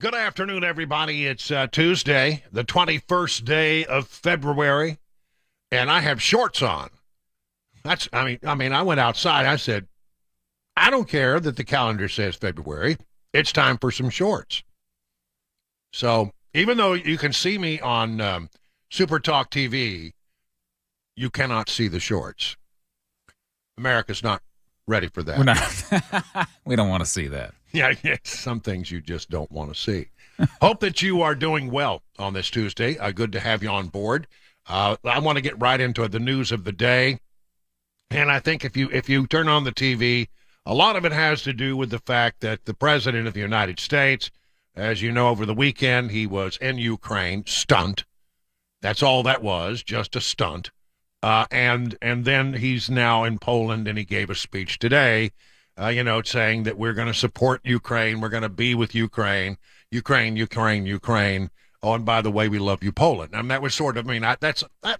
Good afternoon, everybody. It's Tuesday, the 21st day of February, and I have shorts on. I went outside. I said, I don't care that the calendar says February. It's time for some shorts. So even though you can see me on SuperTalk TV, you cannot see the shorts. America's not ready for that. We're not. We don't want to see that. Yeah, some things you just don't want to see. Hope that you are doing well on this Tuesday. Good to have you on board. I want to get right into the news of the day. And I think if you turn on the TV, a lot of it has to do with the fact that the President of the United States, as you know, over the weekend, he was in Ukraine, stunt. That's all that was, just a stunt. And then he's now in Poland, and he gave a speech today, saying that we're going to support Ukraine, we're going to be with Ukraine. Oh, and by the way, we love you, Poland. That was sort of,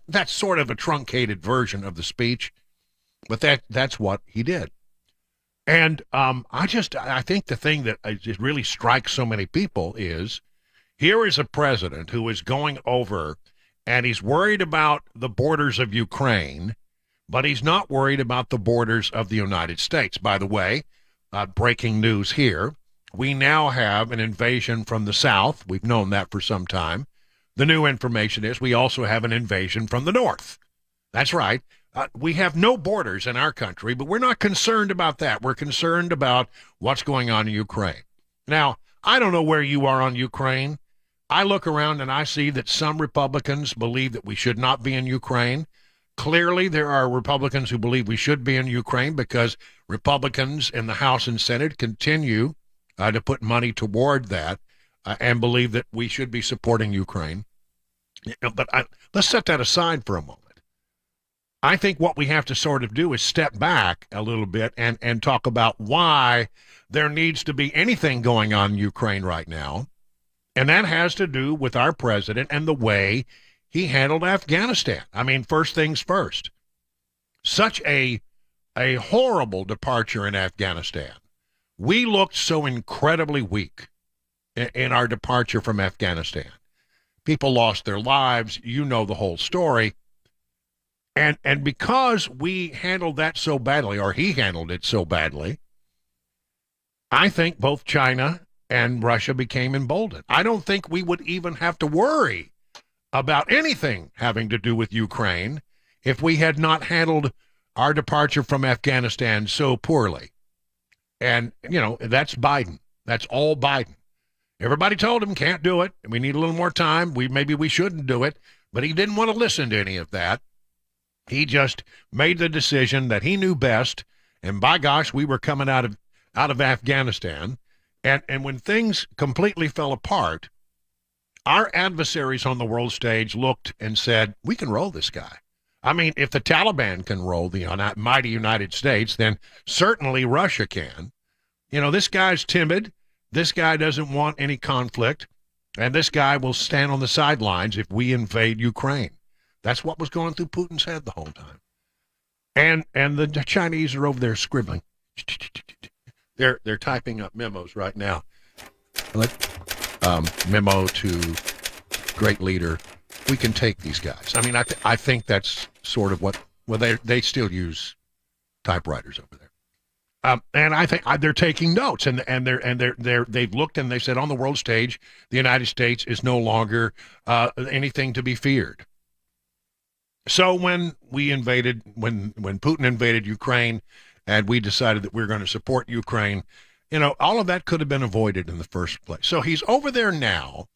that's sort of a truncated version of the speech, but that's what he did. And I think the thing that just really strikes so many people is here is a president who is going over and he's worried about the borders of Ukraine, but he's not worried about the borders of the United States. By the way, breaking news here, we now have an invasion from the south. We've known that for some time. The new information is we also have an invasion from the north. That's right. We have no borders in our country, but we're not concerned about that. We're concerned about what's going on in Ukraine. Now, I don't know where you are on Ukraine. I look around and I see that some Republicans believe that we should not be in Ukraine. Clearly, there are Republicans who believe we should be in Ukraine because Republicans in the House and Senate continue to put money toward that and believe that we should be supporting Ukraine. But let's set that aside for a moment. I think what we have to sort of do is step back a little bit and talk about why there needs to be anything going on in Ukraine right now. And that has to do with our president and the way he handled Afghanistan. First things first. Such a horrible departure in Afghanistan. We looked so incredibly weak in our departure from Afghanistan. People lost their lives. You know the whole story. And because we handled that so badly, or he handled it so badly, I think both China and Russia became emboldened. I don't think we would even have to worry about anything having to do with Ukraine if we had not handled our departure from Afghanistan so poorly. And, that's Biden. That's all Biden. Everybody told him can't do it. We need a little more time. Maybe we shouldn't do it. But he didn't want to listen to any of that. He just made the decision that he knew best. And by gosh, we were coming out of Afghanistan. And when things completely fell apart, our adversaries on the world stage looked and said, we can roll this guy. If the Taliban can roll the mighty United States, then certainly Russia can. This guy's timid. This guy doesn't want any conflict. And this guy will stand on the sidelines if we invade Ukraine. That's what was going through Putin's head the whole time. And the Chinese are over there scribbling. They're typing up memos right now. Memo to great leader. We can take these guys. I think that's sort of they still use typewriters over there. And I think they're taking notes, and they've looked and they said on the world stage, the United States is no longer anything to be feared. So when Putin invaded Ukraine, and we decided that we're going to support Ukraine, all of that could have been avoided in the first place. So he's over there now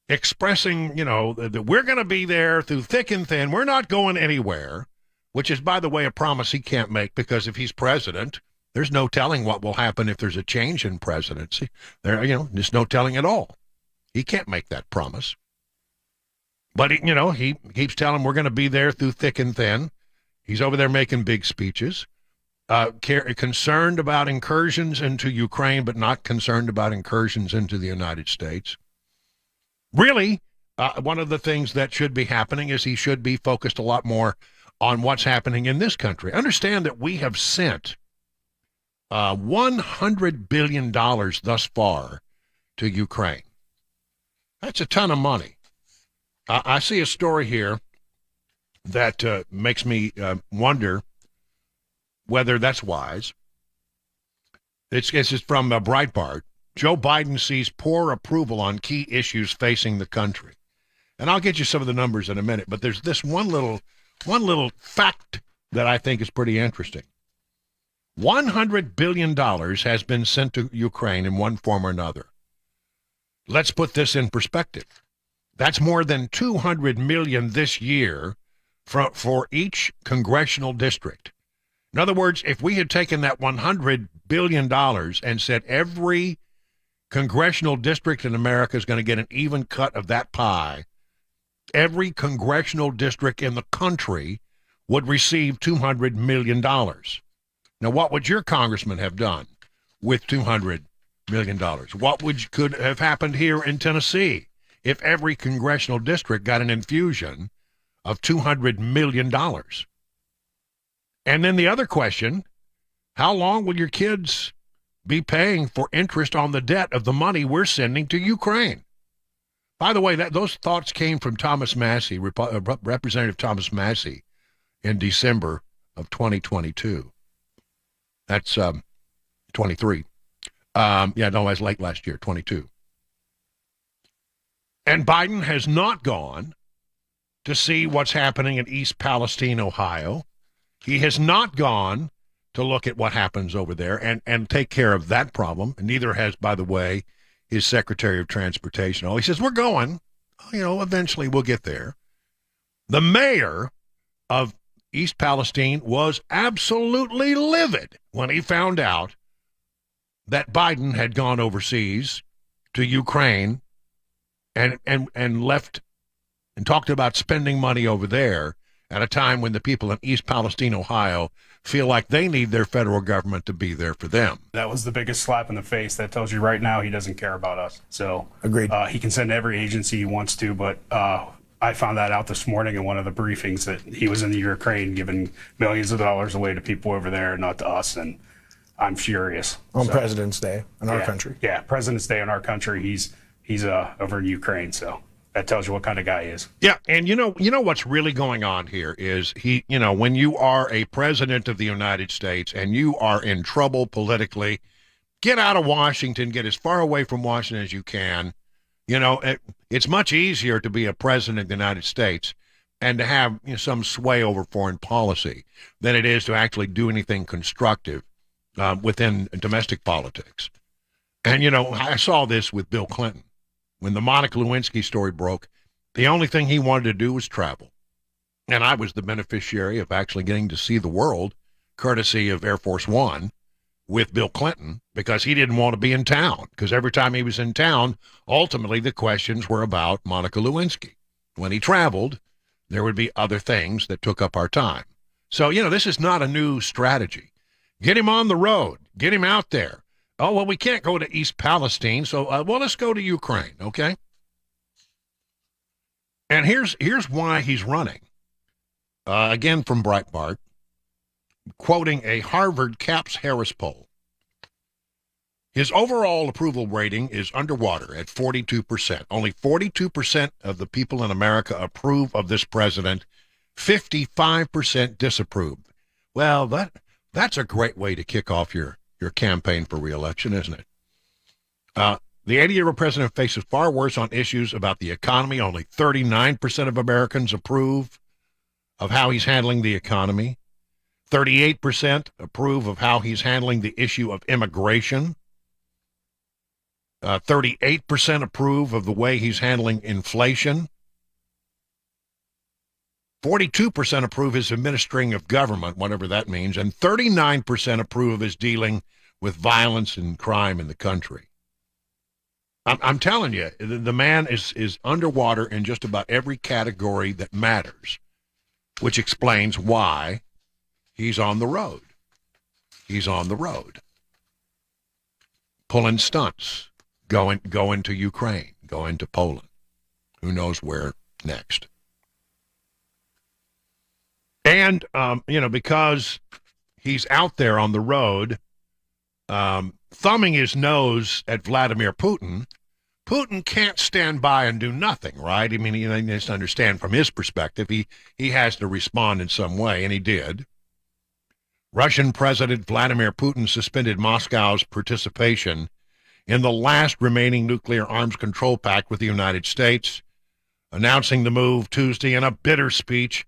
expressing, that we're going to be there through thick and thin. We're not going anywhere, which is, by the way, a promise he can't make because if he's president, there's no telling what will happen if there's a change in presidency. There's no telling at all. He can't make that promise. But, he keeps telling we're going to be there through thick and thin. He's over there making big speeches. Concerned about incursions into Ukraine, but not concerned about incursions into the United States. Really, one of the things that should be happening is he should be focused a lot more on what's happening in this country. Understand that we have sent $100 billion thus far to Ukraine. That's a ton of money. I see a story here that makes me wonder whether that's wise. It's from Breitbart. Joe Biden sees poor approval on key issues facing the country. And I'll get you some of the numbers in a minute, but there's this one little fact that I think is pretty interesting. $100 billion has been sent to Ukraine in one form or another. Let's put this in perspective. That's more than $200 million this year for each congressional district. In other words, if we had taken that $100 billion and said every congressional district in America is going to get an even cut of that pie, every congressional district in the country would receive $200 million. Now, what would your congressman have done with $200 million? What could have happened here in Tennessee if every congressional district got an infusion of $200 million? And then the other question, how long will your kids be paying for interest on the debt of the money we're sending to Ukraine? By the way, those thoughts came from Thomas Massey, Representative Thomas Massey, in December of 2022. That's 23. That's late last year, 22. And Biden has not gone to see what's happening in East Palestine, Ohio. He has not gone to look at what happens over there and take care of that problem. And neither has, by the way, his Secretary of Transportation. He says, we're going. Eventually we'll get there. The mayor of East Palestine was absolutely livid when he found out that Biden had gone overseas to Ukraine and left and talked about spending money over there at a time when the people in East Palestine, Ohio, feel like they need their federal government to be there for them. That was the biggest slap in the face. That tells you right now he doesn't care about us. So agreed. He can send every agency he wants to, but I found that out this morning in one of the briefings that he was in the Ukraine giving millions of dollars away to people over there, not to us, and I'm furious. On President's Day in our country. Yeah, President's Day in our country. He's over in Ukraine, so that tells you what kind of guy he is. Yeah, and you know what's really going on here is when you are a president of the United States and you are in trouble politically, get out of Washington, get as far away from Washington as you can. It's much easier to be a president of the United States and to have some sway over foreign policy than it is to actually do anything constructive within domestic politics. And, I saw this with Bill Clinton. When the Monica Lewinsky story broke, the only thing he wanted to do was travel. And I was the beneficiary of actually getting to see the world, courtesy of Air Force One, with Bill Clinton, because he didn't want to be in town. Because every time he was in town, ultimately the questions were about Monica Lewinsky. When he traveled, there would be other things that took up our time. So, this is not a new strategy. Get him on the road. Get him out there. Oh, well, we can't go to East Palestine, so, let's go to Ukraine, okay? And here's why he's running. Again, from Breitbart, quoting a Harvard Capps-Harris poll. His overall approval rating is underwater at 42%. Only 42% of the people in America approve of this president. 55% disapprove. Well, that's a great way to kick off your campaign for re-election, isn't it? The 80-year-old president faces far worse on issues about the economy. Only 39% of Americans approve of how he's handling the economy. 38% approve of how he's handling the issue of immigration. 38% approve of the way he's handling inflation. 42% approve his administering of government, whatever that means, and 39% approve of his dealing with violence and crime in the country. I'm telling you, the man is underwater in just about every category that matters, which explains why he's on the road. He's on the road. Pulling stunts, going to Ukraine, going to Poland. Who knows where next? And, because he's out there on the road, thumbing his nose at Vladimir Putin, Putin can't stand by and do nothing, right? I mean, he needs to understand from his perspective, he has to respond in some way, and he did. Russian President Vladimir Putin suspended Moscow's participation in the last remaining nuclear arms control pact with the United States, announcing the move Tuesday in a bitter speech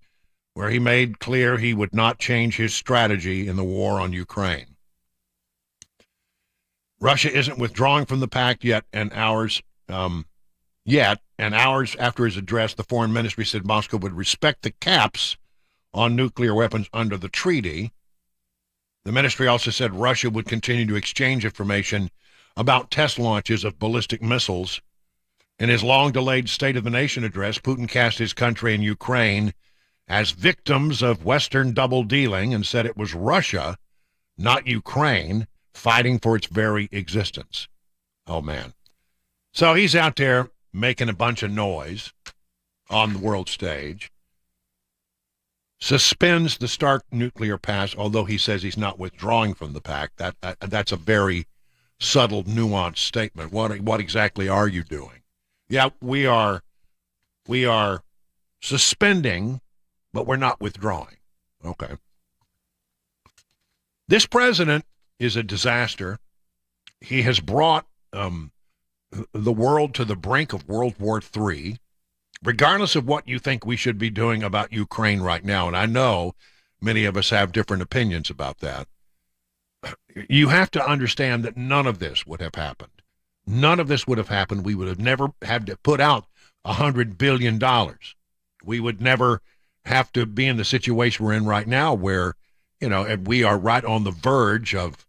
where he made clear he would not change his strategy in the war on Ukraine. Russia isn't withdrawing from the pact yet, and hours after his address, the foreign ministry said Moscow would respect the caps on nuclear weapons under the treaty. The ministry also said Russia would continue to exchange information about test launches of ballistic missiles. In his long-delayed State of the Nation address, Putin cast his country and Ukraine as victims of Western double-dealing and said it was Russia, not Ukraine, fighting for its very existence. Oh, man. So he's out there making a bunch of noise on the world stage, suspends the START nuclear pact, although he says he's not withdrawing from the pact. That's a very subtle, nuanced statement. What exactly are you doing? Yeah, we are suspending, but we're not withdrawing. Okay. This president is a disaster. He has brought the world to the brink of World War III, regardless of what you think we should be doing about Ukraine right now. And I know many of us have different opinions about that. You have to understand that none of this would have happened. None of this would have happened. We would have never had to put out $100 billion. We would never have to be in the situation we're in right now where, we are right on the verge of,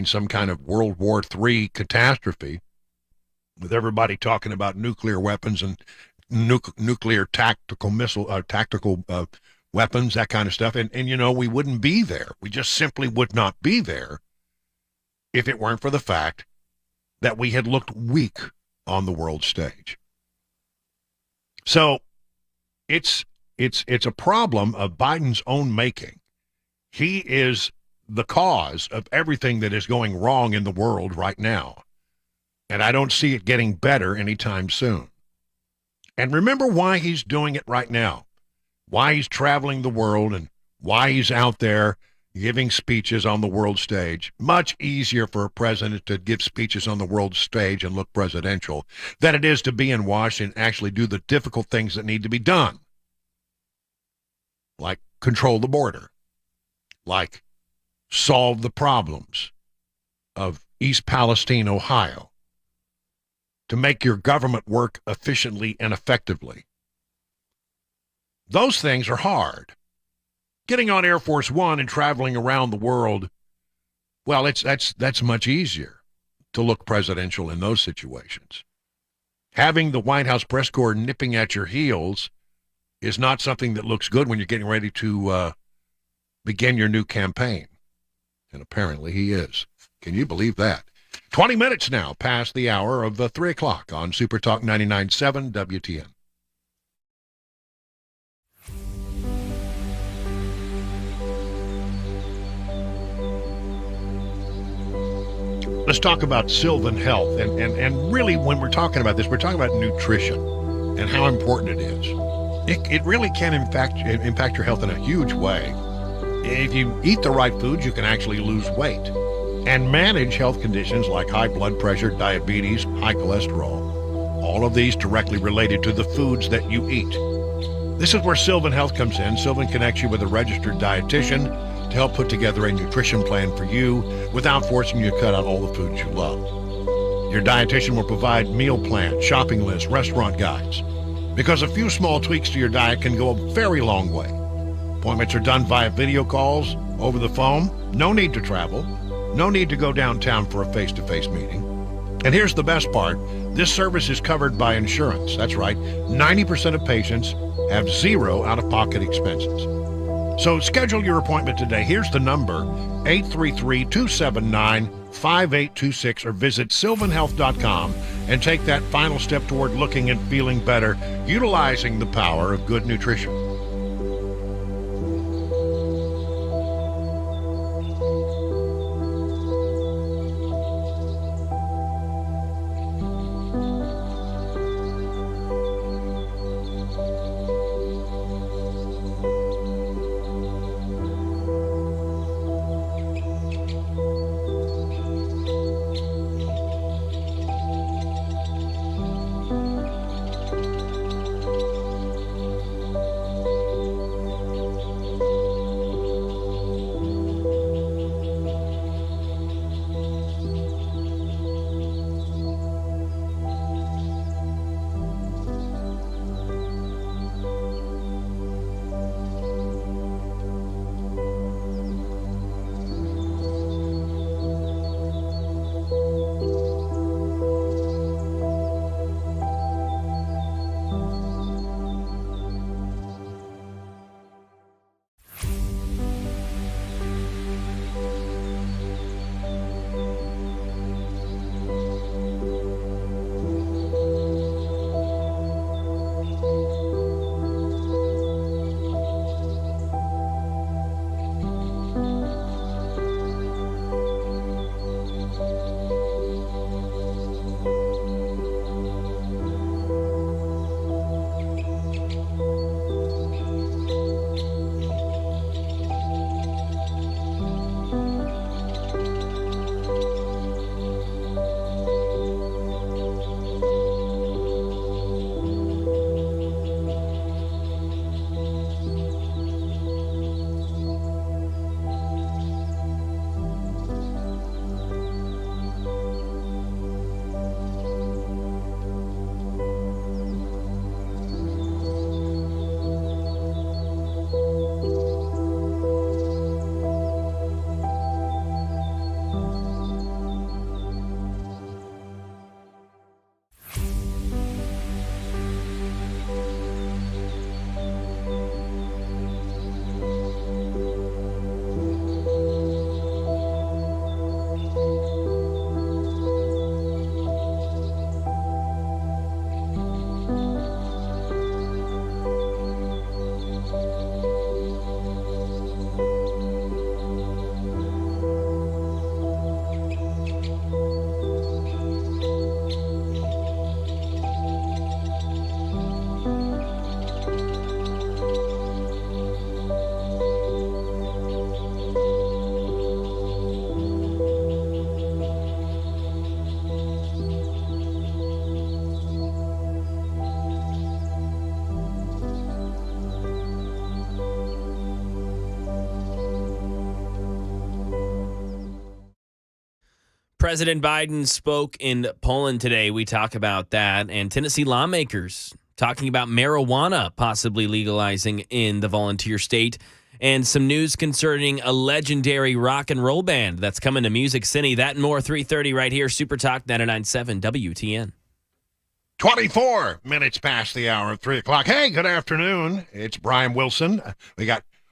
some kind of World War III catastrophe with everybody talking about nuclear weapons and nuclear tactical weapons, that kind of stuff. And we wouldn't be there. We just simply would not be there if it weren't for the fact that we had looked weak on the world stage. So it's a problem of Biden's own making. He is the cause of everything that is going wrong in the world right now. And I don't see it getting better anytime soon. And remember why he's doing it right now, why he's traveling the world and why he's out there giving speeches on the world stage. Much easier for a president to give speeches on the world stage and look presidential than it is to be in Washington and actually do the difficult things that need to be done, like control the border, like solve the problems of East Palestine, Ohio, to make your government work efficiently and effectively. Those things are hard. Getting on Air Force One and traveling around the world, well, that's much easier to look presidential in those situations. Having the White House press corps nipping at your heels is not something that looks good when you're getting ready to begin your new campaign. And apparently he is. Can you believe that? 20 minutes now past the hour of 3 o'clock on SuperTalk 99.7 WTN. Let's talk about Sylvan Health. And really, when we're talking about this, we're talking about nutrition and how important it is. It really can impact your health in a huge way. If you eat the right foods, you can actually lose weight and manage health conditions like high blood pressure, diabetes, high cholesterol. All of these directly related to the foods that you eat. This is where Sylvan Health comes in. Sylvan connects you with a registered dietitian to help put together a nutrition plan for you without forcing you to cut out all the foods you love. Your dietitian will provide meal plans, shopping lists, restaurant guides, because a few small tweaks to your diet can go a very long way. Appointments are done via video calls, over the phone, no need to travel, no need to go downtown for a face-to-face meeting. And here's the best part, this service is covered by insurance. That's right, 90% of patients have zero out-of-pocket expenses. So schedule your appointment today. Here's the number, 833-279-5826, or visit sylvanhealth.com and take that final step toward looking and feeling better, utilizing the power of good nutrition. President Biden spoke in Poland today. We talk about that. And Tennessee lawmakers talking about marijuana possibly legalizing in the volunteer state. And some news concerning a legendary rock and roll band that's coming to Music City. That and more, 3:30 right here, Super Talk 99.7 WTN. 24 minutes past the hour of 3 o'clock. Hey, good afternoon. It's Brian Wilson.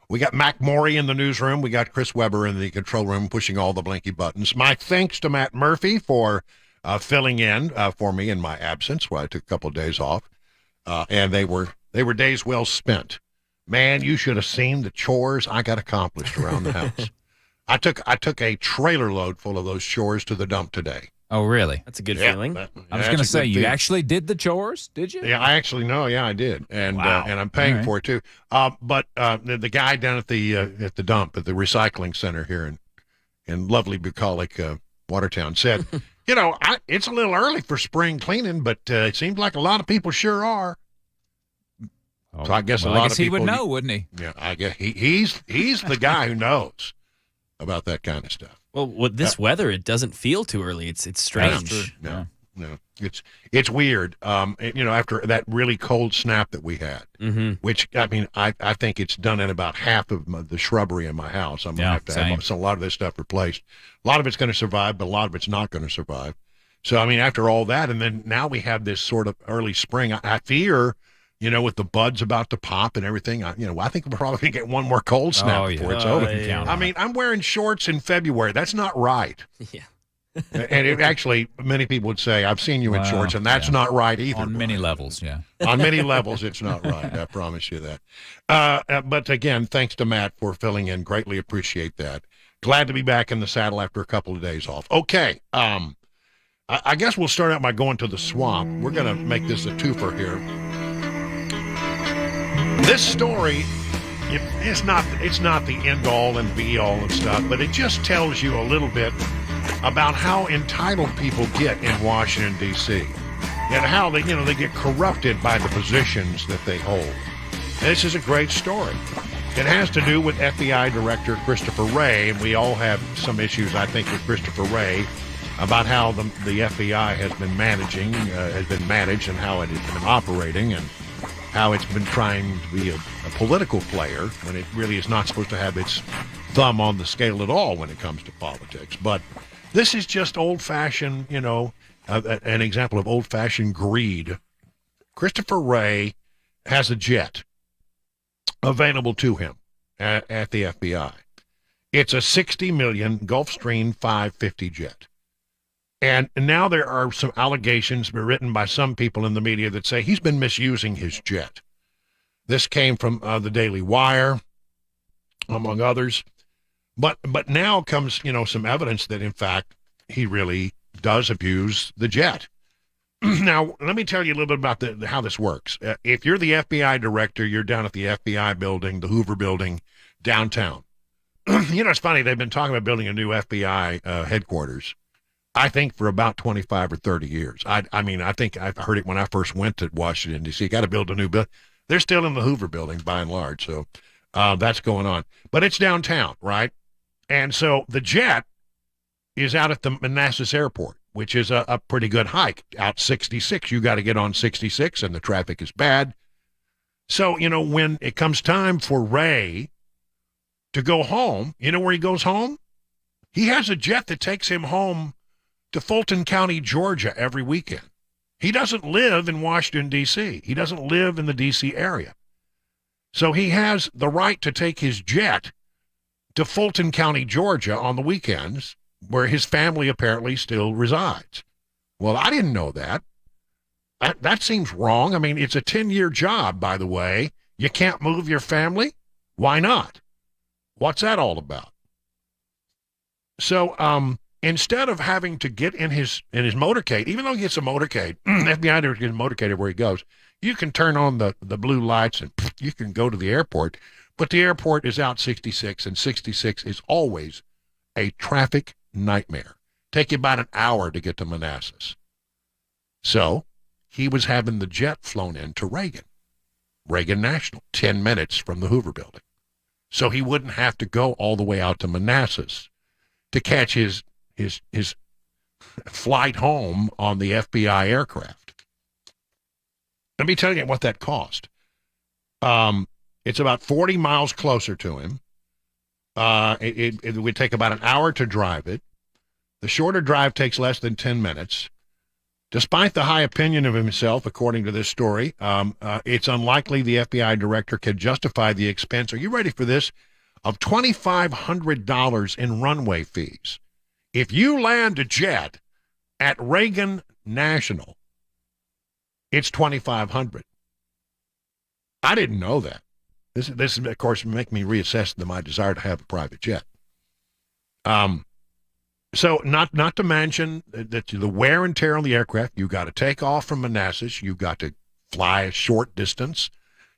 We got Mac Morey in the newsroom. We got Chris Weber in the control room pushing all the blinky buttons. My thanks to Matt Murphy for filling in for me in my absence while I took a couple of days off. And they were days well spent. Man, you should have seen the chores I got accomplished around the house. I took a trailer load full of those chores to the dump today. Oh, really? That's a good feeling. I was going to say, you actually did the chores, did you? Yeah, I actually know. Yeah, I did, and Wow. And I'm paying for it too. But the guy down at the dump at the recycling center here in lovely bucolic Watertown said, it's a little early for spring cleaning, but it seems like a lot of people sure are. Oh, So I guess well, a lot I guess of he people would know, wouldn't he? Yeah, I guess he's the guy who knows about that kind of stuff. Well, with this weather, it doesn't feel too early. It's strange. That's true. No, it's weird. After that really cold snap that we had, which I think it's done in about half of the shrubbery in my house. I'm gonna have to have a lot of this stuff replaced. A lot of it's going to survive, but a lot of it's not going to survive. So after all that, and then now we have this sort of early spring. I fear, with the buds about to pop and everything. I think we'll probably get one more cold snap before it's over. Yeah. I'm wearing shorts in February. That's not right. Yeah. And it actually, many people would say, I've seen you in shorts, and that's not right either. On many levels, yeah. On many levels, it's not right. I promise you that. But again, thanks to Matt for filling in. Greatly appreciate that. Glad to be back in the saddle after a couple of days off. Okay. I guess we'll start out by going to the swamp. We're going to make this a twofer here. This story, it's not the end-all and be-all of stuff, but it just tells you a little bit about how entitled people get in Washington, D.C., and how they get corrupted by the positions that they hold. This is a great story. It has to do with FBI Director Christopher Wray, and we all have some issues, I think, with Christopher Wray about how the FBI has been managed and how it has been operating, and how it's been trying to be a political player when it really is not supposed to have its thumb on the scale at all when it comes to politics. But this is just old-fashioned, an example of old-fashioned greed. Christopher Wray has a jet available to him at the FBI. It's a $60 million Gulfstream 550 jet. And now there are some allegations written by some people in the media that say he's been misusing his jet. This came from the Daily Wire, among others. But now comes, some evidence that, in fact, he really does abuse the jet. Now, let me tell you a little bit about how this works. If you're the FBI director, you're down at the FBI building, the Hoover building, downtown. It's funny, they've been talking about building a new FBI headquarters, I think, for about 25 or 30 years. I think I heard it when I first went to Washington, D.C. Got to build a new building. They're still in the Hoover building, by and large, so that's going on. But it's downtown, right? And so the jet is out at the Manassas Airport, which is a pretty good hike. Out 66, you got to get on 66, and the traffic is bad. So, when it comes time for Ray to go home, you know where he goes home? He has a jet that takes him home to Fulton County, Georgia, every weekend. He doesn't live in Washington, D.C. He doesn't live in the D.C. area. So he has the right to take his jet to Fulton County, Georgia on the weekends, where his family apparently still resides. Well, I didn't know that. That seems wrong. It's a 10-year job, by the way. You can't move your family? Why not? What's that all about? So, instead of having to get in his motorcade, even though he gets a motorcade, FBI gets a motorcade where he goes, you can turn on the blue lights and you can go to the airport. But the airport is out 66, and 66 is always a traffic nightmare. Take you about an hour to get to Manassas. So he was having the jet flown in to Reagan National, 10 minutes from the Hoover building. So he wouldn't have to go all the way out to Manassas to catch his flight home on the FBI aircraft. Let me tell you what that cost. It's about 40 miles closer to him. It would take about an hour to drive it. The shorter drive takes less than 10 minutes. Despite the high opinion of himself, according to this story, it's unlikely the FBI director could justify the expense. Are you ready for this? Of $2,500 in runway fees. If you land a jet at Reagan National, it's $2,500. I didn't know that. This of course, make me reassess my desire to have a private jet. So not to mention that the wear and tear on the aircraft. You got to take off from Manassas. You got to fly a short distance.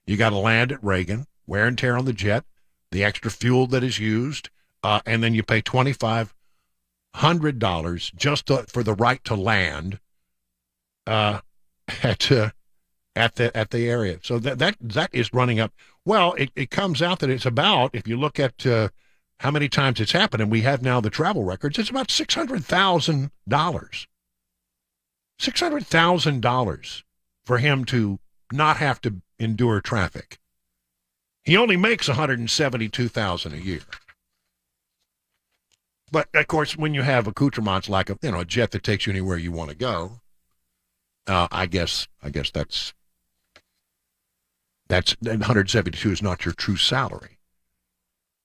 You got to land at Reagan. Wear and tear on the jet. The extra fuel that is used, and then you pay $2,500 just for the right to land at the area. So that is running up. Well, it comes out that it's about, if you look at how many times it's happened, and we have now the travel records, it's about $600,000. $600,000 for him to not have to endure traffic. He only makes $172,000 a year. But of course, when you have accoutrements like a jet that takes you anywhere you want to go, I guess that's 172 is not your true salary.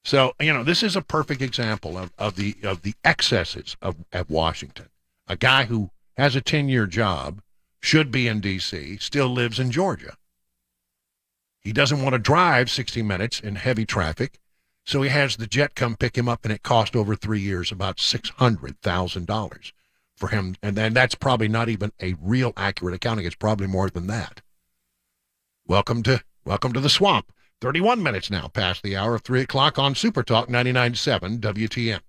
So this is a perfect example of the excesses at Washington. A guy who has a 10-year job, should be in D.C., still lives in Georgia. He doesn't want to drive 60 minutes in heavy traffic, so he has the jet come pick him up, and it cost over 3 years about $600,000 for him. And then that's probably not even a real accurate accounting. It's probably more than that. Welcome to the swamp. 31 minutes now past the hour of 3 o'clock on SuperTalk 99.7 WTN.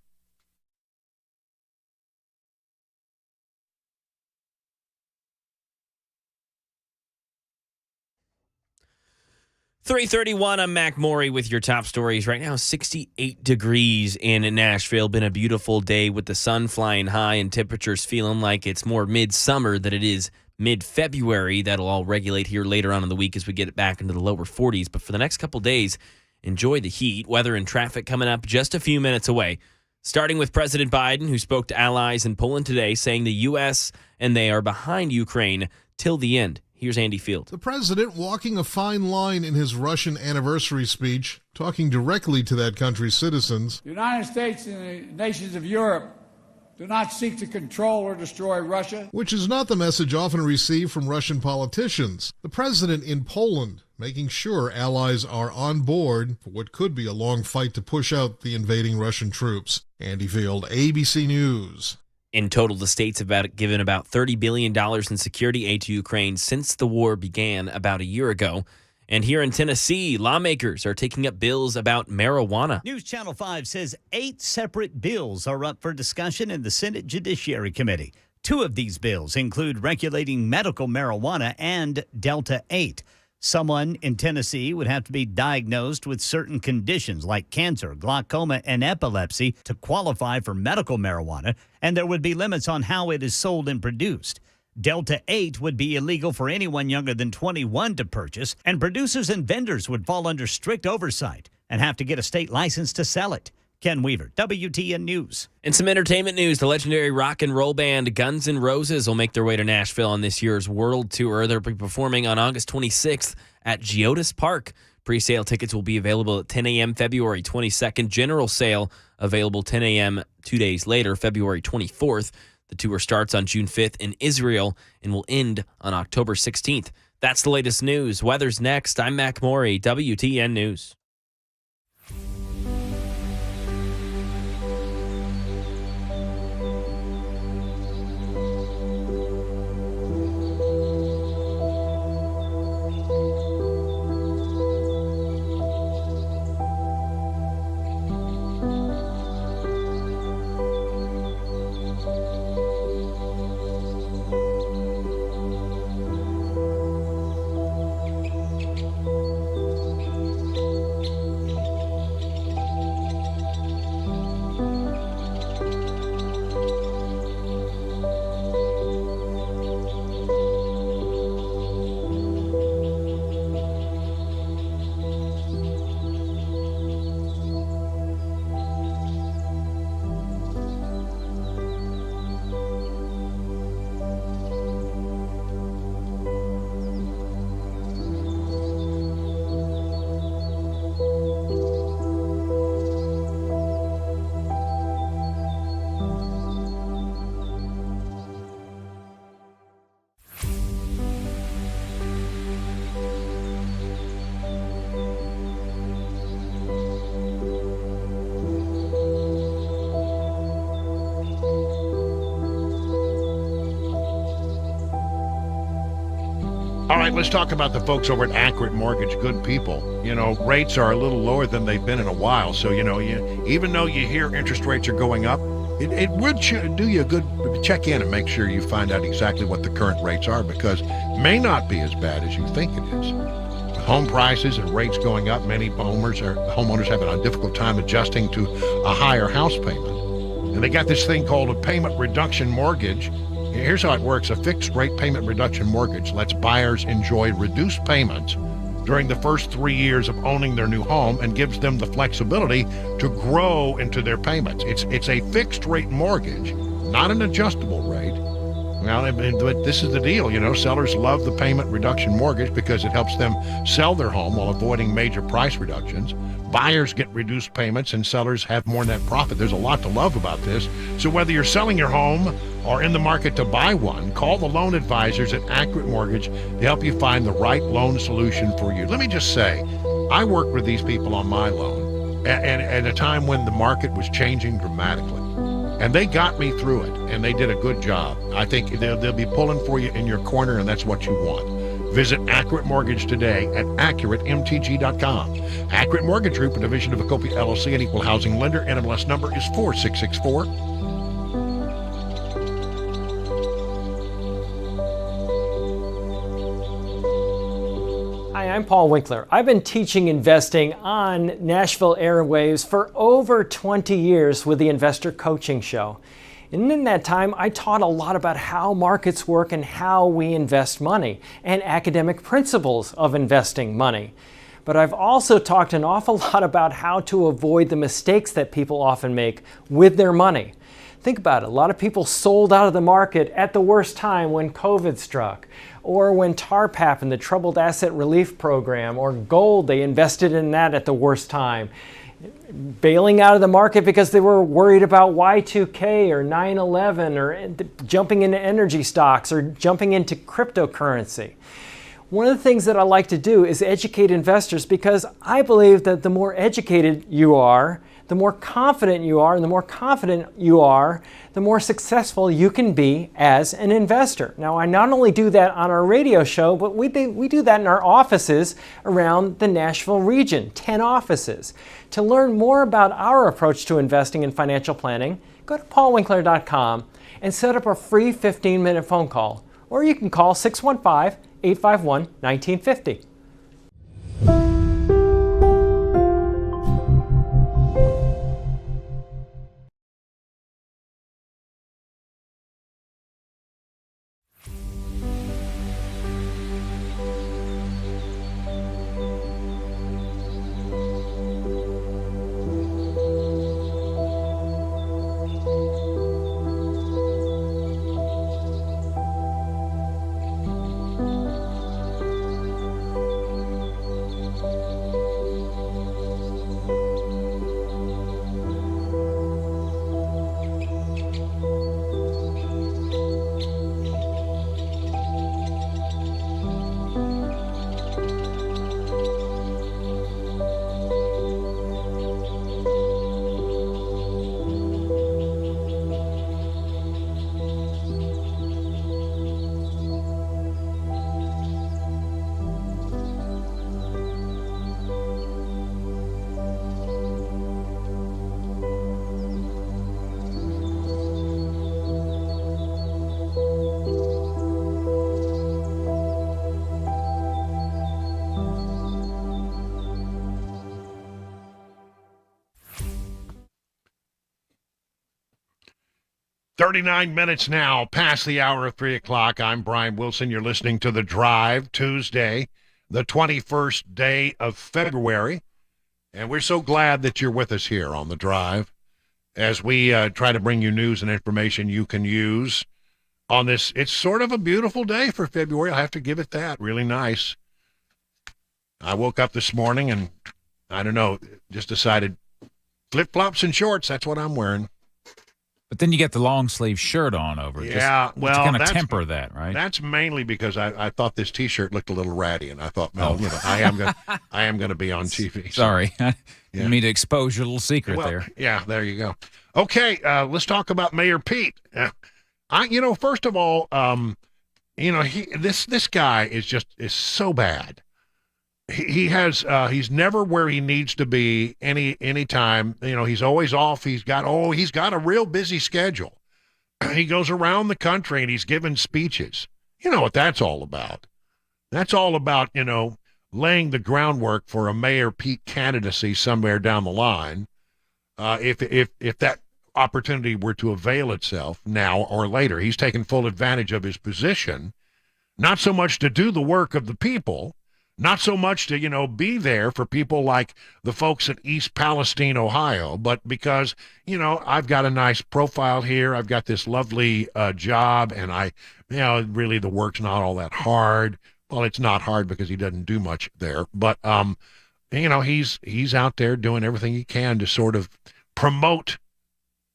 .331, I'm Mac Morey with your top stories. Right now, 68 degrees in Nashville. Been a beautiful day with the sun flying high and temperatures feeling like it's more midsummer than it is mid-February. That'll all regulate here later on in the week as we get it back into the lower 40s. But for the next couple days, enjoy the heat. Weather and traffic coming up just a few minutes away. Starting with President Biden, who spoke to allies in Poland today, saying the U.S. and they are behind Ukraine till the end. Here's Andy Field. The president walking a fine line in his Russian anniversary speech, talking directly to that country's citizens. The United States and the nations of Europe do not seek to control or destroy Russia. Which is not the message often received from Russian politicians. The president in Poland making sure allies are on board for what could be a long fight to push out the invading Russian troops. Andy Field, ABC News. In total, the states have given about $30 billion in security aid to Ukraine since the war began about a year ago. And here in Tennessee, lawmakers are taking up bills about marijuana. News Channel 5 says 8 separate bills are up for discussion in the Senate Judiciary Committee. 2 of these bills include regulating medical marijuana and Delta 8. Someone in Tennessee would have to be diagnosed with certain conditions like cancer, glaucoma, and epilepsy to qualify for medical marijuana, and there would be limits on how it is sold and produced. Delta 8 would be illegal for anyone younger than 21 to purchase, and producers and vendors would fall under strict oversight and have to get a state license to sell it. Ken Weaver, WTN News. In some entertainment news, the legendary rock and roll band Guns N' Roses will make their way to Nashville on this year's World Tour. They'll be performing on August 26th at Geodis Park. Pre-sale tickets will be available at 10 a.m. February 22nd. General sale available 10 a.m. 2 days later, February 24th. The tour starts on June 5th in Israel and will end on October 16th. That's the latest news. Weather's next. I'm Mac Morey, WTN News. All right, let's talk about the folks over at Accurate Mortgage. Good people. You know, rates are a little lower than they've been in a while. So, you know, even though you hear interest rates are going up, it would do you a good check in and make sure you find out exactly what the current rates are, because it may not be as bad as you think it is. With home prices and rates going up, many homeowners having a difficult time adjusting to a higher house payment. And they got this thing called a payment reduction mortgage. Here's how it works. A fixed-rate payment reduction mortgage lets buyers enjoy reduced payments during the first 3 years of owning their new home and gives them the flexibility to grow into their payments. It's a fixed-rate mortgage, not an adjustable rate. Well, but this is the deal. You know, sellers love the payment reduction mortgage because it helps them sell their home while avoiding major price reductions. Buyers get reduced payments and sellers have more net profit. There's a lot to love about this. So whether you're selling your home or in the market to buy one, call the loan advisors at Accurate Mortgage to help you find the right loan solution for you. Let me just say, I worked with these people on my loan at a time when the market was changing dramatically. And they got me through it, and they did a good job. I think they'll be pulling for you in your corner, and that's what you want. Visit Accurate Mortgage today at AccurateMTG.com. Accurate Mortgage Group, a division of Acopia LLC, an equal housing lender. NMLS number is 4664. Hi, I'm Paul Winkler. I've been teaching investing on Nashville airwaves for over 20 years with the Investor Coaching Show. And in that time, I taught a lot about how markets work and how we invest money and academic principles of investing money. But I've also talked an awful lot about how to avoid the mistakes that people often make with their money. Think about it. A lot of people sold out of the market at the worst time when COVID struck, or when TARP happened, the Troubled Asset Relief Program, or gold, they invested in that at the worst time. Bailing out of the market because they were worried about Y2K or 9/11 or jumping into energy stocks or jumping into cryptocurrency. One of the things that I like to do is educate investors, because I believe that the more educated you are, the more confident you are, and the more confident you are, the more successful you can be as an investor. Now, I not only do that on our radio show, but we do that in our offices around the Nashville region, 10 offices. To learn more about our approach to investing and financial planning, go to paulwinkler.com and set up a free 15-minute phone call. Or you can call 615-851-1950. "39 minutes now past the hour of 3 o'clock. I'm Brian Wilson. You're listening to The Drive, Tuesday, the 21st day of February. And we're so glad that you're with us here on The Drive as we try to bring you news and information you can use on this. It's sort of a beautiful day for February. I have to give it that. Really nice. I woke up this morning and, I don't know, just decided flip-flops and shorts. That's what I'm wearing. But then you get the long sleeve shirt on over it. Yeah, just, well, to kind of temper that, right? That's mainly because I thought this T-shirt looked a little ratty, and I thought, well, you know, I am going to be on TV. Sorry, you mean to expose your little secret there. Yeah, there you go. Okay, let's talk about Mayor Pete. First of all, this guy is so bad. He's never where he needs to be any time. He's always off. He's got a real busy schedule. He goes around the country and he's giving speeches. You know what that's all about? That's all about, laying the groundwork for a Mayor Pete candidacy somewhere down the line. If that opportunity were to avail itself now or later, he's taken full advantage of his position, not so much to do the work of the people, not so much to, be there for people like the folks in East Palestine, Ohio, but because, I've got a nice profile here. I've got this lovely job, and really the work's not all that hard. Well, it's not hard because he doesn't do much there, but, he's out there doing everything he can to sort of promote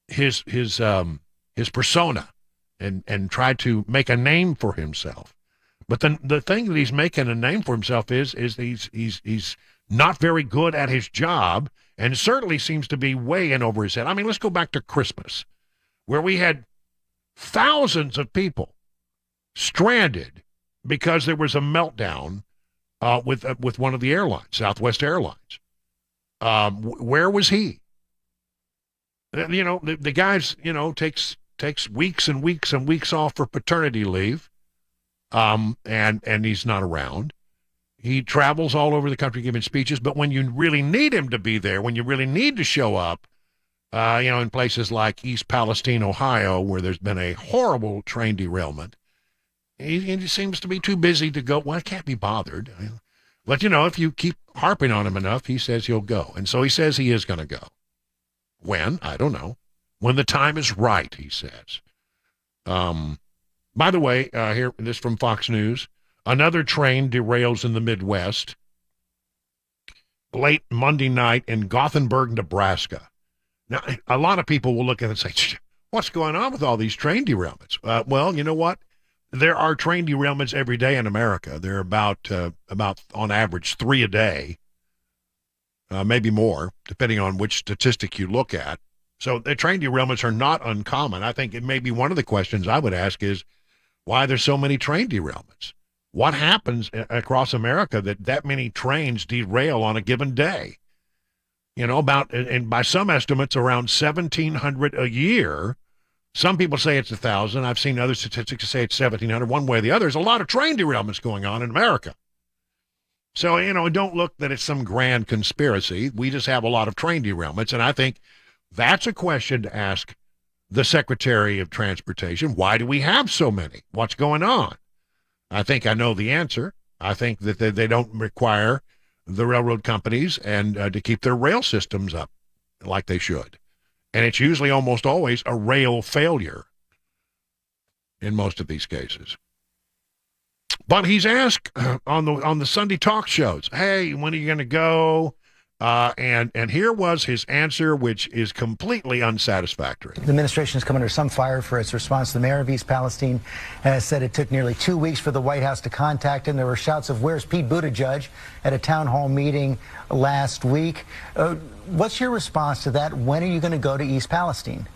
his persona and try to make a name for himself. But the thing that he's making a name for himself is he's not very good at his job, and certainly seems to be way in over his head. I mean, let's go back to Christmas, where we had thousands of people stranded because there was a meltdown with one of the airlines, Southwest Airlines. Where was he? The guy's takes weeks and weeks and weeks off for paternity leave. And he's not around. He travels all over the country giving speeches, but when you really need him to be there, when you really need to show up, in places like East Palestine, Ohio, where there's been a horrible train derailment, he seems to be too busy to go. Well, I can't be bothered. But, if you keep harping on him enough, he says he'll go. And so he says he is going to go. When? I don't know. When the time is right, he says. By the way, here, this from Fox News, another train derails in the Midwest late Monday night in Gothenburg, Nebraska. Now, a lot of people will look at it and say, what's going on with all these train derailments? Well, you know what? There are train derailments every day in America. There are about on average 3 a day, maybe more, depending on which statistic you look at. So the train derailments are not uncommon. I think it may be one of the questions I would ask is, why there's so many train derailments? What happens across America that many trains derail on a given day? And by some estimates, around 1,700 a year. Some people say it's 1,000. I've seen other statistics say it's 1,700. One way or the other, there's a lot of train derailments going on in America. So, don't look that it's some grand conspiracy. We just have a lot of train derailments, and I think that's a question to ask the Secretary of Transportation. Why do we have so many? What's going on? I think I know the answer. I think that they don't require the railroad companies and to keep their rail systems up like they should. And it's usually almost always a rail failure in most of these cases. But he's asked on the Sunday talk shows, hey, when are you going to go? And here was his answer, which is completely unsatisfactory. The administration has come under some fire for its response. The mayor of East Palestine has said it took nearly 2 weeks for the White House to contact him. There were shouts of "Where's Pete Buttigieg?" at a town hall meeting last week. What's your response to that? When are you going to go to East Palestine?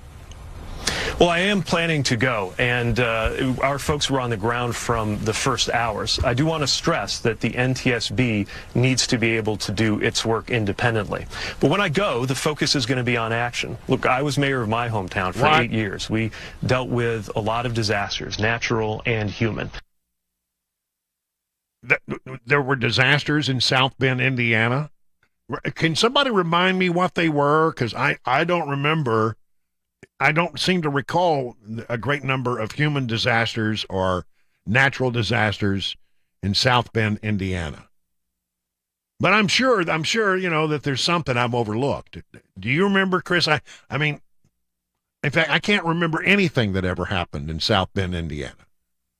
Well, I am planning to go, and our folks were on the ground from the first hours. I do want to stress that the NTSB needs to be able to do its work independently. But when I go, the focus is going to be on action. Look, I was mayor of my hometown for 8 years. We dealt with a lot of disasters, natural and human. There were disasters in South Bend, Indiana. Can somebody remind me what they were? Because I don't remember. I don't seem to recall a great number of human disasters or natural disasters in South Bend, Indiana. But I'm sure, that there's something I've overlooked. Do you remember, Chris? I mean, in fact, I can't remember anything that ever happened in South Bend, Indiana.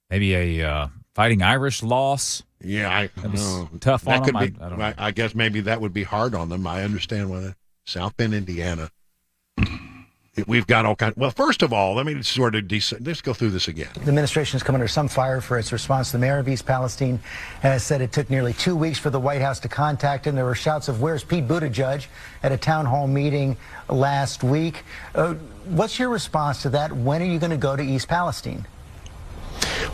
Maybe a Fighting Irish loss. Yeah, that was tough on them. I don't know. I guess maybe that would be hard on them. I understand why. South Bend, Indiana. We've got all kinds. Well, first of all, let me sort of let's go through this again. The administration has come under some fire for its response. The mayor of East Palestine has said it took nearly 2 weeks for the White House to contact him. There were shouts of "Where's Pete Buttigieg?" at a town hall meeting last week. What's your response to that? When are you going to go to East Palestine?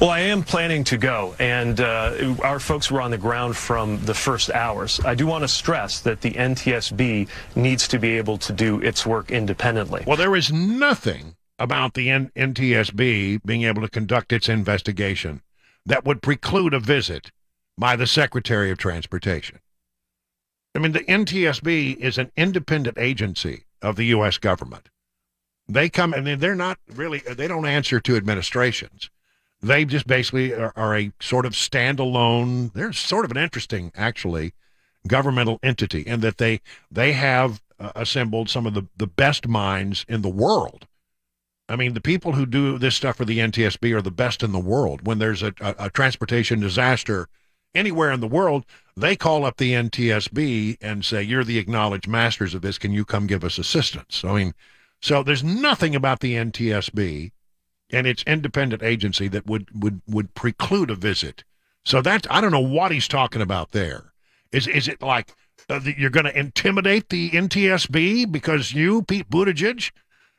Well, I am planning to go, and our folks were on the ground from the first hours. I do want to stress that the NTSB needs to be able to do its work independently. Well, there is nothing about the NTSB being able to conduct its investigation that would preclude a visit by the Secretary of Transportation. I mean, the NTSB is an independent agency of the U.S. government. They come, and they're not really, they don't answer to administrations. They just basically are a sort of standalone, they're sort of an interesting, actually, governmental entity in that they have assembled some of the best minds in the world. I mean, the people who do this stuff for the NTSB are the best in the world. When there's a transportation disaster anywhere in the world, they call up the NTSB and say, you're the acknowledged masters of this. Can you come give us assistance? I mean, so there's nothing about the NTSB and its independent agency that would preclude a visit. So that's, I don't know what he's talking about there. Is it like you're going to intimidate the NTSB because you, Pete Buttigieg,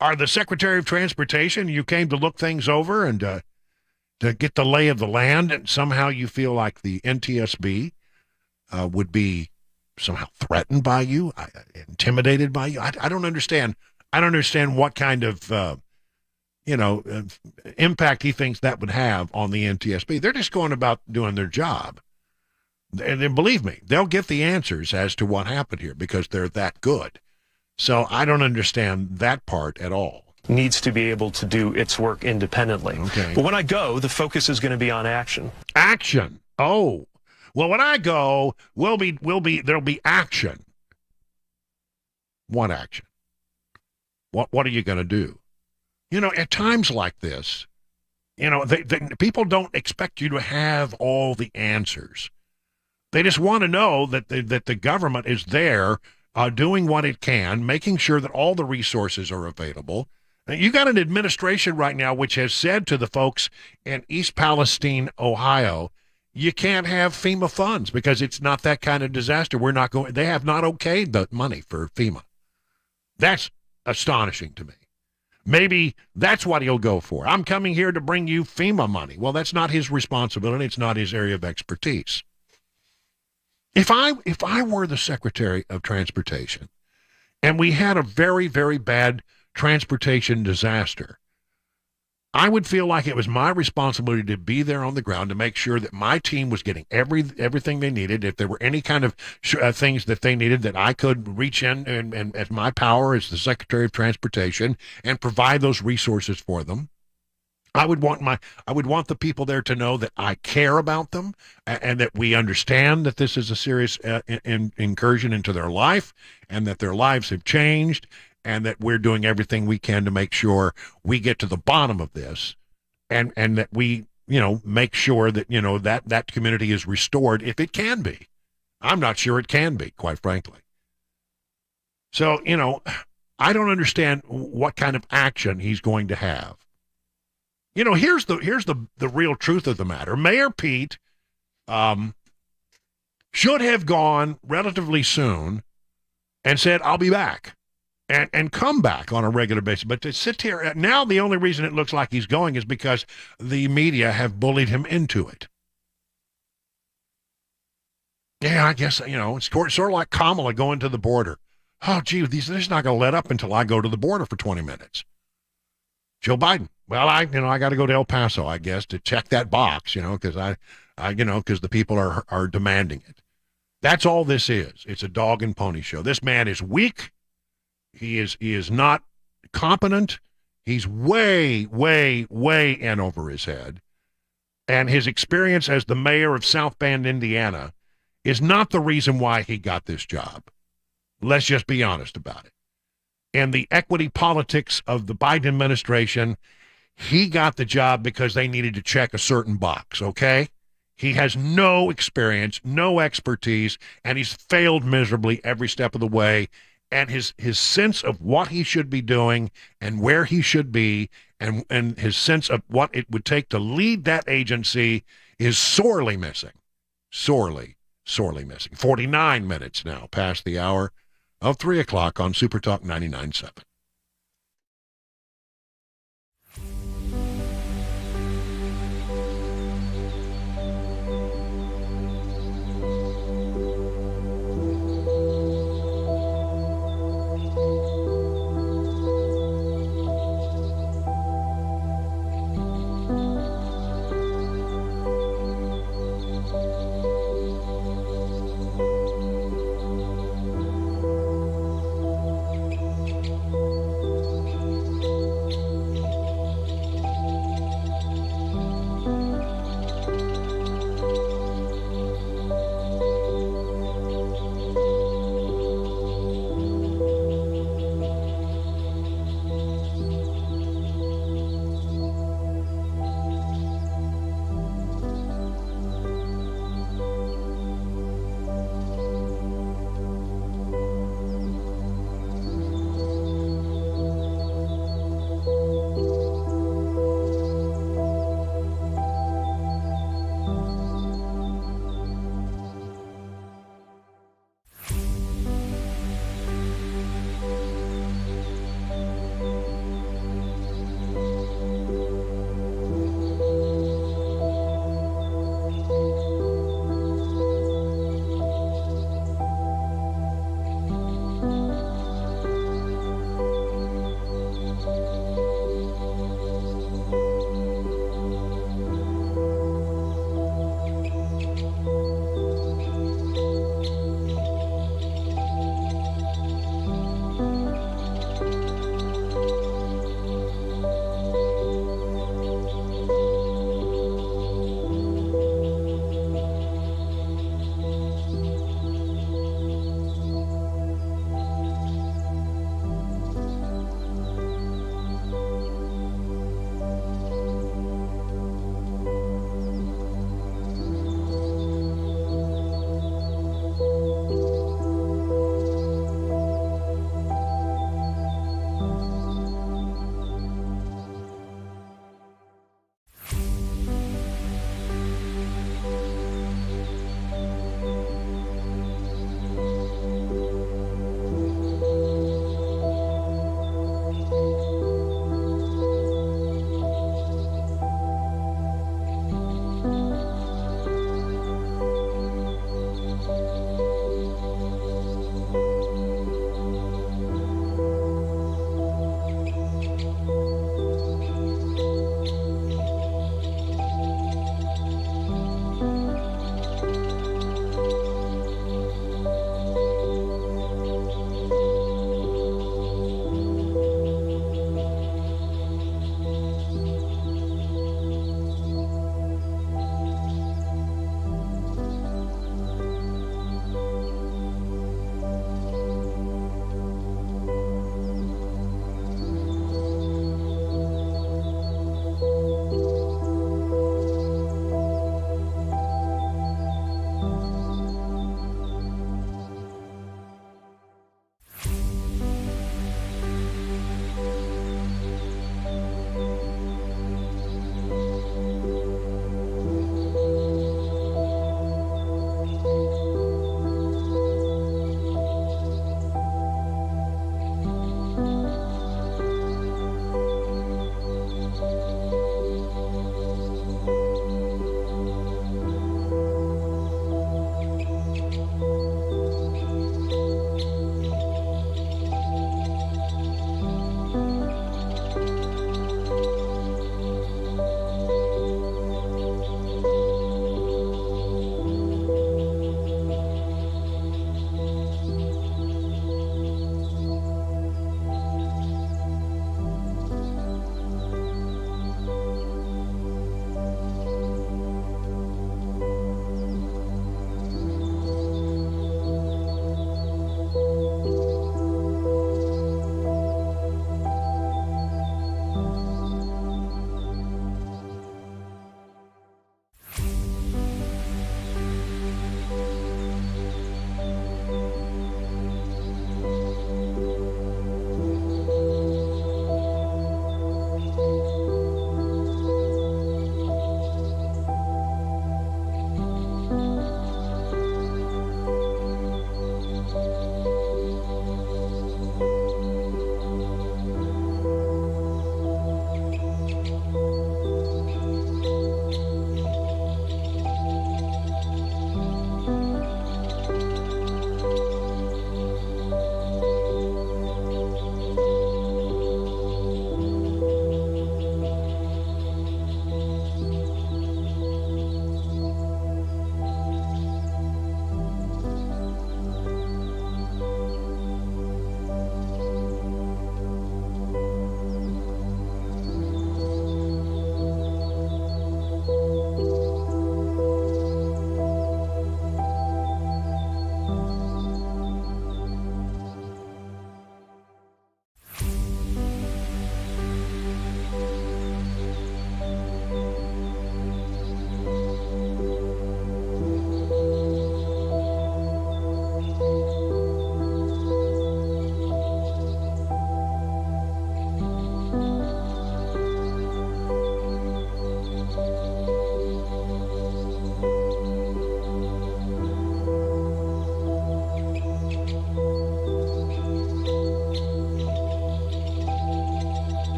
are the Secretary of Transportation? You came to look things over and to get the lay of the land, and somehow you feel like the NTSB would be somehow threatened by you, intimidated by you. I don't understand. I don't understand what kind of impact he thinks that would have on the NTSB. They're just going about doing their job. And then believe me, they'll get the answers as to what happened here because they're that good. So I don't understand that part at all. Needs to be able to do its work independently. Okay. But when I go, the focus is going to be on action. Action. Oh. Well, when I go, there'll be action. What action? What are you going to do? You know, at times like this, you know, people don't expect you to have all the answers. They just want to know that the government is there doing what it can, making sure that all the resources are available. You got an administration right now which has said to the folks in East Palestine, Ohio, you can't have FEMA funds because it's not that kind of disaster. They have not okayed the money for FEMA. That's astonishing to me. Maybe that's what he'll go for. I'm coming here to bring you FEMA money. Well, that's not his responsibility. It's not his area of expertise. If I were the Secretary of Transportation and we had a very, very bad transportation disaster, I would feel like it was my responsibility to be there on the ground to make sure that my team was getting everything they needed. If there were any kind of things that they needed, that I could reach in and as my power as the Secretary of Transportation and provide those resources for them. I would want the people there to know that I care about them and that we understand that this is a serious incursion into their life and that their lives have changed, and that we're doing everything we can to make sure we get to the bottom of this, and that we, make sure that, that community is restored if it can be. I'm not sure it can be, quite frankly. So, I don't understand what kind of action he's going to have. Here's the real truth of the matter. Mayor Pete should have gone relatively soon and said, I'll be back. And come back on a regular basis. But to sit here, now the only reason it looks like he's going is because the media have bullied him into it. Yeah, I guess, it's sort of like Kamala going to the border. Oh, gee, they're just not going to let up until I go to the border for 20 minutes. Joe Biden, well, I got to go to El Paso, I guess, to check that box, because because the people are demanding it. That's all this is. It's a dog and pony show. This man is weak. He is not competent. He's way, way, way in over his head. And his experience as the mayor of South Bend, Indiana, is not the reason why he got this job. Let's just be honest about it. And the equity politics of the Biden administration, he got the job because they needed to check a certain box, okay? He has no experience, no expertise, and he's failed miserably every step of the way. And his sense of what he should be doing and where he should be and his sense of what it would take to lead that agency is sorely missing. Sorely, sorely missing. 49 minutes now past the hour of 3 o'clock on SuperTalk 99.7.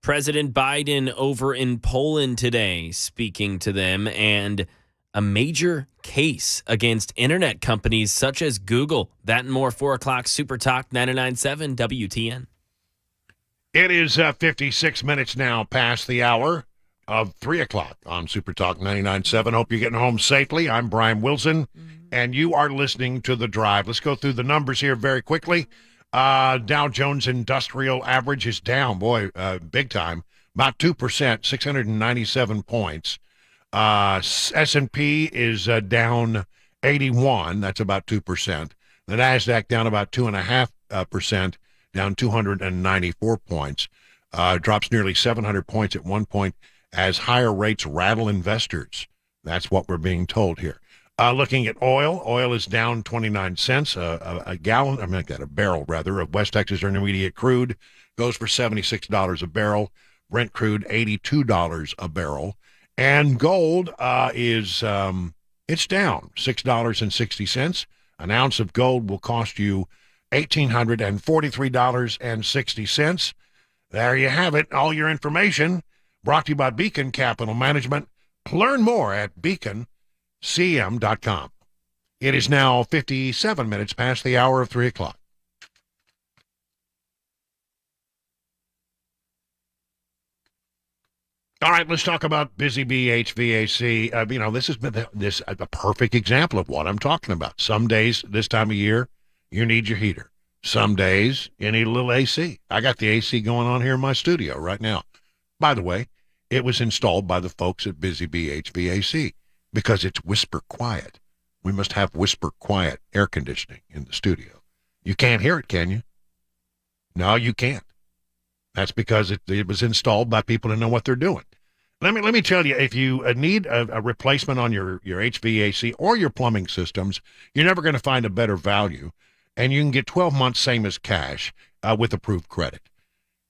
President Biden over in Poland today, speaking to them, and a major case against internet companies such as Google. That and more, 4 o'clock, Super Talk 99.7 WTN. It is 56 minutes now past the hour of 3 o'clock on Super Talk 99.7. Hope you're getting home safely. I'm Brian Wilson, and you are listening to The Drive. Let's go through the numbers here very quickly. Dow Jones Industrial Average is down, big time, about 2%, 697 points. S&P is down 81, that's about 2%. The NASDAQ down about 2.5%, down 294 points. Drops nearly 700 points at one point as higher rates rattle investors. That's what we're being told here. Looking at oil is down 29 cents a gallon. A barrel rather of West Texas Intermediate crude goes for $76 a barrel. Brent crude $82 a barrel, and gold is it's down $6.60. An ounce of gold will cost you $1,843.60. There you have it. All your information brought to you by Beacon Capital Management. Learn more at beaconcm.com. It is now 57 minutes past the hour of 3 o'clock. All right, let's talk about Busy Bee HVAC. This has been a perfect example of what I'm talking about. Some days this time of year, you need your heater. Some days you need a little AC. I got the AC going on here in my studio right now. By the way, it was installed by the folks at Busy Bee HVAC because it's whisper quiet. We must have whisper quiet air conditioning in the studio. You can't hear it, can you? No, you can't. That's because it was installed by people who know what they're doing. Let me tell you, if you need a replacement on your HVAC or your plumbing systems, you're never going to find a better value, and you can get 12 months same as cash with approved credit.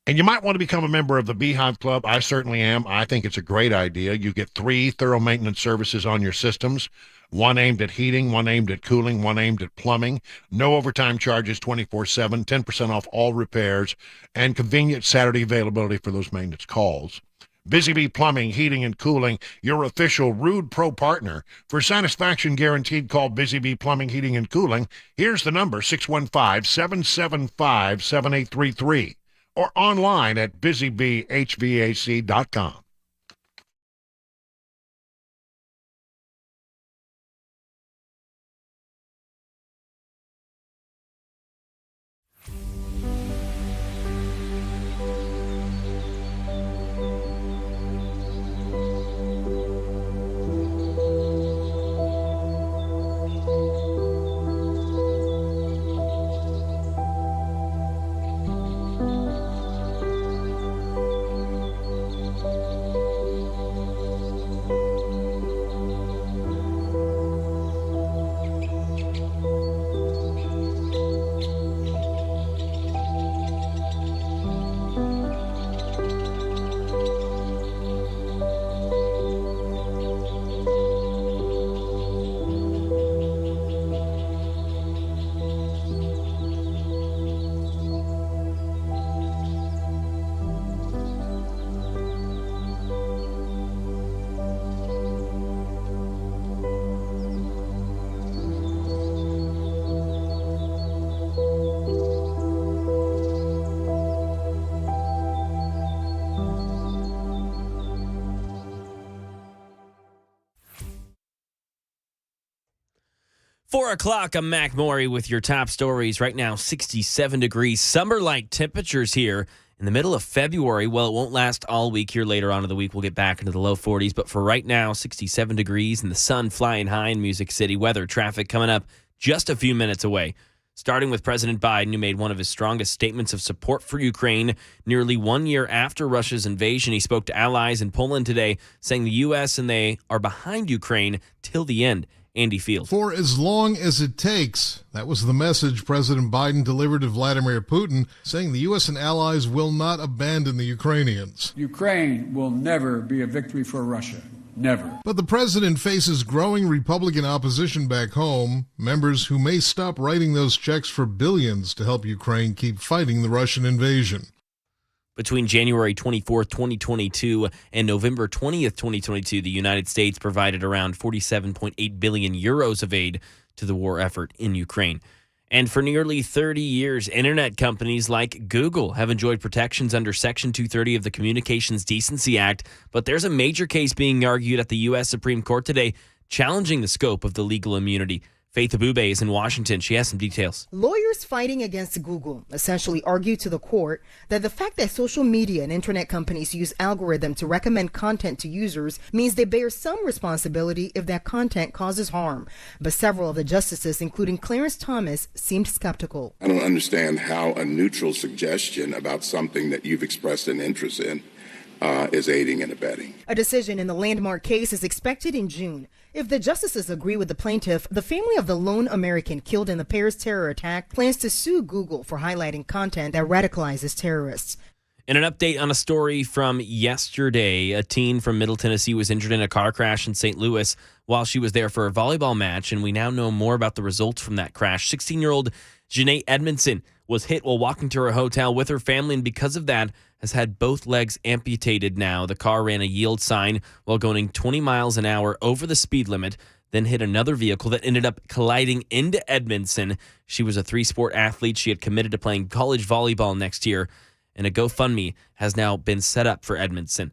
And you might want to become a member of the Beehive Club. I certainly am. I think it's a great idea. You get 3 thorough maintenance services on your systems, one aimed at heating, one aimed at cooling, one aimed at plumbing. No overtime charges 24/7, 10% off all repairs, and convenient Saturday availability for those maintenance calls. Busy Bee Plumbing, Heating, and Cooling, your official Rude Pro partner. For satisfaction guaranteed, call Busy Bee Plumbing, Heating, and Cooling. Here's the number, 615-775-7833, or online at busybeehvac.com. Four o'clock, I'm Mac Maury with your top stories. Right now, 67 degrees, summer-like temperatures here in the middle of February. Well, it won't last all week. Here later on in the week, we'll get back into the low 40s. But for right now, 67 degrees and the sun flying high in Music City. Weather, traffic coming up just a few minutes away. Starting with President Biden, who made one of his strongest statements of support for Ukraine nearly 1 year after Russia's invasion. He spoke to allies in Poland today, saying the U.S. and they are behind Ukraine till the end. Andy Field. For as long as it takes. That was the message President Biden delivered to Vladimir Putin, saying the U.S. and allies will not abandon the Ukrainians. Ukraine will never be a victory for Russia. Never. But the president faces growing Republican opposition back home, members who may stop writing those checks for billions to help Ukraine keep fighting the Russian invasion. Between January 24th, 2022 and November 20th, 2022, the United States provided around 47.8 billion euros of aid to the war effort in Ukraine. And for nearly 30 years, internet companies like Google have enjoyed protections under Section 230 of the Communications Decency Act. But there's a major case being argued at the U.S. Supreme Court today challenging the scope of the legal immunity. Faith Abube is in Washington. She has some details. Lawyers fighting against Google essentially argue to the court that the fact that social media and internet companies use algorithms to recommend content to users means they bear some responsibility if that content causes harm. But several of the justices, including Clarence Thomas, seemed skeptical. I don't understand how a neutral suggestion about something that you've expressed an interest in is aiding and abetting. A decision in the landmark case is expected in June. If the justices agree with the plaintiff, the family of the lone American killed in the Paris terror attack plans to sue Google for highlighting content that radicalizes terrorists. In an update on a story from yesterday, a teen from Middle Tennessee was injured in a car crash in St. Louis while she was there for a volleyball match, and we now know more about the results from that crash. 16-year-old Janae Edmondson was hit while walking to her hotel with her family, and because of that, has had both legs amputated now. The car ran a yield sign while going 20 miles an hour over the speed limit, then hit another vehicle that ended up colliding into Edmondson. She was a three-sport athlete. She had committed to playing college volleyball next year, and a GoFundMe has now been set up for Edmondson.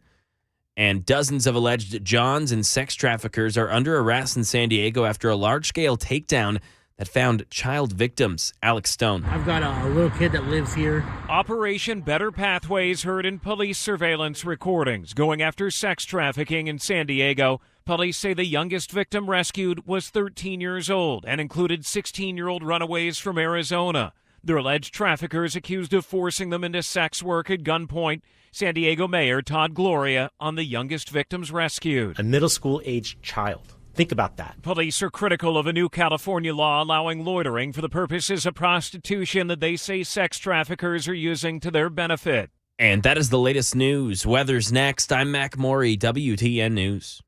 And dozens of alleged Johns and sex traffickers are under arrest in San Diego after a large-scale takedown that found child victims. Alex Stone. I've got a little kid that lives here. Operation Better Pathways heard in police surveillance recordings going after sex trafficking in San Diego. Police say the youngest victim rescued was 13 years old and included 16-year-old runaways from Arizona. They're alleged traffickers accused of forcing them into sex work at gunpoint. San Diego Mayor Todd Gloria on the youngest victims rescued. A middle school-aged child. Think about that. Police are critical of a new California law allowing loitering for the purposes of prostitution that they say sex traffickers are using to their benefit. And that is the latest news. Weather's next. I'm Mac Morey, WTN News.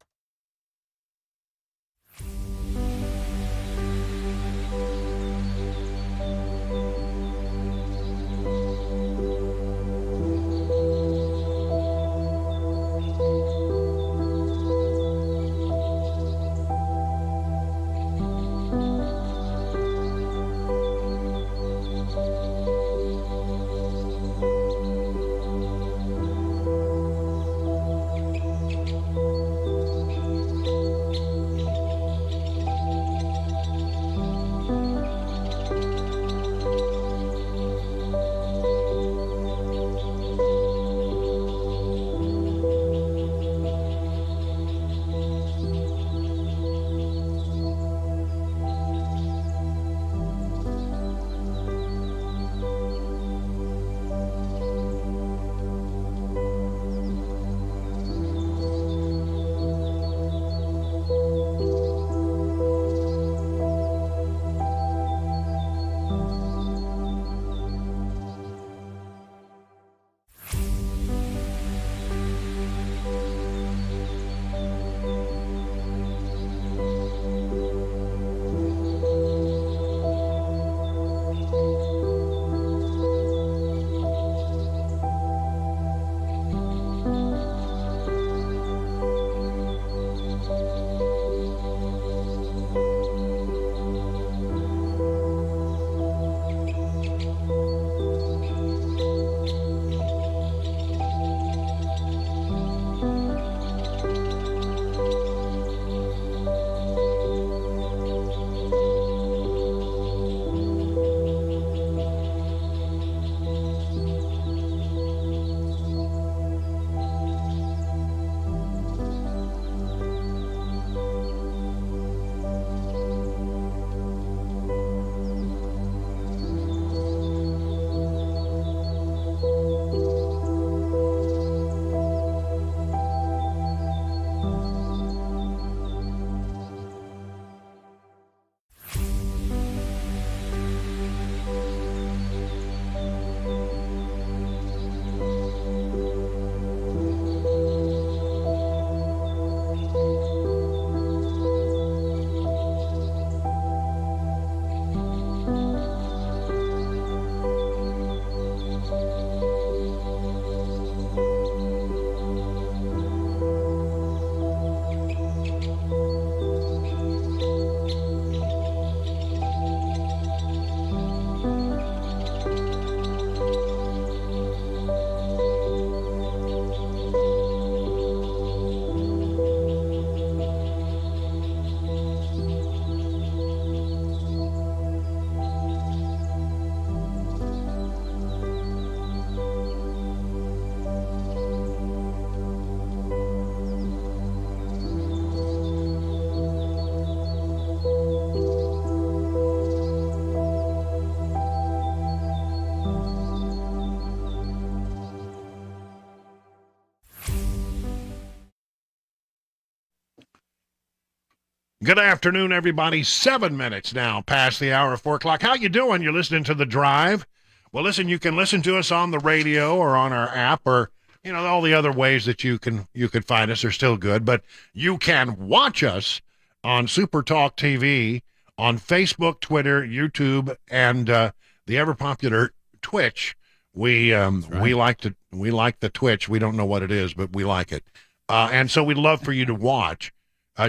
Good afternoon, everybody. 7 minutes now past the hour of 4 o'clock. How you doing? You're listening to The Drive. Well, listen, you can listen to us on the radio or on our app or, all the other ways that you could find us are still good. But you can watch us on SuperTalk TV, on Facebook, Twitter, YouTube, and the ever-popular Twitch. We like the Twitch. We don't know what it is, but we like it. And so we'd love for you to watch.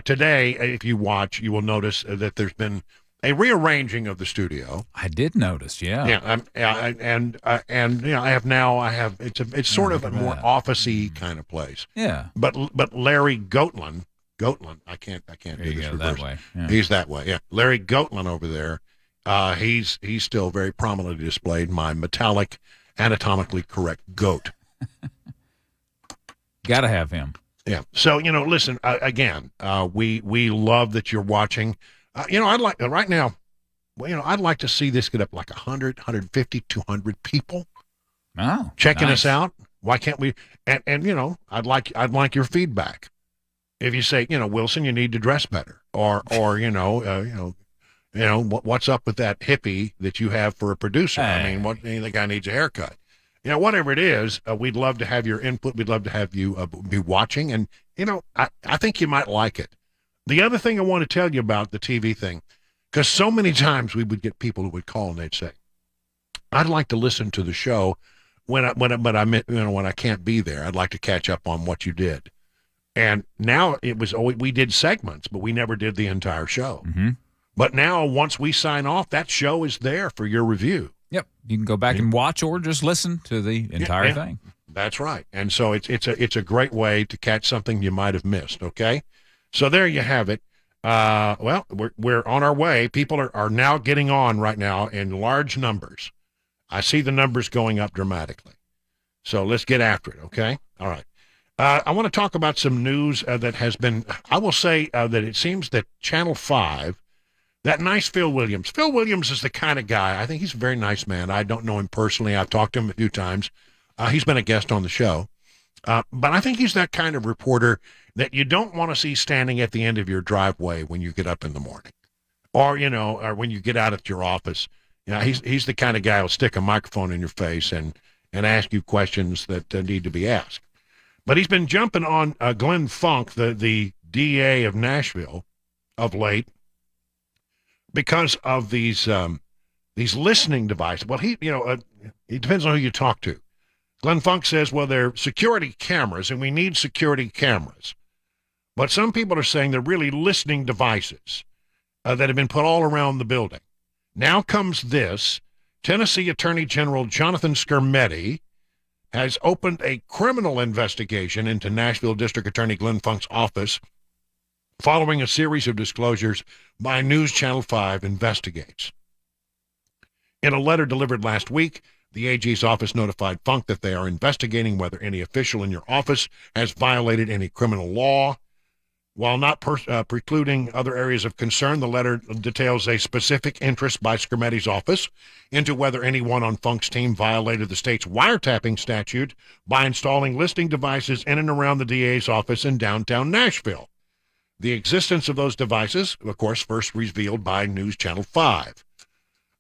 Today, if you watch, you will notice that there's been a rearranging of the studio. I did notice, yeah. Yeah, it's sort of a more office-y kind of place. Yeah. But Larry Goatland, I can't do this reverse. That way. Yeah. He's that way. Yeah, Larry Goatland over there. He's still very prominently displayed. My metallic, anatomically correct goat. Got to have him. Yeah. So, listen, again, we love that you're watching. I'd like right now, I'd like to see this get up like 100, 150, 200 people checking us out. Why can't we? And I'd like your feedback. If you say, Wilson, you need to dress better, or what's up with that hippie that you have for a producer? Hey. I mean, the guy needs a haircut. Whatever it is, we'd love to have your input. We'd love to have you be watching. And, I think you might like it. The other thing I want to tell you about the TV thing, because so many times we would get people who would call and they'd say, I'd like to listen to the show when I can't be there. I'd like to catch up on what you did. And now we did segments, but we never did the entire show. Mm-hmm. But now once we sign off, that show is there for your review. Yep, you can go back and watch or just listen to the entire thing. That's right, and so it's a great way to catch something you might have missed. Okay, so there you have it. Well, we're on our way. People are now getting on right now in large numbers. I see the numbers going up dramatically. So let's get after it. Okay, all right. I want to talk about some news that has been. I will say that it seems that Channel 5. That nice Phil Williams. Phil Williams is the kind of guy, I think he's a very nice man. I don't know him personally. I've talked to him a few times. He's been a guest on the show. But I think he's that kind of reporter that you don't want to see standing at the end of your driveway when you get up in the morning. Or, or when you get out at your office. He's the kind of guy who'll stick a microphone in your face and ask you questions that need to be asked. But he's been jumping on Glenn Funk, the DA of Nashville, of late, because of these listening devices. Well, it depends on who you talk to. Glenn Funk says, well, they're security cameras, and we need security cameras. But some people are saying they're really listening devices that have been put all around the building. Now comes this. Tennessee Attorney General Jonathan Skermetti has opened a criminal investigation into Nashville District Attorney Glenn Funk's office following a series of disclosures by News Channel 5 Investigates. In a letter delivered last week, the AG's office notified Funk that they are investigating whether any official in your office has violated any criminal law. While not precluding other areas of concern, the letter details a specific interest by Skermetti's office into whether anyone on Funk's team violated the state's wiretapping statute by installing listening devices in and around the DA's office in downtown Nashville. The existence of those devices, of course, first revealed by News Channel 5.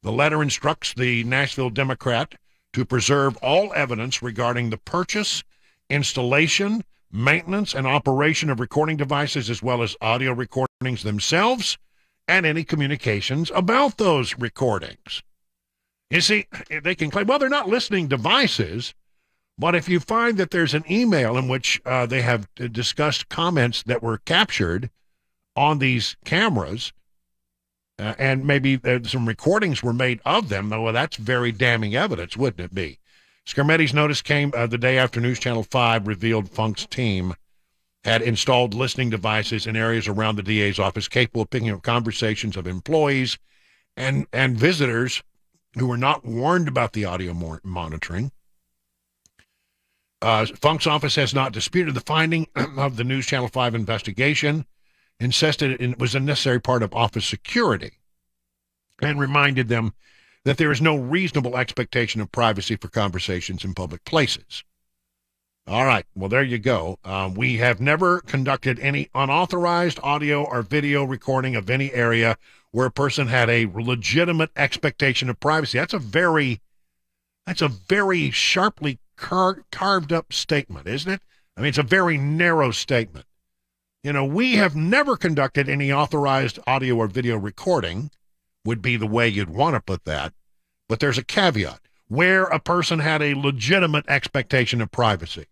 The letter instructs the Nashville Democrat to preserve all evidence regarding the purchase, installation, maintenance, and operation of recording devices, as well as audio recordings themselves, and any communications about those recordings. You see, they can claim, well, they're not listening devices, but if you find that there's an email in which they have discussed comments that were captured on these cameras, and maybe some recordings were made of them, well, that's very damning evidence, wouldn't it be? Skermetti's notice came the day after News Channel 5 revealed Funk's team had installed listening devices in areas around the DA's office capable of picking up conversations of employees and visitors who were not warned about the audio monitoring. Funk's office has not disputed the finding of the News Channel 5 investigation, insisted it was a necessary part of office security, and reminded them that there is no reasonable expectation of privacy for conversations in public places. All right. Well, there you go. We have never conducted any unauthorized audio or video recording of any area where a person had a legitimate expectation of privacy. That's a very sharply carved up statement, isn't it? I mean, it's a very narrow statement. We have never conducted any authorized audio or video recording, would be the way you'd want to put that. But there's a caveat, where a person had a legitimate expectation of privacy.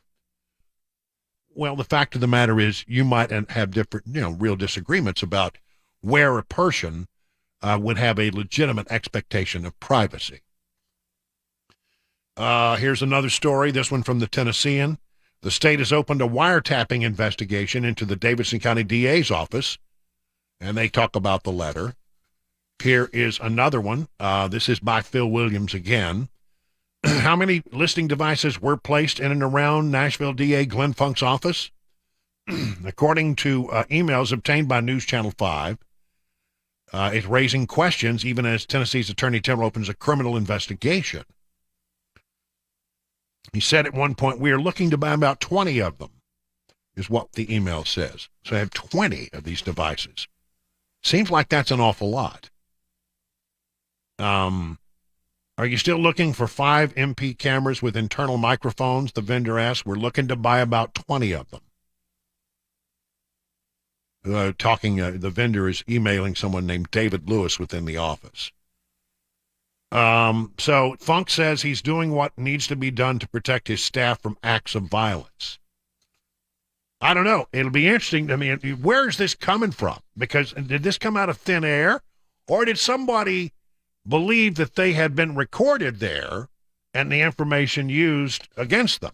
Well, the fact of the matter is you might have different, real disagreements about where a person would have a legitimate expectation of privacy. Here's another story, this one from the Tennessean. The state has opened a wiretapping investigation into the Davidson County DA's office, and they talk about the letter. Here is another one. This is by Phil Williams again. How many listening devices were placed in and around Nashville DA Glenn Funk's office? According to emails obtained by News Channel 5, it's raising questions even as Tennessee's Attorney General opens a criminal investigation. He said at one point, we are looking to buy about 20 of them, is what the email says. So I have 20 of these devices. Seems like that's an awful lot. Are you still looking for 5 MP cameras with internal microphones? The vendor asked. We're looking to buy about 20 of them. The vendor is emailing someone named David Lewis within the office. So Funk says he's doing what needs to be done to protect his staff from acts of violence. I don't know. It'll be interesting. I mean, where is this coming from? Because did this come out of thin air? Or did somebody believe that they had been recorded there and the information used against them?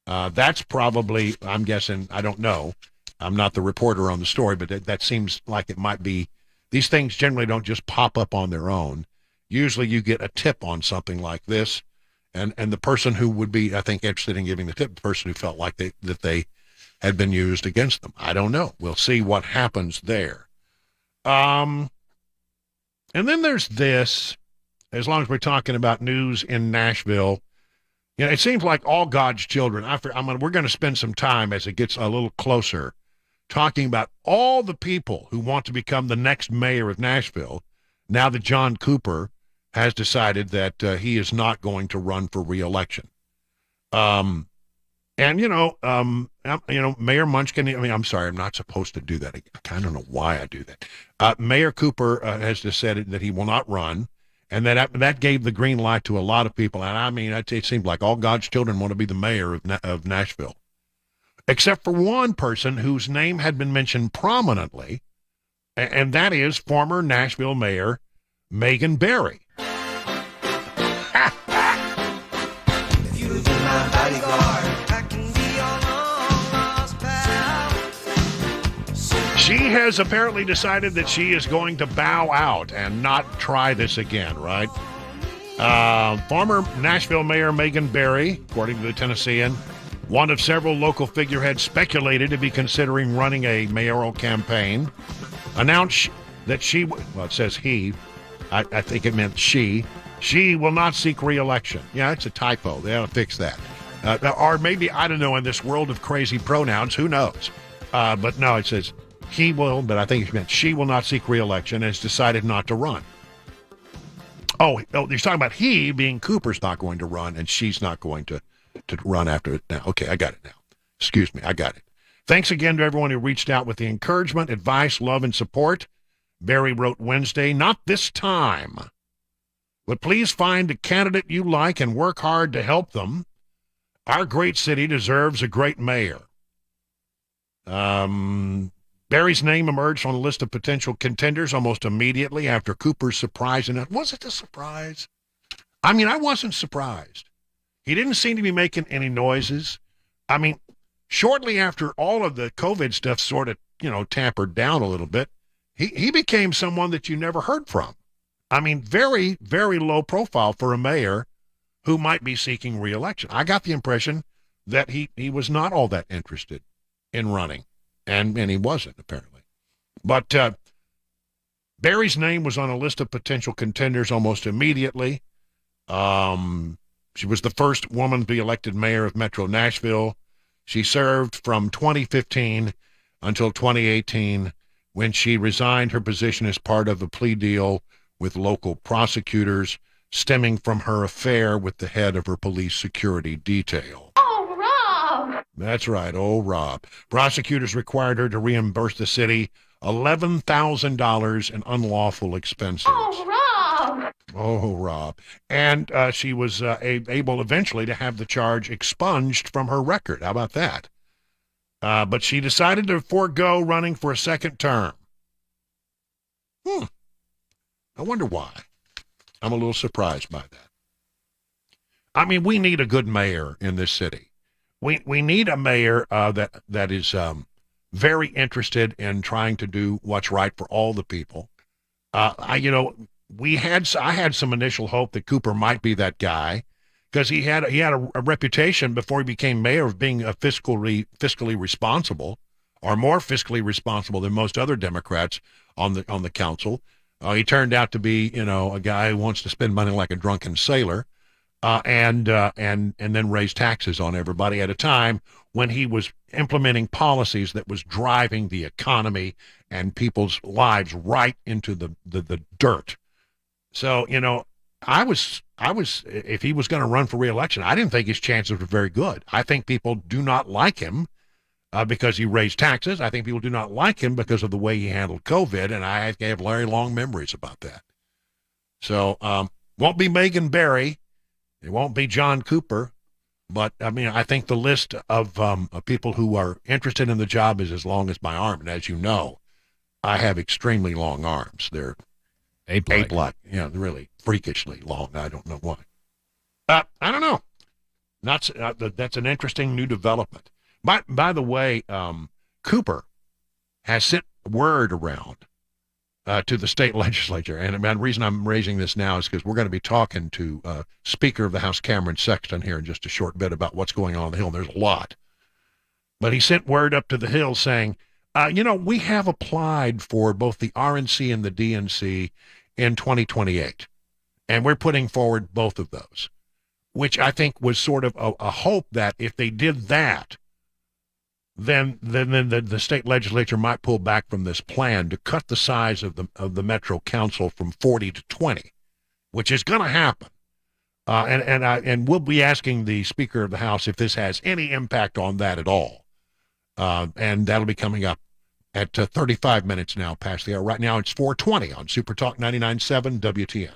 That's probably, I'm guessing, I don't know. I'm not the reporter on the story, but that seems like it might be. These things generally don't just pop up on their own. Usually you get a tip on something like this, and the person who would be, I think, interested in giving the tip, the person who felt like that they had been used against them. I don't know. We'll see what happens there. And then there's this, as long as we're talking about news in Nashville, it seems like all God's children, we're going to spend some time as it gets a little closer talking about all the people who want to become the next mayor of Nashville now that John Cooper has decided that he is not going to run for re-election. And, Mayor Munchkin, I'm sorry, I'm not supposed to do that. I kind of don't know why I do that. Mayor Cooper has decided that he will not run, and that gave the green light to a lot of people. And it seems like all God's children want to be the mayor of Nashville, except for one person whose name had been mentioned prominently, and that is former Nashville Mayor Megan Barry. She has apparently decided that she is going to bow out and not try this again, right? Former Nashville Mayor Megan Barry, according to the Tennessean, one of several local figureheads speculated to be considering running a mayoral campaign, announced that it says he, I think it meant she will not seek re-election. Yeah, it's a typo. They ought to fix that. Or maybe, I don't know, in this world of crazy pronouns, who knows? But no, it says he will, but I think it meant she will not seek re-election and has decided not to run. Oh, you're talking about he being Cooper's not going to run and she's not going to run after it now. Okay, I got it now. Excuse me, I got it. Thanks again to everyone who reached out with the encouragement, advice, love, and support. Barry wrote Wednesday, not this time, but please find a candidate you like and work hard to help them. Our great city deserves a great mayor. Barry's name emerged on a list of potential contenders almost immediately after Cooper's surprise. And was it a surprise? I wasn't surprised. He didn't seem to be making any noises. Shortly after all of the COVID stuff sort of, tampered down a little bit, he became someone that you never heard from. Very, very low profile for a mayor who might be seeking re-election. I got the impression that he was not all that interested in running, and he wasn't, apparently. But Barry's name was on a list of potential contenders almost immediately. She was the first woman to be elected mayor of Metro Nashville. She served from 2015 until 2018 when she resigned her position as part of a plea deal with local prosecutors stemming from her affair with the head of her police security detail. Oh, Rob! That's right, oh, Rob. Prosecutors required her to reimburse the city $11,000 in unlawful expenses. Oh, Rob! Oh, Rob. And she was able eventually to have the charge expunged from her record. How about that? But she decided to forego running for a second term. I wonder why. I'm a little surprised by that. I mean, we need a good mayor in this city. We need a mayor that is very interested in trying to do what's right for all the people. I had some initial hope that Cooper might be that guy because he had a reputation before he became mayor of being fiscally responsible, or more fiscally responsible than most other Democrats on the council. He turned out to be, a guy who wants to spend money like a drunken sailor, and then raise taxes on everybody at a time when he was implementing policies that was driving the economy and people's lives right into the dirt. So, I was if he was going to run for re-election, I didn't think his chances were very good. I think people do not like him because he raised taxes. I think people do not like him because of the way he handled COVID, and I have very long memories about that. So, won't be Megan Barry. It won't be John Cooper. But, I think the list of people who are interested in the job is as long as my arm. And as you know, I have extremely long arms. They're ape-like. They're really freakishly long. I don't know why. I don't know. That's an interesting new development. By the way, Cooper has sent word around to the state legislature. And the reason I'm raising this now is because we're going to be talking to Speaker of the House, Cameron Sexton, here in just a short bit about what's going on the Hill. There's a lot. But he sent word up to the Hill saying, we have applied for both the RNC and the DNC in 2028. And we're putting forward both of those, which I think was sort of a hope that if they did that, then the state legislature might pull back from this plan to cut the size of the Metro Council from 40 to 20, which is going to happen. And we'll be asking the Speaker of the House if this has any impact on that at all. And that'll be coming up at 35 minutes now past the hour. Right now it's 4:20 on SuperTalk 99.7 WTN.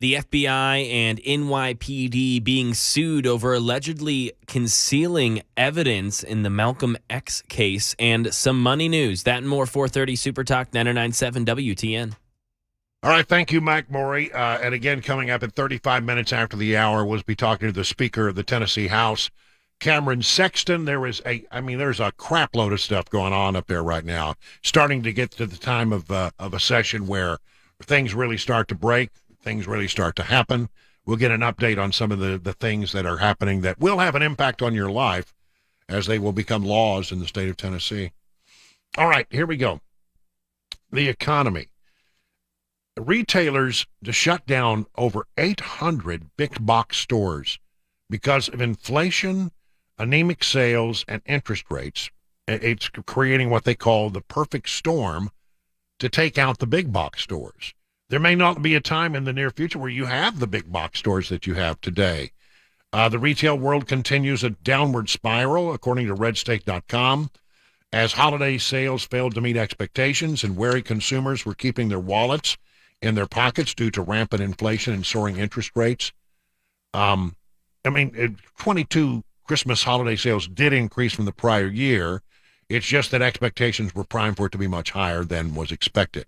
The FBI and NYPD being sued over allegedly concealing evidence in the Malcolm X case, and some money news. That and more, 4:30 Super Talk 99.7 WTN. All right, thank you, Mike Morey. And again, coming up at 35 minutes after the hour, we'll be talking to the Speaker of the Tennessee House, Cameron Sexton. There's a crap load of stuff going on up there right now, starting to get to the time of a session where things really start to break. Things really start to happen. We'll get an update on some of the things that are happening that will have an impact on your life as they will become laws in the state of Tennessee. All right, here we go. The economy. Retailers to shut down over 800 big box stores because of inflation, anemic sales, and interest rates. It's creating what they call the perfect storm to take out the big box stores. There may not be a time in the near future where you have the big box stores that you have today. The retail world continues a downward spiral, according to RedState.com, as holiday sales failed to meet expectations and wary consumers were keeping their wallets in their pockets due to rampant inflation and soaring interest rates. 22 Christmas holiday sales did increase from the prior year. It's just that expectations were primed for it to be much higher than was expected.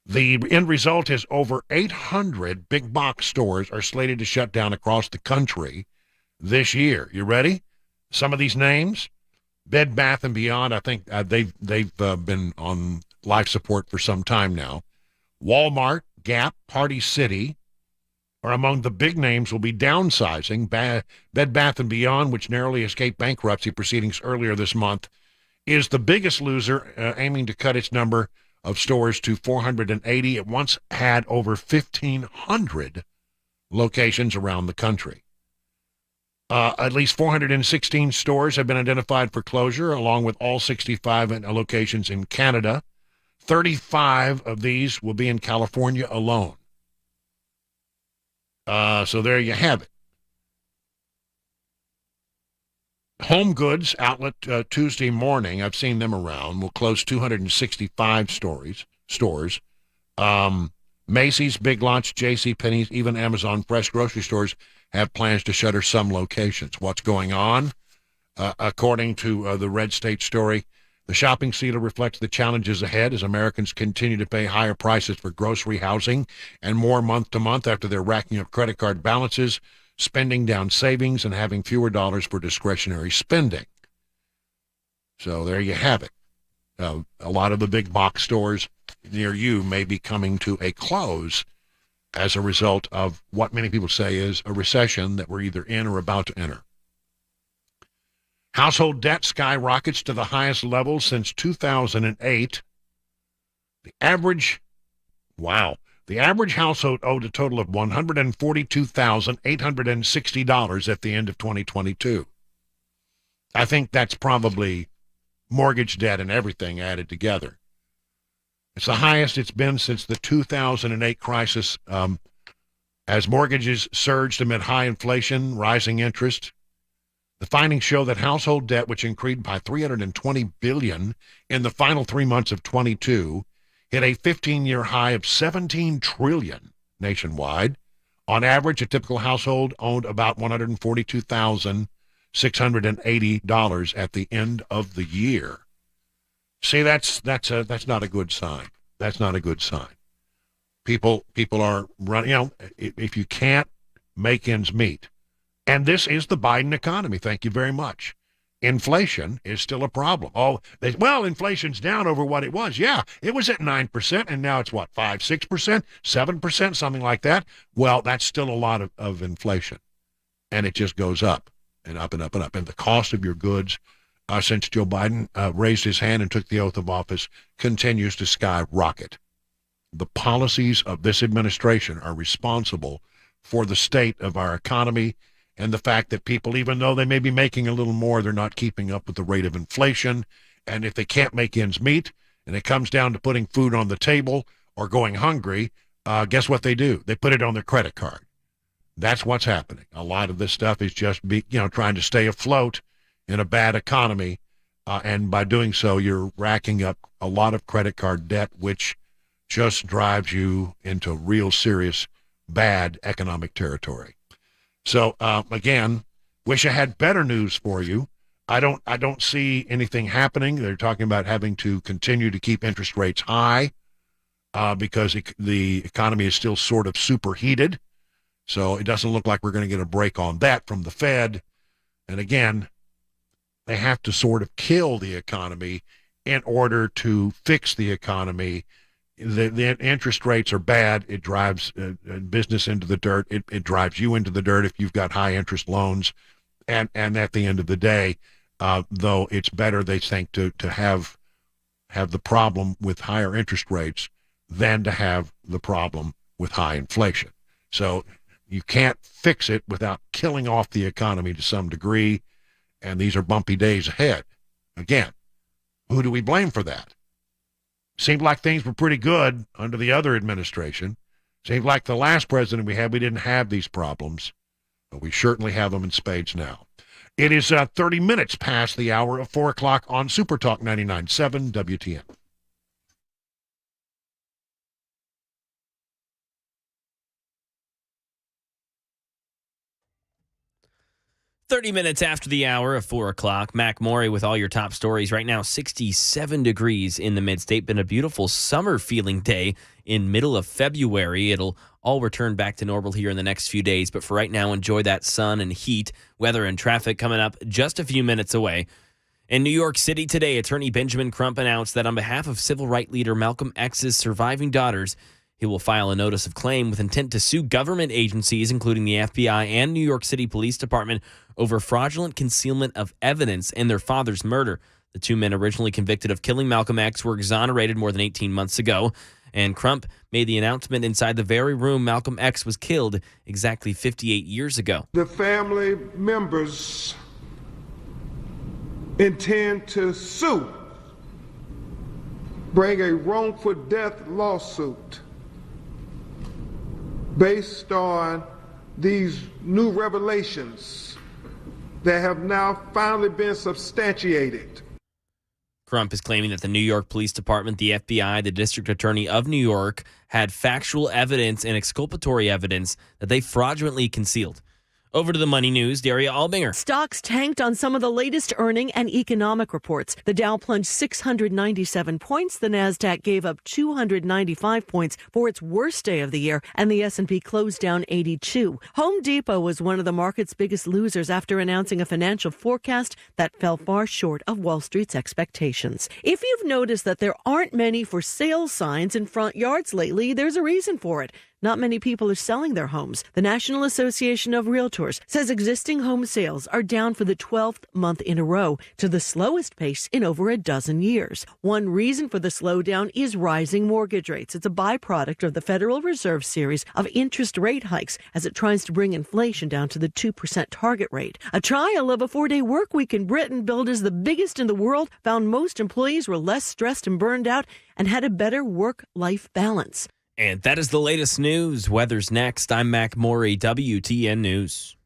The end result is over 800 big box stores are slated to shut down across the country this year. You ready? Some of these names: Bed Bath & Beyond. I think they've been on life support for some time now. Walmart, Gap, Party City are among the big names will be downsizing. Bed Bath & Beyond, which narrowly escaped bankruptcy proceedings earlier this month, is the biggest loser, aiming to cut its number of stores to 480. It once had over 1,500 locations around the country. At least 416 stores have been identified for closure, along with all 65 locations in Canada. 35 of these will be in California alone. So there you have it. Home Goods outlet Tuesday morning, I've seen them around, will close 265 stores. Macy's, Big Lots, JCPenney's, even Amazon Fresh grocery stores have plans to shutter some locations. What's going on? According to the Red State story, the shopping sealer reflects the challenges ahead as Americans continue to pay higher prices for grocery, housing, and more month to month after they're racking up credit card balances, spending down savings, and having fewer dollars for discretionary spending. So there you have it. A lot of the big box stores near you may be coming to a close as a result of what many people say is a recession that we're either in or about to enter. Household debt skyrockets to the highest level since 2008. The average household owed a total of $142,860 at the end of 2022. I think that's probably mortgage debt and everything added together. It's the highest it's been since the 2008 crisis, as mortgages surged amid high inflation, rising interest. The findings show that household debt, which increased by $320 billion in the final 3 months of 22, hit a 15-year high of $17 trillion nationwide. On average, a typical household owned about $142,680 at the end of the year. See, that's not a good sign. That's not a good sign. People are running. If you can't make ends meet, and this is the Biden economy. Thank you very much. Inflation is still a problem. Inflation's down over what it was. Yeah, it was at 9%, and now it's what, 5, 6%, 7%, something like that. Well, that's still a lot of inflation, and it just goes up and up and up and up. And the cost of your goods, since Joe Biden raised his hand and took the oath of office, continues to skyrocket. The policies of this administration are responsible for the state of our economy and the fact that people, even though they may be making a little more, they're not keeping up with the rate of inflation. And if they can't make ends meet, and it comes down to putting food on the table or going hungry, guess what they do? They put it on their credit card. That's what's happening. A lot of this stuff is just trying to stay afloat in a bad economy, and by doing so, you're racking up a lot of credit card debt, which just drives you into real serious bad economic territory. So again, wish I had better news for you. I don't see anything happening. They're talking about having to continue to keep interest rates high because the economy is still sort of superheated. So it doesn't look like we're going to get a break on that from the Fed. And again, they have to sort of kill the economy in order to fix the economy. The interest rates are bad. It drives business into the dirt. It drives you into the dirt if you've got high interest loans. And at the end of the day, though it's better, they think, to have the problem with higher interest rates than to have the problem with high inflation. So you can't fix it without killing off the economy to some degree, and these are bumpy days ahead. Again, who do we blame for that? Seemed like things were pretty good under the other administration. Seemed like the last president we had, we didn't have these problems, but we certainly have them in spades now. It is 30 minutes past the hour of 4 o'clock on SuperTalk 99.7 WTN. 30 minutes after the hour of 4 o'clock, Mac Maury with all your top stories. Right now, 67 degrees in the mid-state. Been a beautiful summer-feeling day in middle of February. It'll all return back to normal here in the next few days. But for right now, enjoy that sun and heat. Weather and traffic coming up just a few minutes away. In New York City today, attorney Benjamin Crump announced that on behalf of civil rights leader Malcolm X's surviving daughters, he will file a notice of claim with intent to sue government agencies, including the FBI and New York City Police Department, over fraudulent concealment of evidence in their father's murder. The two men originally convicted of killing Malcolm X were exonerated more than 18 months ago, and Crump made the announcement inside the very room Malcolm X was killed exactly 58 years ago. The family members intend to sue, bring a wrongful death lawsuit based on these new revelations that have now finally been substantiated. Crump is claiming that the New York Police Department, the FBI, the District Attorney of New York had factual evidence and exculpatory evidence that they fraudulently concealed. Over to the money news, Daria Albinger. Stocks tanked on some of the latest earning and economic reports. The Dow plunged 697 points. The Nasdaq gave up 295 points for its worst day of the year, and the S&P closed down 82. Home Depot was one of the market's biggest losers after announcing a financial forecast that fell far short of Wall Street's expectations. If you've noticed that there aren't many for sale signs in front yards lately, there's a reason for it. Not many people are selling their homes. The National Association of Realtors says existing home sales are down for the 12th month in a row to the slowest pace in over a dozen years. One reason for the slowdown is rising mortgage rates. It's a byproduct of the Federal Reserve series of interest rate hikes as it tries to bring inflation down to the 2% target rate. A trial of a 4-day work week in Britain, billed as the biggest in the world, found most employees were less stressed and burned out and had a better work-life balance. And that is the latest news. Weather's next. I'm Mac Maury, WTN News.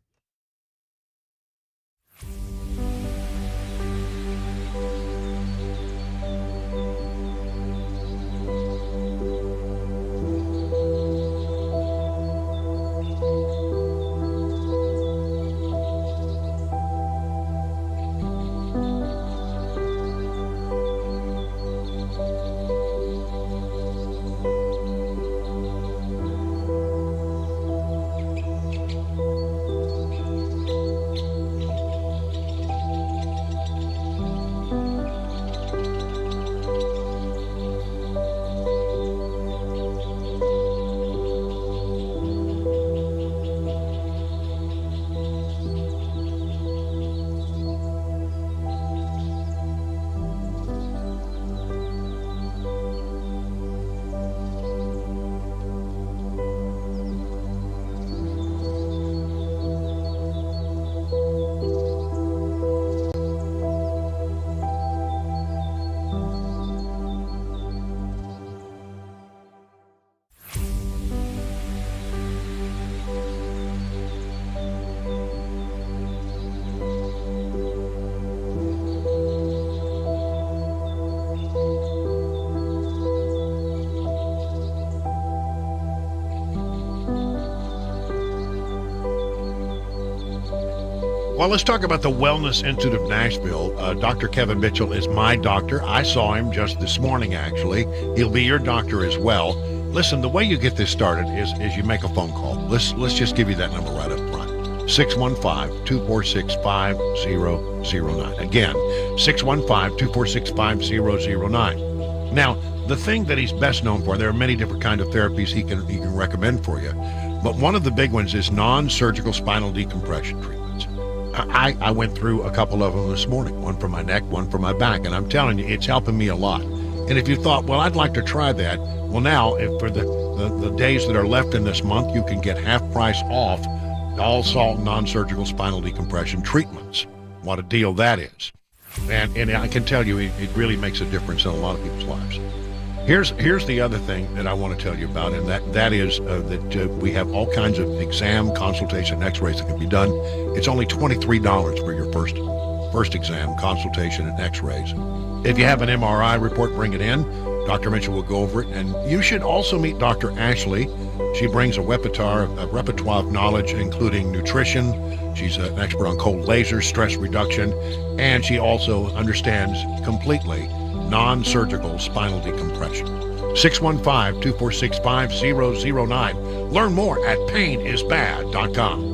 Well, let's talk about the Wellness Institute of Nashville. Dr. Kevin Mitchell is my doctor. I saw him just this morning, actually. He'll be your doctor as well. Listen, the way you get this started is you make a phone call. Let's just give you that number right up front. 615-246-5009. Again, 615-246-5009. Now, the thing that he's best known for, there are many different kinds of therapies he can recommend for you, but one of the big ones is non-surgical spinal decompression treatments. I went through a couple of them this morning, one for my neck, one for my back, and I'm telling you, it's helping me a lot. And if you thought, well, I'd like to try that, well, now, if for the days that are left in this month, you can get half price off all salt non-surgical spinal decompression treatments. What a deal that is. And I can tell you, it really makes a difference in a lot of people's lives. Here's the other thing that I want to tell you about, and that is that we have all kinds of exam, consultation, x-rays that can be done. It's only $23 for your first exam, consultation, and x-rays. If you have an MRI report, bring it in. Dr. Mitchell will go over it, and you should also meet Dr. Ashley. She brings a repertoire of knowledge, including nutrition. She's an expert on cold lasers, stress reduction, and she also understands completely non-surgical spinal decompression. 615-246-5009. Learn more at painisbad.com.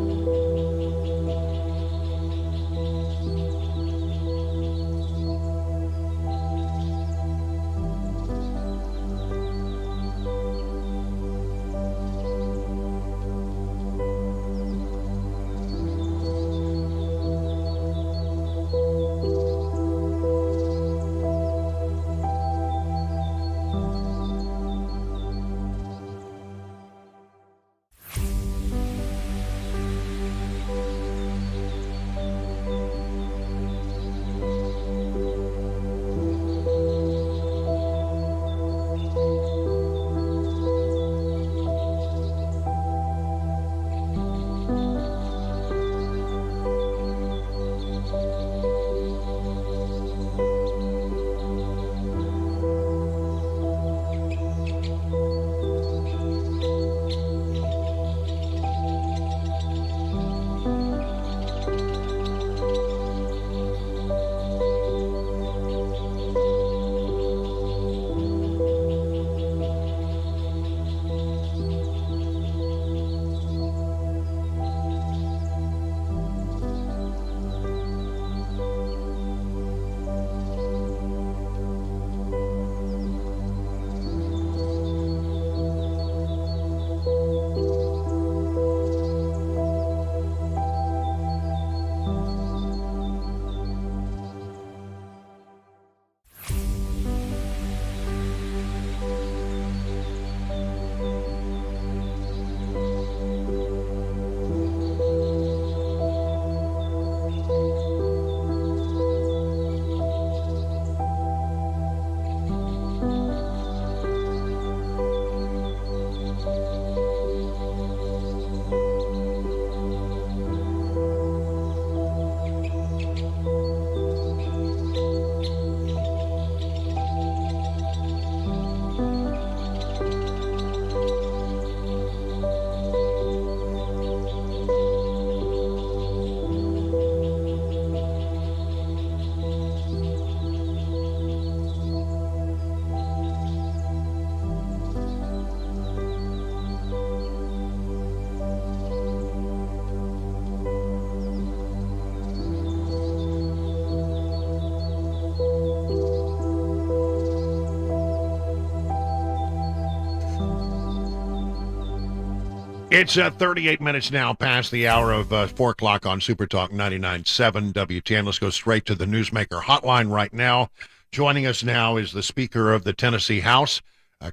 It's 38 minutes now past the hour of 4 o'clock on SuperTalk 99.7 WTN. Let's go straight to the Newsmaker hotline right now. Joining us now is the Speaker of the Tennessee House,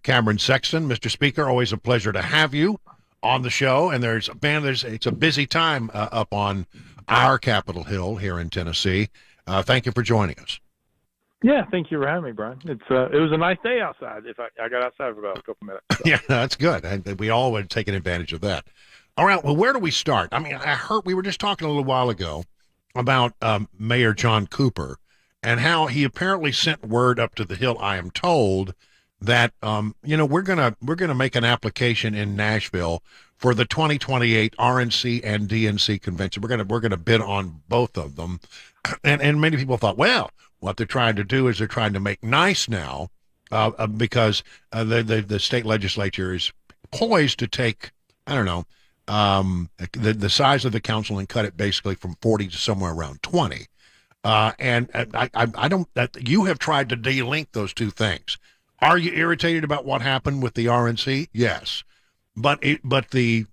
Cameron Sexton. Mr. Speaker, always a pleasure to have you on the show. And it's a busy time up on our Capitol Hill here in Tennessee. Thank you for joining us. Yeah, thank you for having me, Brian. It was a nice day outside. I got outside for about a couple minutes. So. Yeah, that's good. And we all would have taken advantage of that. All right, well, where do we start? I mean, I heard we were just talking a little while ago about Mayor John Cooper and how he apparently sent word up to the Hill, I am told, that we're gonna make an application in Nashville for the 2028 RNC and DNC convention. We're gonna bid on both of them, and many people thought, well, what they're trying to do is they're trying to make nice now, because the state legislature is poised to take, I don't know, the size of the council and cut it basically from 40 to somewhere around 20. And I don't. You have tried to de-link those two things. Are you irritated about what happened with the RNC? Yes, but the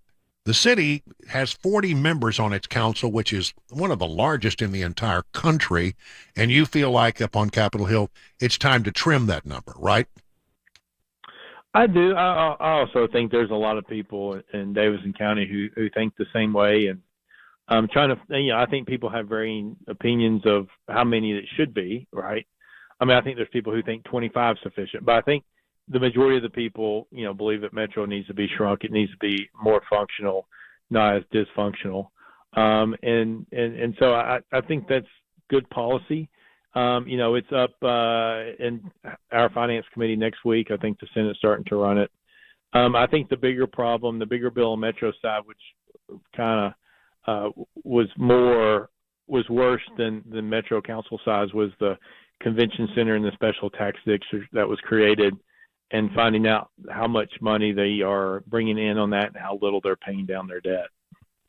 city has 40 members on its council, which is one of the largest in the entire country, and you feel like up on Capitol Hill, it's time to trim that number, right? I do. I also think there's a lot of people in Davidson County who think the same way, and I'm trying to. I think people have varying opinions of how many it should be, right? I mean, I think there's people who think 25 is sufficient, but I think the majority of the people, believe that Metro needs to be shrunk. It needs to be more functional, not as dysfunctional. And so I think that's good policy. It's up in our finance committee next week. I think the Senate's starting to run it. I think the bigger problem, the bigger bill on Metro side, which kind of was worse than the Metro Council size, was the convention center and the special tax district that was created, and finding out how much money they are bringing in on that and how little they're paying down their debt.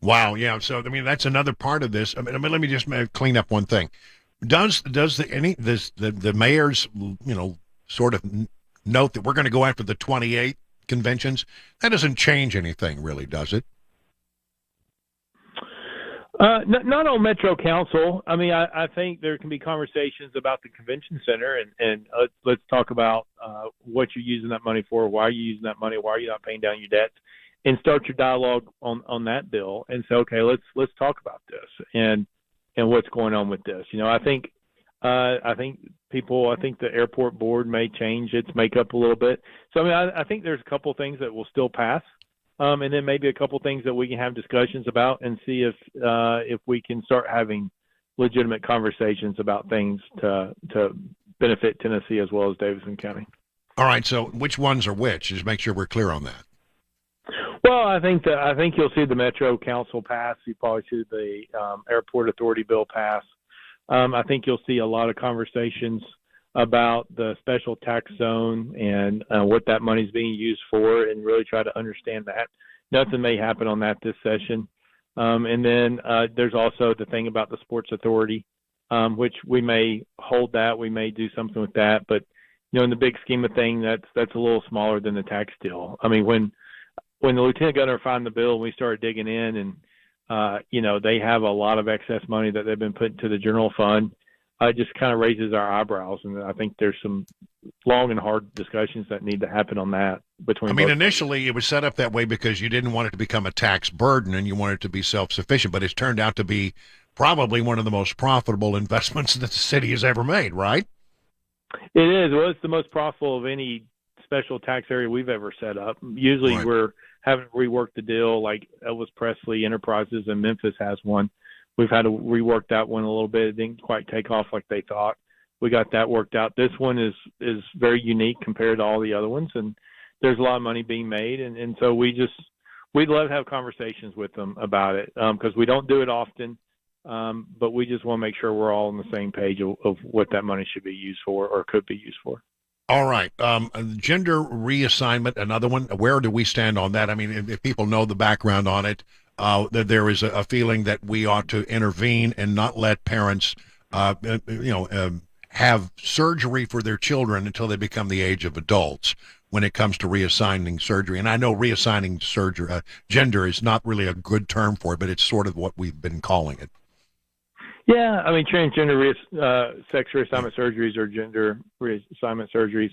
Wow, yeah. So I mean, that's another part of this. I mean, let me just clean up one thing. Does the mayor's sort of note that we're going to go after the 28 conventions? That doesn't change anything, really, does it? Not on Metro Council. I mean, I think there can be conversations about the convention center, and let's talk about what you're using that money for. Why are you using that money? Why are you not paying down your debts? And start your dialogue on that bill, and say, okay, let's talk about this and what's going on with this. I think the airport board may change its makeup a little bit. So I mean, I think there's a couple of things that will still pass. And then maybe a couple things that we can have discussions about and see if we can start having legitimate conversations about things to benefit Tennessee as well as Davidson County. All right. So which ones are which? Just make sure we're clear on that. Well, I think you'll see the Metro Council pass. You probably see the Airport Authority bill pass. I think you'll see a lot of conversations about the special tax zone and what that money is being used for, and really try to understand that. Nothing may happen on that this session. And then there's also the thing about the Sports Authority, which we may hold that. We may do something with that. But, in the big scheme of things, that's a little smaller than the tax deal. I mean, when the lieutenant governor found the bill and we started digging in and, they have a lot of excess money that they've been putting to the general fund, it just kind of raises our eyebrows, and I think there's some long and hard discussions that need to happen on that between. I mean, initially it was set up that way because you didn't want it to become a tax burden and you wanted it to be self-sufficient, but it's turned out to be probably one of the most profitable investments that the city has ever made, right? It is. Well, it's the most profitable of any special tax area we've ever set up. Usually we're having to rework the deal, like Elvis Presley Enterprises in Memphis has one. We've had to rework that one a little bit. It didn't quite take off like they thought. We got that worked out. This one is very unique compared to all the other ones, and there's a lot of money being made. And so we'd love to have conversations with them about it, because we don't do it often, but we just want to make sure we're all on the same page of what that money should be used for or could be used for. All right. Gender reassignment, another one. Where do we stand on that? I mean, if people know the background on it, that there is a feeling that we ought to intervene and not let parents, have surgery for their children until they become the age of adults when it comes to reassigning surgery. And I know reassigning surgery, gender is not really a good term for it, but it's sort of what we've been calling it. Yeah, I mean, transgender sex reassignment surgeries or gender reassignment surgeries.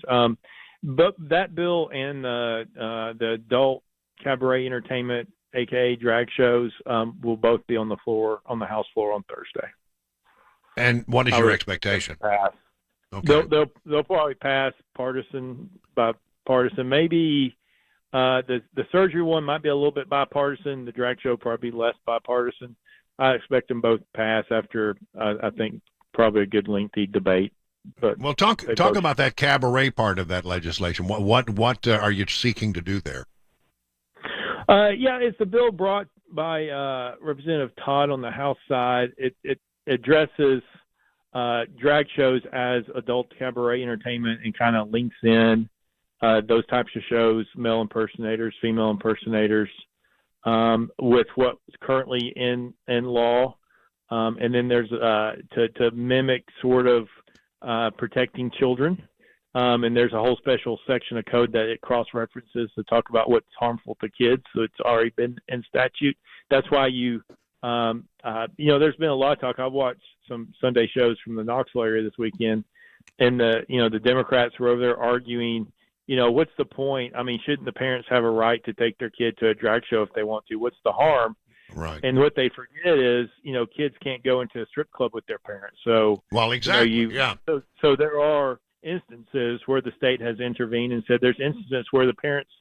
But that bill and the adult cabaret entertainment, aka drag shows, will both be on the House floor on Thursday. And what is your expectation? Pass. Okay. They'll probably pass partisan by partisan. Maybe the surgery one might be a little bit bipartisan. The drag show probably be less bipartisan. I expect them both to pass after I think probably a good lengthy debate. But well, talk about that cabaret part of that legislation. What are you seeking to do there? Yeah, it's a bill brought by Representative Todd on the House side. It addresses drag shows as adult cabaret entertainment and kind of links in those types of shows, male impersonators, female impersonators, with what's currently in law. And then there's to mimic sort of protecting children. And there's a whole special section of code that it cross-references to talk about what's harmful to kids. So it's already been in statute. That's why there's been a lot of talk. I've watched some Sunday shows from the Knoxville area this weekend, and the Democrats were over there arguing, what's the point? I mean, shouldn't the parents have a right to take their kid to a drag show if they want to? What's the harm? Right. And what they forget is, kids can't go into a strip club with their parents. So, well, exactly. Yeah. So there are instances where the state has intervened and said there's instances where the parents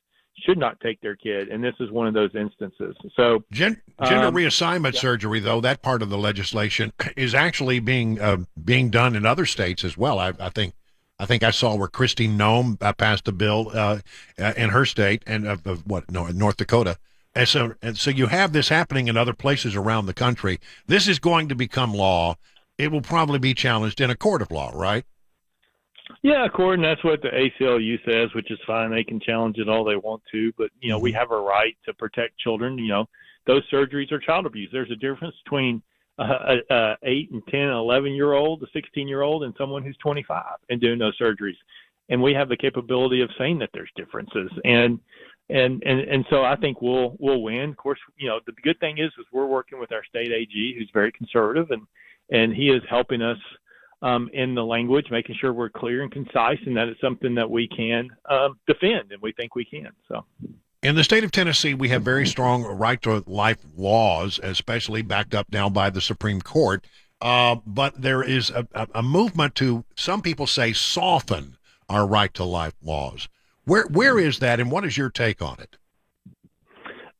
should not take their kid, and this is one of those instances. So gender reassignment surgery, though, that part of the legislation is actually being done in other states as well. I think I saw where Kristi Noem passed a bill in her state and North Dakota. And so you have this happening in other places around the country. This is going to become law. It will probably be challenged in a court of law, right? Yeah, court, and that's what the ACLU says, which is fine. They can challenge it all they want to, but we have a right to protect children. Those surgeries are child abuse. There's a difference between a 8 and 10 and 11-year-old, a 16-year-old, and someone who's 25 and doing those surgeries. And we have the capability of saying that there's differences. And so I think we'll win. Of course, the good thing is we're working with our state AG, who's very conservative, and he is helping us in the language, making sure we're clear and concise, and that it's something that we can defend, and we think we can. So, in the state of Tennessee, we have very strong right to life laws, especially backed up now by the Supreme Court. But there is a movement to, some people say, soften our right to life laws. Where is that, and what is your take on it?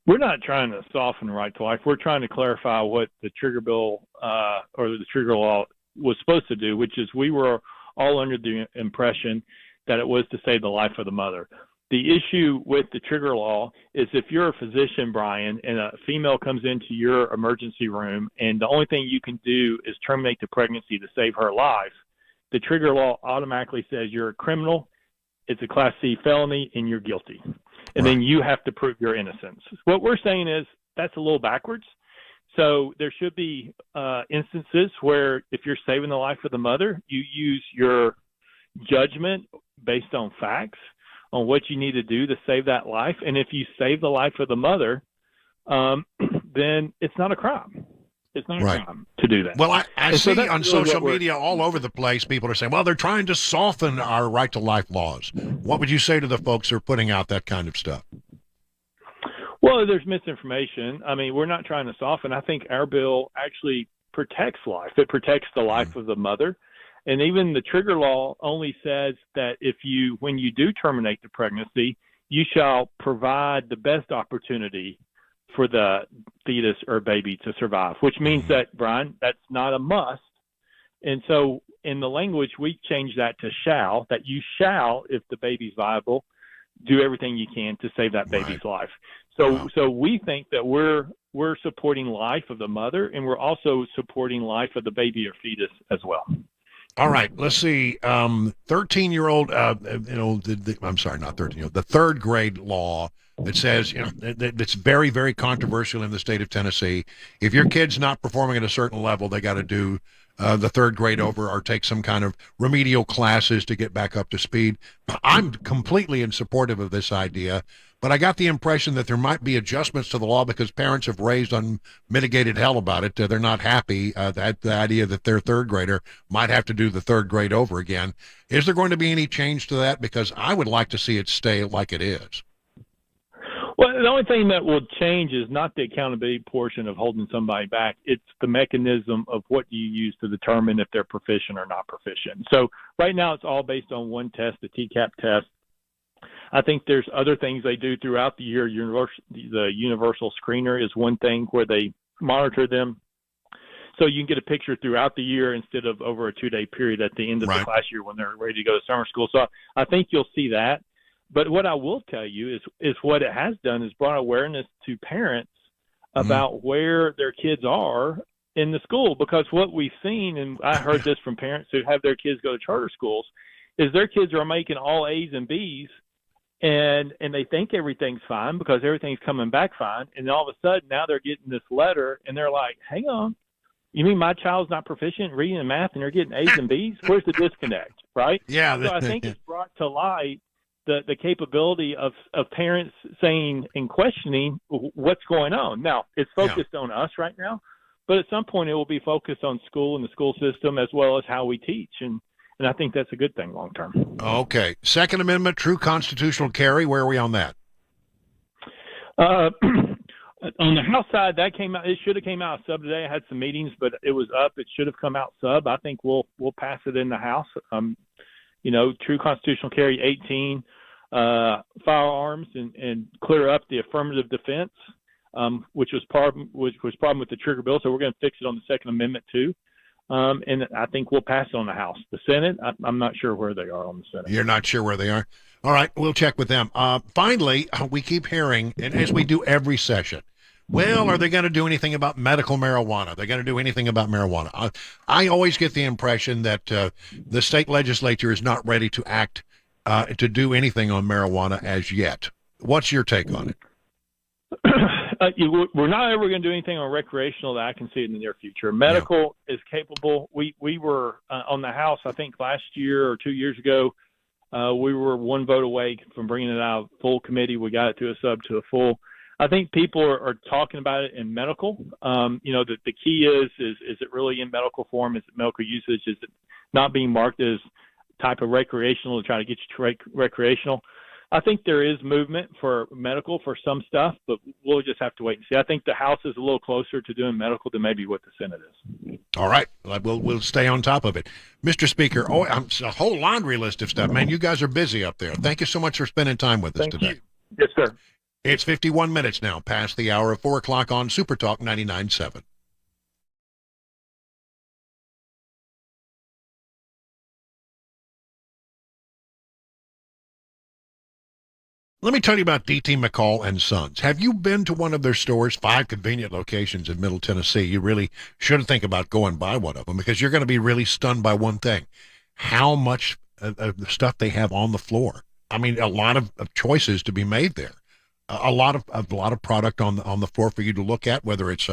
We're not trying to soften right to life. We're trying to clarify what the trigger bill or the trigger law was supposed to do, which is we were all under the impression that it was to save the life of the mother. The issue with the trigger law is if you're a physician, Brian, and a female comes into your emergency room and the only thing you can do is terminate the pregnancy to save her life, the trigger law automatically says you're a criminal, it's a Class C felony, and you're guilty. And then you have to prove your innocence. What we're saying is that's a little backwards. So there should be instances where if you're saving the life of the mother, you use your judgment based on facts on what you need to do to save that life. And if you save the life of the mother, then it's not a crime. It's not a crime to do that. Well, I see on social media all over the place, people are saying, well, they're trying to soften our right to life laws. What would you say to the folks who are putting out that kind of stuff? Well, there's misinformation. I mean, we're not trying to soften. I think our bill actually protects life. It protects the life of the mother. And even the trigger law only says that when you do terminate the pregnancy, you shall provide the best opportunity for the fetus or baby to survive, which means that, Brian, that's not a must. And so in the language, we change that to shall, that you shall, if the baby's viable, do everything you can to save that baby's life. So we think that we're supporting life of the mother, and we're also supporting life of the baby or fetus as well. All right, let's see. 13-year-old, I'm sorry, not 13-year-old, the third grade law that says, it's very, very controversial in the state of Tennessee. If your kid's not performing at a certain level, they got to do the third grade over or take some kind of remedial classes to get back up to speed. I'm completely in supportive of this idea, but I got the impression that there might be adjustments to the law because parents have raised unmitigated hell about it. They're not happy that the idea that their third grader might have to do the third grade over again. Is there going to be any change to that? Because I would like to see it stay like it is. Well, the only thing that will change is not the accountability portion of holding somebody back. It's the mechanism of what you use to determine if they're proficient or not proficient. So right now it's all based on one test, the TCAP test. I think there's other things they do throughout the year. The universal screener is one thing where they monitor them. So you can get a picture throughout the year instead of over a 2-day period at the end of the class year when they're ready to go to summer school. So I think you'll see that. But what I will tell you is what it has done is brought awareness to parents about where their kids are in the school. Because what we've seen, and I heard this from parents who have their kids go to charter schools, is their kids are making all A's and B's, and they think everything's fine because everything's coming back fine. And then all of a sudden now they're getting this letter and they're like, hang on, you mean my child's not proficient in reading and math and they're getting A's and B's? Where's the disconnect, right? Yeah. So I think it's brought to light the capability of parents saying and questioning what's going on. Now, it's focused on us right now, but at some point it will be focused on school and the school system as well as how we teach. And I think that's a good thing long term. Okay. Second Amendment, true constitutional carry. Where are we on that? On the House side, that came out. It should have came out sub today. I had some meetings, but it was up. It should have come out sub. I think we'll pass it in the House. True constitutional carry 18 firearms and clear up the affirmative defense, which was problem with the trigger bill. So we're going to fix it on the Second Amendment too. And I think we'll pass it on the House. The Senate, I'm not sure where they are on the Senate. You're not sure where they are? All right, we'll check with them. Finally, we keep hearing, and as we do every session, well, are they going to do anything about medical marijuana? They're going to do anything about marijuana. I always get the impression that the state legislature is not ready to act to do anything on marijuana as yet. What's your take on it? We're not ever going to do anything on recreational that I can see in the near future. Medical is capable. We were on the House, I think last year or 2 years ago, we were one vote away from bringing it out of full committee. We got it to a sub to a full. I think people are talking about it in medical. The key is it really in medical form? Is it medical usage? Is it not being marked as type of recreational to try to get you to recreational? I think there is movement for medical for some stuff, but we'll just have to wait and see. I think the House is a little closer to doing medical than maybe what the Senate is. All right. We'll stay on top of it. Mr. Speaker, a whole laundry list of stuff. Man, you guys are busy up there. Thank you so much for spending time with us today. You. Yes, sir. It's 51 minutes now past the hour of 4 o'clock on SuperTalk 99.7. Let me tell you about D.T. McCall and Sons. Have you been to one of their stores? 5 convenient locations in Middle Tennessee. You really should think about going by one of them because you're going to be really stunned by one thing, how much of the stuff they have on the floor. I mean, a lot of choices to be made there. A lot of product on the floor for you to look at, whether it's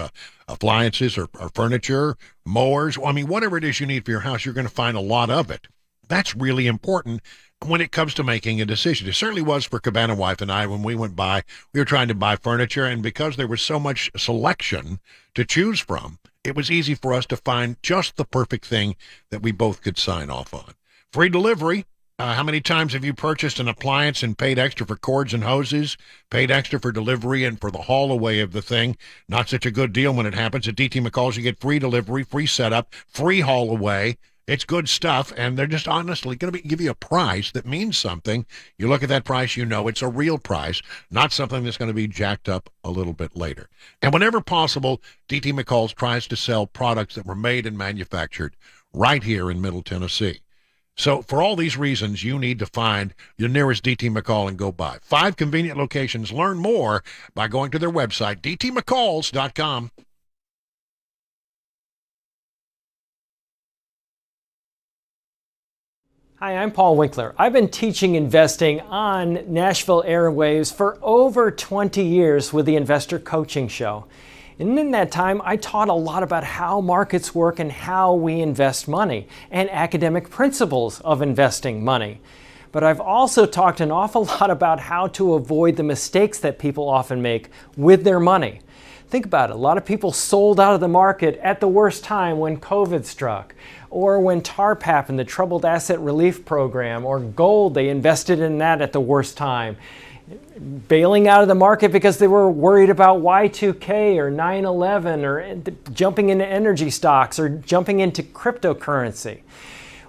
appliances or furniture, mowers. I mean, whatever it is you need for your house, you're going to find a lot of it. That's really important when it comes to making a decision. It certainly was for Cabana Wife and I when we went by. We were trying to buy furniture, and because there was so much selection to choose from, it was easy for us to find just the perfect thing that we both could sign off on. Free delivery. How many times have you purchased an appliance and paid extra for cords and hoses, paid extra for delivery and for the haul away of the thing? Not such a good deal when it happens. At DT McCall's, you get free delivery, free setup, free haul away. It's good stuff, and they're just honestly going to give you a price that means something. You look at that price, you know it's a real price, not something that's going to be jacked up a little bit later. And whenever possible, DT McCall's tries to sell products that were made and manufactured right here in Middle Tennessee. So for all these reasons, you need to find your nearest DT McCall and go by. 5 convenient locations. Learn more by going to their website, dtmccalls.com. Hi, I'm Paul Winkler. I've been teaching investing on Nashville airwaves for over 20 years with the Investor Coaching Show. And in that time, I taught a lot about how markets work and how we invest money and academic principles of investing money. But I've also talked an awful lot about how to avoid the mistakes that people often make with their money. Think about it. A lot of people sold out of the market at the worst time when COVID struck, or when TARP and the Troubled Asset Relief Program, or gold, they invested in that at the worst time. Bailing out of the market because they were worried about Y2K or 9/11 or jumping into energy stocks or jumping into cryptocurrency.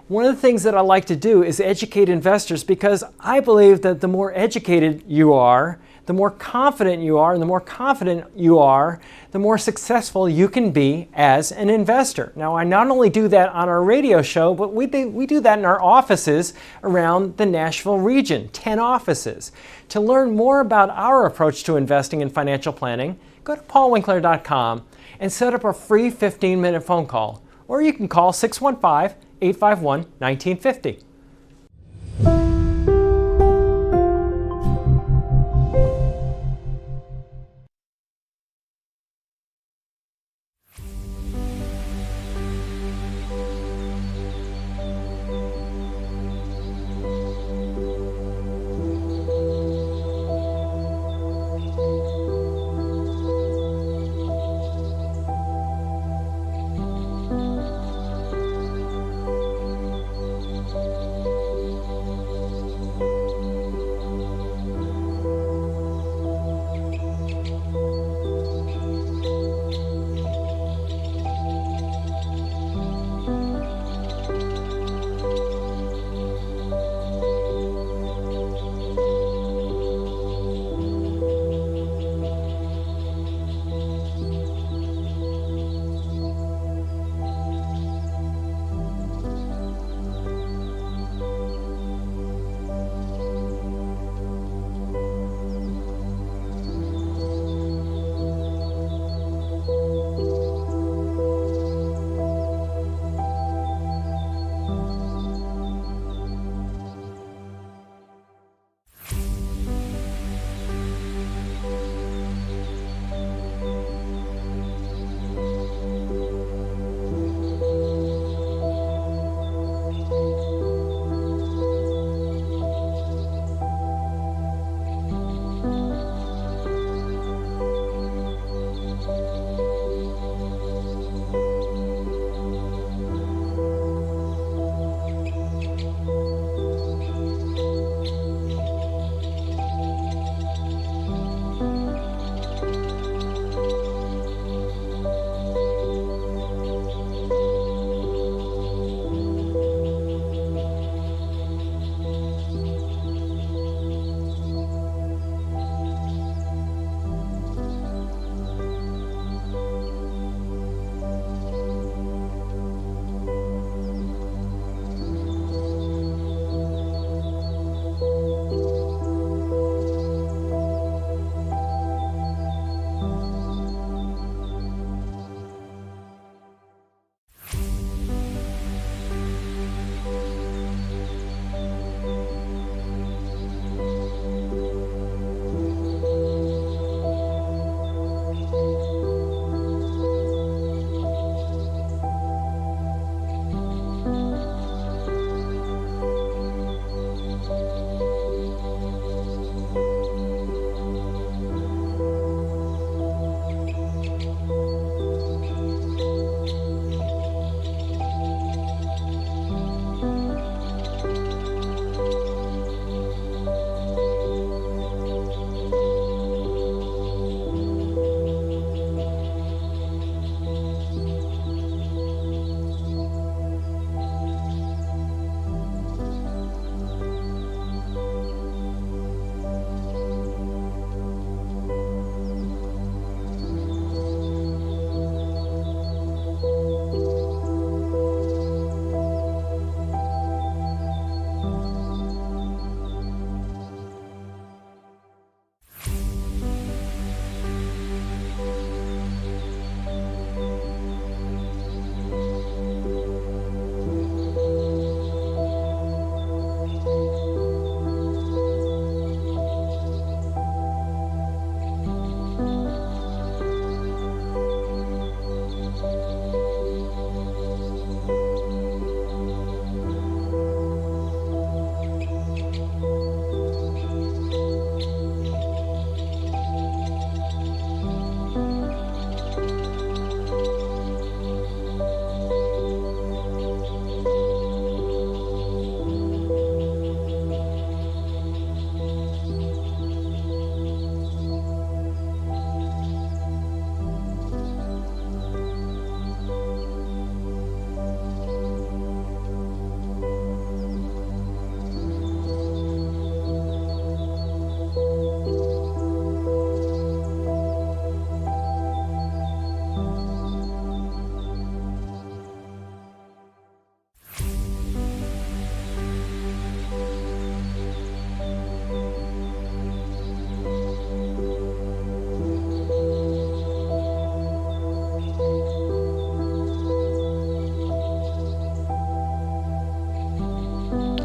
One of the things that I like to do is educate investors because I believe that the more educated you are, the more confident you are, and the more confident you are, the more successful you can be as an investor. Now, I not only do that on our radio show, but we do that in our offices around the Nashville region, 10 offices. To learn more about our approach to investing and financial planning, go to paulwinkler.com and set up a free 15-minute phone call, or you can call 615-851-1950.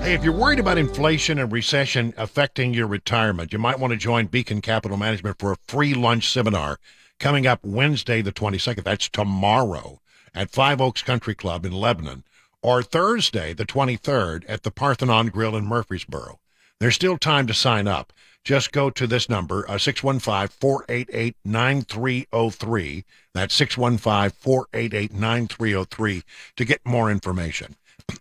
Hey, if you're worried about inflation and recession affecting your retirement, you might want to join Beacon Capital Management for a free lunch seminar coming up Wednesday the 22nd. That's tomorrow at Five Oaks Country Club in Lebanon, or Thursday the 23rd at the Parthenon Grill in Murfreesboro. There's still time to sign up. Just go to this number, 615-488-9303. That's 615-488-9303 to get more information.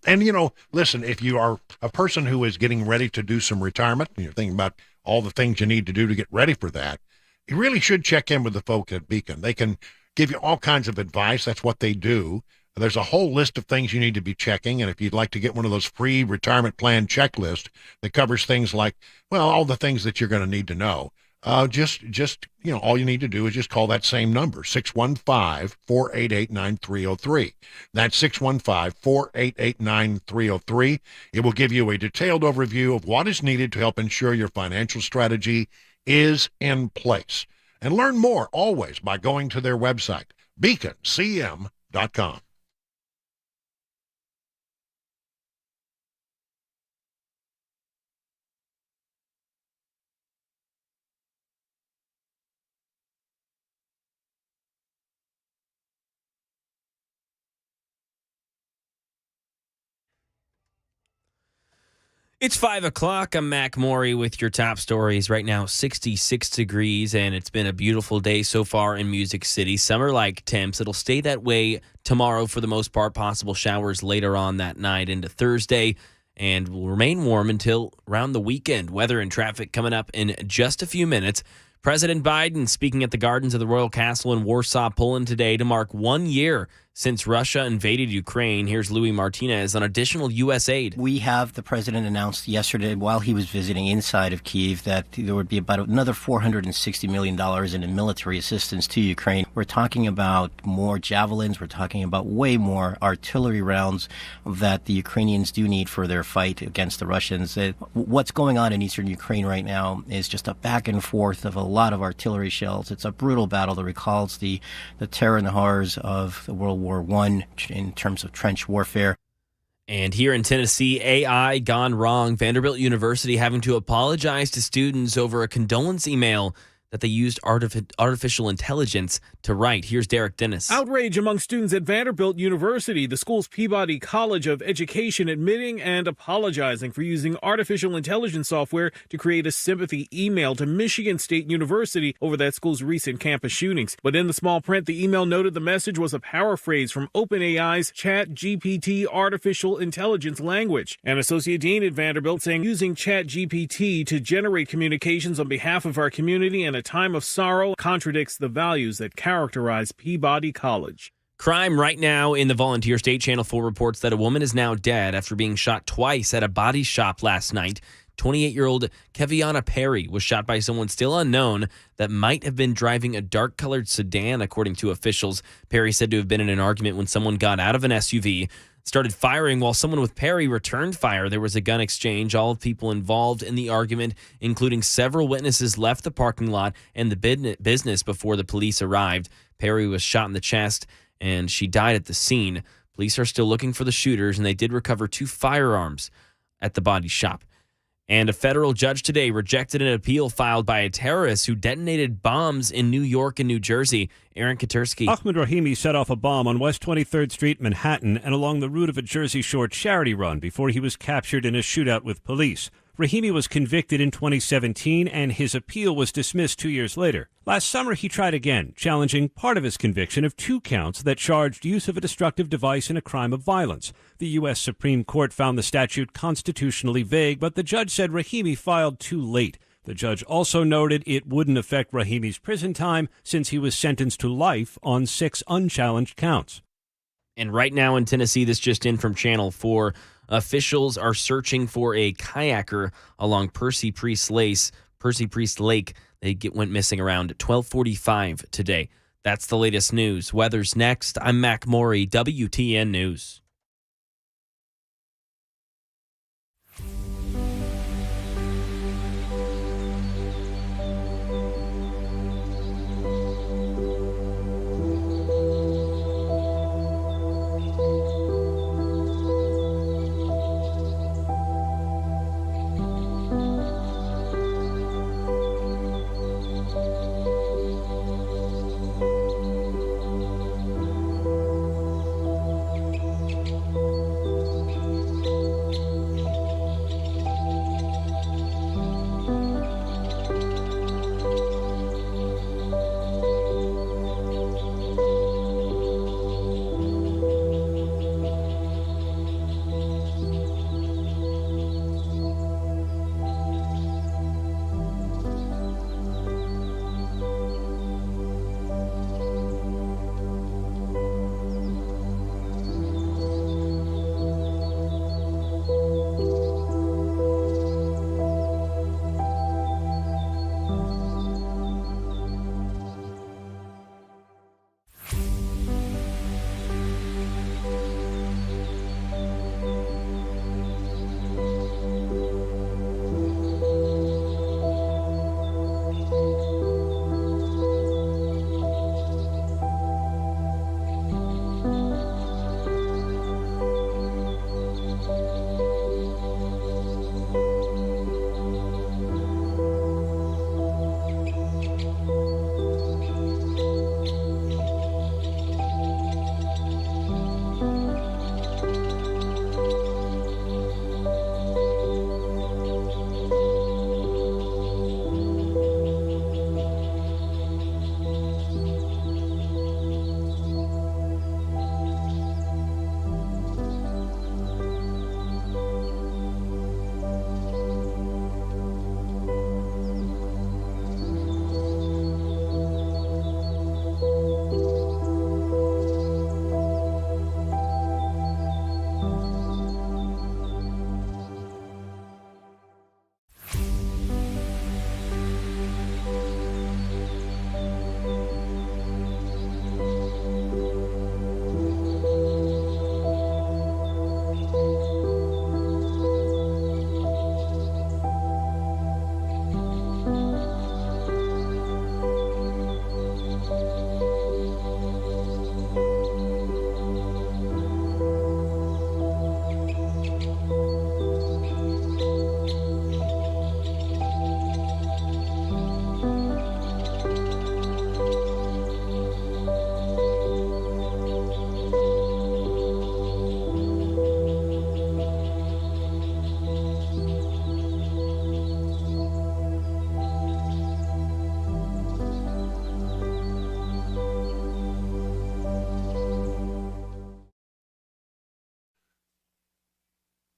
And, listen, if you are a person who is getting ready to do some retirement, and you're thinking about all the things you need to do to get ready for that, you really should check in with the folk at Beacon. They can give you all kinds of advice. That's what they do. There's a whole list of things you need to be checking, and if you'd like to get one of those free retirement plan checklists that covers things like, all the things that you're going to need to know, all you need to do is just call that same number, 615-488-9303. That's 615-488-9303. It will give you a detailed overview of what is needed to help ensure your financial strategy is in place. And learn more always by going to their website, beaconcm.com. It's 5 o'clock. I'm Mac Morey with your top stories. Right now, 66 degrees, and it's been a beautiful day so far in Music City. Summer-like temps. It'll stay that way tomorrow for the most part. Possible showers later on that night into Thursday, and will remain warm until around the weekend. Weather and traffic coming up in just a few minutes. President Biden speaking at the gardens of the Royal Castle in Warsaw, Poland today to mark 1 year since Russia invaded Ukraine. Here's Louis Martinez on additional U.S. aid. We have, the president announced yesterday while he was visiting inside of Kyiv, that there would be about another $460 million in military assistance to Ukraine. We're talking about more javelins. We're talking about way more artillery rounds that the Ukrainians do need for their fight against the Russians. What's going on in eastern Ukraine right now is just a back and forth of a lot of artillery shells. It's a brutal battle that recalls the terror and the horrors of the World War I in terms of trench warfare. And here in Tennessee, AI gone wrong. Vanderbilt University having to apologize to students over a condolence email that they used artificial intelligence to write. Here's Derek Dennis. Outrage among students at Vanderbilt University, the school's Peabody College of Education, admitting and apologizing for using artificial intelligence software to create a sympathy email to Michigan State University over that school's recent campus shootings. But in the small print, the email noted the message was a paraphrase from OpenAI's ChatGPT artificial intelligence language. An associate dean at Vanderbilt saying using ChatGPT to generate communications on behalf of our community and a time of sorrow contradicts the values that characterize Peabody College. Crime right now in the Volunteer State. Channel 4 reports that a woman is now dead after being shot twice at a body shop last night. 28-year-old Keviana Perry was shot by someone still unknown that might have been driving a dark-colored sedan, according to officials. Perry said to have been in an argument when someone got out of an SUV, started firing while someone with Perry returned fire. There was a gun exchange. All people involved in the argument, including several witnesses, left the parking lot and the business before the police arrived. Perry was shot in the chest, and she died at the scene. Police are still looking for the shooters, and they did recover 2 firearms at the body shop. And a federal judge today rejected an appeal filed by a terrorist who detonated bombs in New York and New Jersey. Aaron Katersky. Ahmed Rahimi set off a bomb on West 23rd Street, Manhattan, and along the route of a Jersey Shore charity run before he was captured in a shootout with police. Rahimi was convicted in 2017, and his appeal was dismissed 2 years later. Last summer, he tried again, challenging part of his conviction of 2 counts that charged use of a destructive device in a crime of violence. The U.S. Supreme Court found the statute constitutionally vague, but the judge said Rahimi filed too late. The judge also noted it wouldn't affect Rahimi's prison time since he was sentenced to life on 6 unchallenged counts. And right now in Tennessee, this just in from Channel 4, officials are searching for a kayaker along Percy Priest Lake. They went missing around 12:45 today. That's the latest news. Weather's next. I'm Mac Morey, WTN News.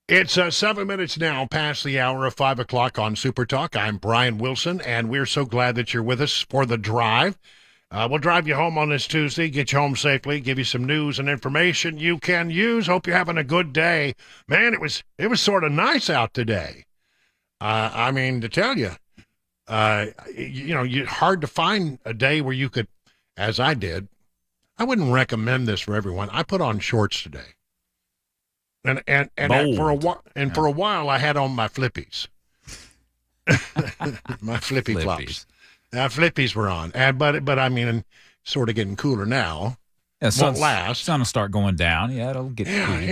It's 7 minutes now past the hour of 5 o'clock on SuperTalk. I'm Brian Wilson, and we're so glad that you're with us for the drive. We'll drive you home on this Tuesday, get you home safely, give you some news and information you can use. Hope you're having a good day. Man, it was sort of nice out today. I mean, to tell you, hard to find a day where you could, as I did. I wouldn't recommend this for everyone. I put on shorts today. And for a while I had on my flippies. My flippy flops. Flippies were on. But I mean, sort of getting cooler now. Yeah, won't last. Sun will start going down. Yeah, it'll get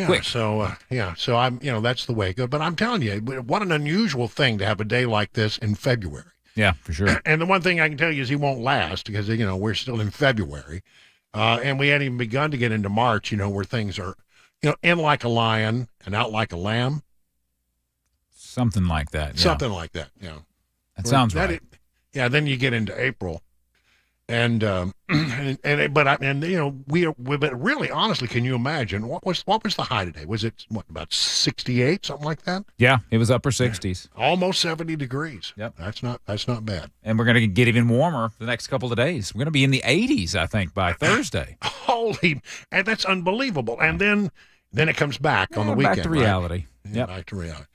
quick. So I'm, that's the way it goes. But I'm telling you, what an unusual thing to have a day like this in February. Yeah, for sure. And the one thing I can tell you is he won't last because, we're still in February. And we hadn't even begun to get into March, where things are, in like a lion and out like a lamb. Something like that. Yeah. Something like that, yeah. That sounds right. Then you get into April. And really honestly, can you imagine what was the high today? Was it about 68, something like that? Yeah, it was upper 60s. Almost 70 degrees. Yep. That's not bad. And we're going to get even warmer the next couple of days. We're going to be in the 80s, I think, by Thursday. And that's unbelievable. And then it comes back on the weekend. Back to reality. Right? Yeah, back to reality.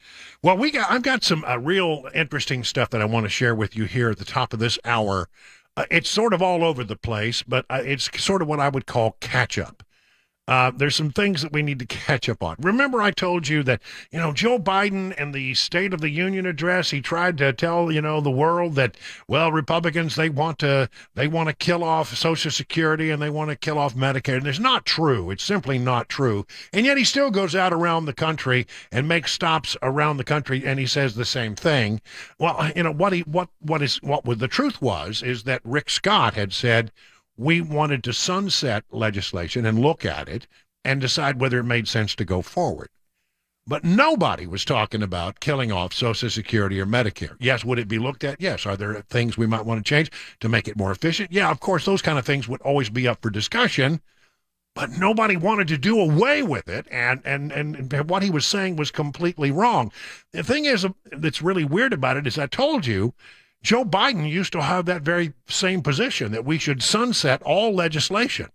Well, I've got some real interesting stuff that I want to share with you here at the top of this hour. It's sort of all over the place, but it's sort of what I would call catch-up. There's some things that we need to catch up on. Remember I told you that, Joe Biden in the State of the Union address, he tried to tell, the world that, well, Republicans, they want to kill off Social Security and they want to kill off Medicare. And it's not true. It's simply not true. And yet he still goes out around the country and makes stops around the country and he says the same thing. Well, what the truth was is that Rick Scott had said, we wanted to sunset legislation and look at it and decide whether it made sense to go forward. But nobody was talking about killing off Social Security or Medicare. Yes, would it be looked at? Yes. Are there things we might want to change to make it more efficient? Yeah, of course, those kind of things would always be up for discussion, but nobody wanted to do away with it, and what he was saying was completely wrong. The thing is, that's really weird about it is I told you, Joe Biden used to have that very same position, that we should sunset all legislation.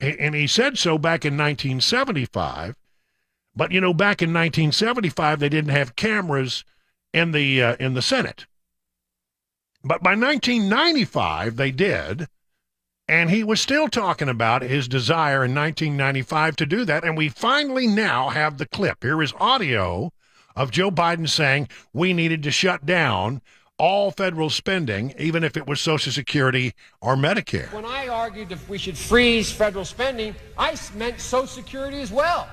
And he said so back in 1975. But, back in 1975, they didn't have cameras in the Senate. But by 1995, they did. And he was still talking about his desire in 1995 to do that. And we finally now have the clip. Here is audio of Joe Biden saying we needed to shut down all federal spending, even if it was Social Security or Medicare. When I argued that we should freeze federal spending, I meant Social Security as well.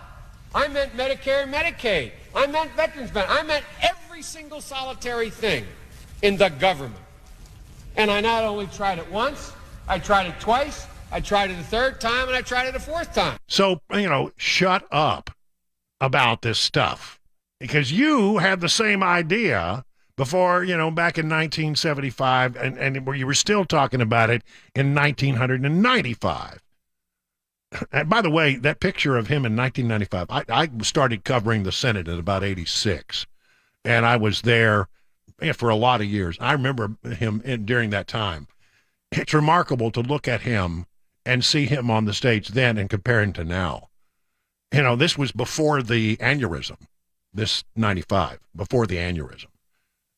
I meant Medicare and Medicaid. I meant veterans benefits. I meant every single solitary thing in the government. And I not only tried it once, I tried it twice, I tried it a third time, and I tried it a fourth time. So, shut up about this stuff. Because you had the same idea before, back in 1975, and where you were still talking about it in 1995. And by the way, that picture of him in 1995, I started covering the Senate at about 86, and I was there for a lot of years. I remember him during that time. It's remarkable to look at him and see him on the stage then and compare him to now. This was before the aneurysm, this 95, before the aneurysm.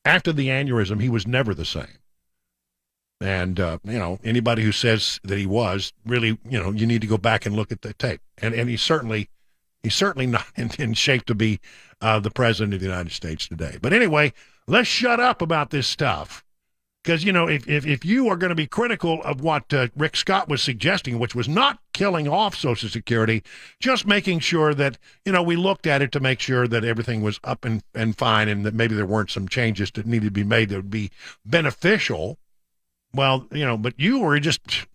After the aneurysm, he was never the same. And, anybody who says that he was, really, you need to go back and look at the tape. And he's certainly not in shape to be the president of the United States today. But anyway, let's shut up about this stuff. Because, if you are going to be critical of what Rick Scott was suggesting, which was not killing off Social Security, just making sure that, we looked at it to make sure that everything was up and fine and that maybe there weren't some changes that needed to be made that would be beneficial. Well, but you were just,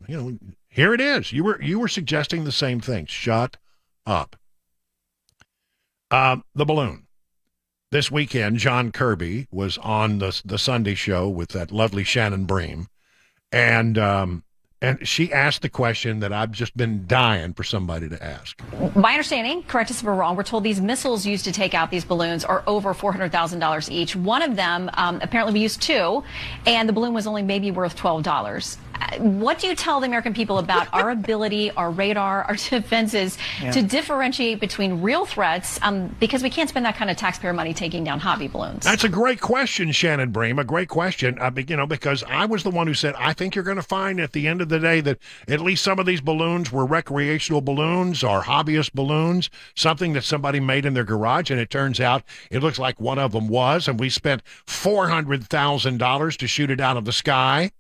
here it is. You were suggesting the same thing. Shut up. The balloon. This weekend, John Kirby was on the Sunday show with that lovely Shannon Bream, and And she asked the question that I've just been dying for somebody to ask. My understanding, correct us if we're wrong, we're told these missiles used to take out these balloons are over $400,000 each. One of them, apparently we used 2, and the balloon was only maybe worth $12. What do you tell the American people about our ability, our radar, our defenses to differentiate between real threats? Because we can't spend that kind of taxpayer money taking down hobby balloons. That's a great question, Shannon Bream. A great question. Because I was the one who said, I think you're going to find at the end of the day that at least some of these balloons were recreational balloons or hobbyist balloons, something that somebody made in their garage. And it turns out it looks like one of them was. And we spent $400,000 to shoot it out of the sky.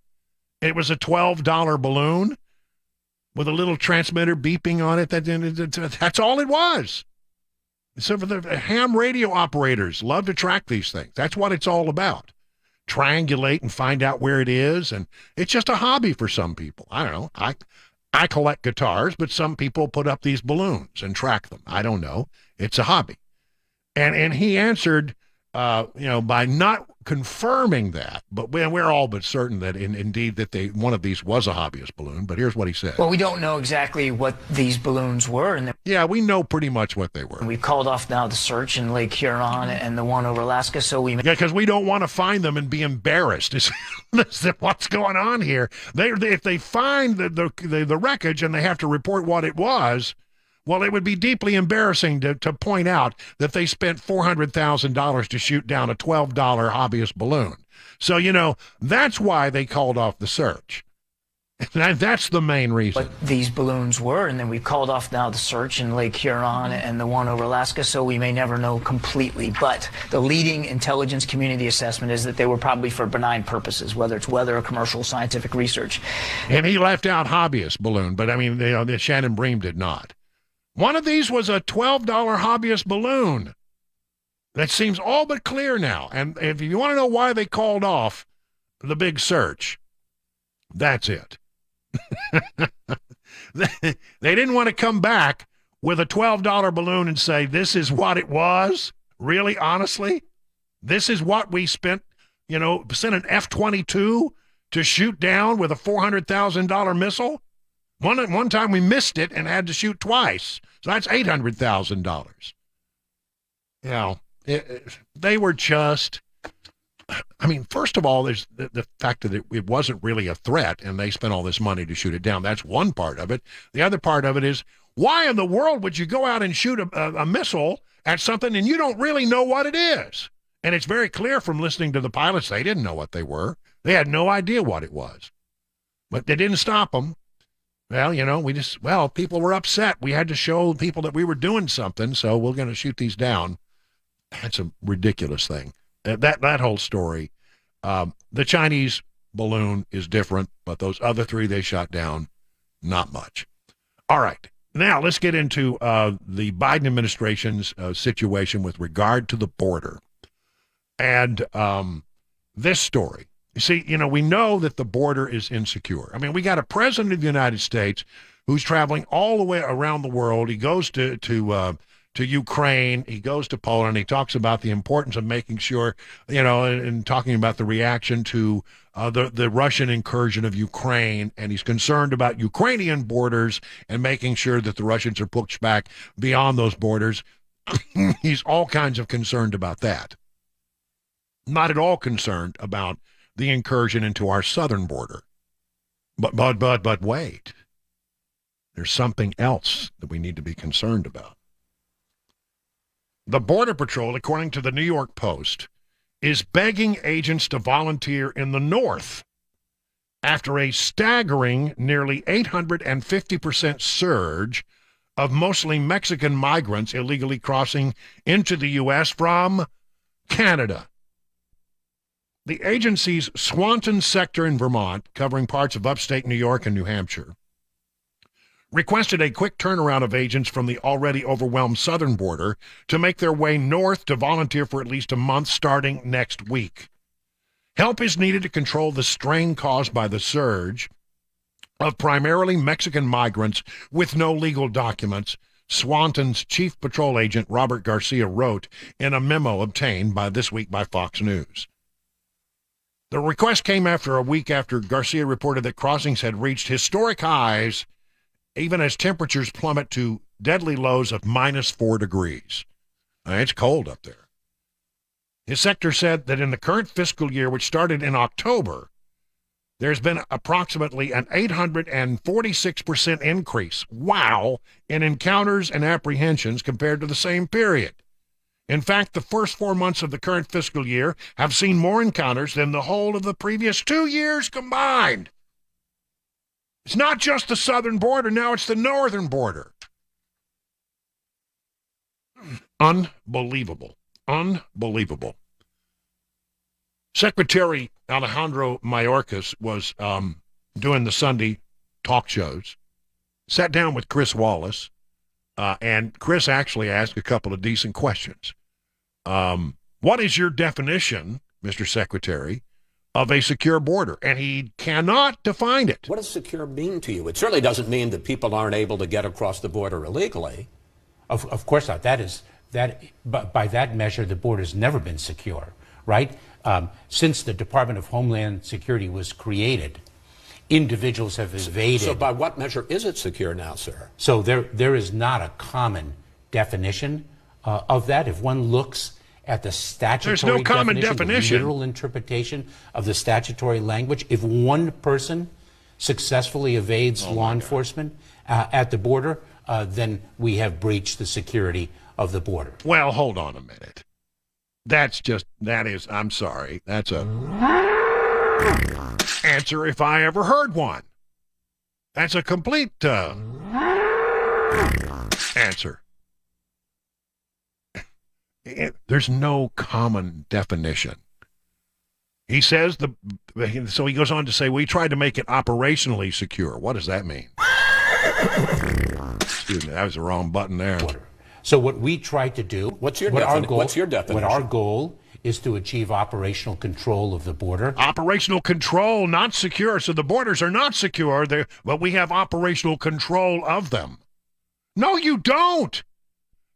It was a $12 balloon with a little transmitter beeping on it. That's all it was. So for the ham radio operators, love to track these things. That's what it's all about. Triangulate and find out where it is. And it's just a hobby for some people. I don't know. I collect guitars, but some people put up these balloons and track them. I don't know. It's a hobby. And he answered, by not confirming that, but we're all but certain that indeed that one of these was a hobbyist balloon. But here's what he said. Well, we don't know exactly what these balloons were. Yeah, we know pretty much what they were. We've called off now the search in Lake Huron and the one over Alaska, because we don't want to find them and be embarrassed. What's going on here? If they find the wreckage and they have to report what it was, well, it would be deeply embarrassing to point out that they spent $400,000 to shoot down a $12 hobbyist balloon. So, that's why they called off the search. That's the main reason. What these balloons were, and then we've called off now the search in Lake Huron and the one over Alaska, so we may never know completely. But the leading intelligence community assessment is that they were probably for benign purposes, whether it's weather or commercial scientific research. And he left out hobbyist balloon, but Shannon Bream did not. One of these was a $12 hobbyist balloon. That seems all but clear now. And if you want to know why they called off the big search, that's it. They didn't want to come back with a $12 balloon and say, this is what it was? Really, honestly? This is what we spent, sent an F-22 to shoot down with a $400,000 missile? One time we missed it and had to shoot twice. So that's $800,000. They were just, first of all, there's the fact that it wasn't really a threat and they spent all this money to shoot it down. That's one part of it. The other part of it is, why in the world would you go out and shoot a missile at something and you don't really know what it is? And it's very clear from listening to the pilots, they didn't know what they were. They had no idea what it was. But they didn't stop them. Well, people were upset. We had to show people that we were doing something, so we're going to shoot these down. That's a ridiculous thing. That whole story. The Chinese balloon is different, but those other 3 they shot down, not much. All right. Now, let's get into the Biden administration's situation with regard to the border. And this story. You see, we know that the border is insecure. We got a president of the United States who's traveling all the way around the world. He goes to Ukraine. He goes to Poland. He talks about the importance of making sure, and talking about the reaction to the Russian incursion of Ukraine. And he's concerned about Ukrainian borders and making sure that the Russians are pushed back beyond those borders. He's all kinds of concerned about that. Not at all concerned about the incursion into our southern border. But wait. There's something else that we need to be concerned about. The Border Patrol, according to the New York Post, is begging agents to volunteer in the north after a staggering nearly 850% surge of mostly Mexican migrants illegally crossing into the U.S. from Canada. The agency's Swanton sector in Vermont, covering parts of upstate New York and New Hampshire, requested a quick turnaround of agents from the already overwhelmed southern border to make their way north to volunteer for at least a month starting next week. Help is needed to control the strain caused by the surge of primarily Mexican migrants with no legal documents, Swanton's chief patrol agent Robert Garcia wrote in a memo obtained by This Week by Fox News. The request came after a week after Garcia reported that crossings had reached historic highs, even as temperatures plummet to deadly lows of -4 degrees. It's cold up there. His sector said that in the current fiscal year, which started in October, there's been approximately an 846% increase, in encounters and apprehensions compared to the same period. In fact, the first 4 months of the current fiscal year have seen more encounters than the whole of the previous 2 years combined. It's not just the southern border, now it's the northern border. Unbelievable. Unbelievable. Secretary Alejandro Mayorkas was doing the Sunday talk shows, sat down with Chris Wallace, and Chris actually asked a couple of decent questions. What is your definition, Mr. Secretary, of a secure border? And he cannot define it. What does secure mean to you? It certainly doesn't mean that people aren't able to get across the border illegally. Of course not. By that measure, the border's never been secure, right? Since the Department of Homeland Security was created, individuals have evaded. So by what measure is it secure now, sir? So there is not a common definition of that. If one looks at the statutory There's no common definition. The literal interpretation of the statutory language, if one person successfully evades law enforcement at the border, then we have breached the security of the border. Well, hold on a minute. I'm sorry. That's a answer if I ever heard one. That's a complete answer. There's no common definition. He says so he goes on to say, we tried to make it operationally secure. What does that mean? Excuse me, that was the wrong button there. So what we try to do, what's your definition? What our goal is to achieve operational control of the border. Operational control, not secure. So the borders are not secure, but we have operational control of them. No, you don't.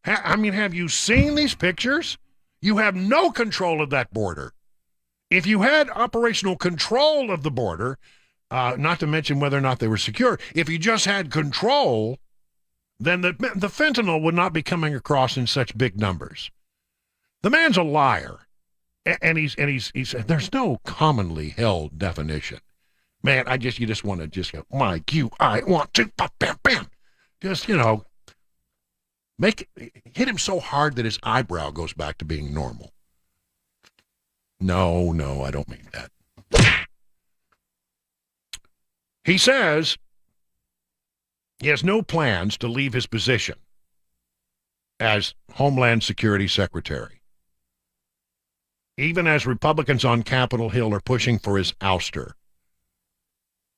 Have you seen these pictures? You have no control of that border. If you had operational control of the border, not to mention whether or not they were secure, if you just had control, then the fentanyl would not be coming across in such big numbers. The man's a liar, and he's there's no commonly held definition. Man, you just want to just go, Mike, I want to, bam, bam, just hit him so hard that his eyebrow goes back to being normal. No, I don't mean that. He says he has no plans to leave his position as Homeland Security Secretary, even as Republicans on Capitol Hill are pushing for his ouster.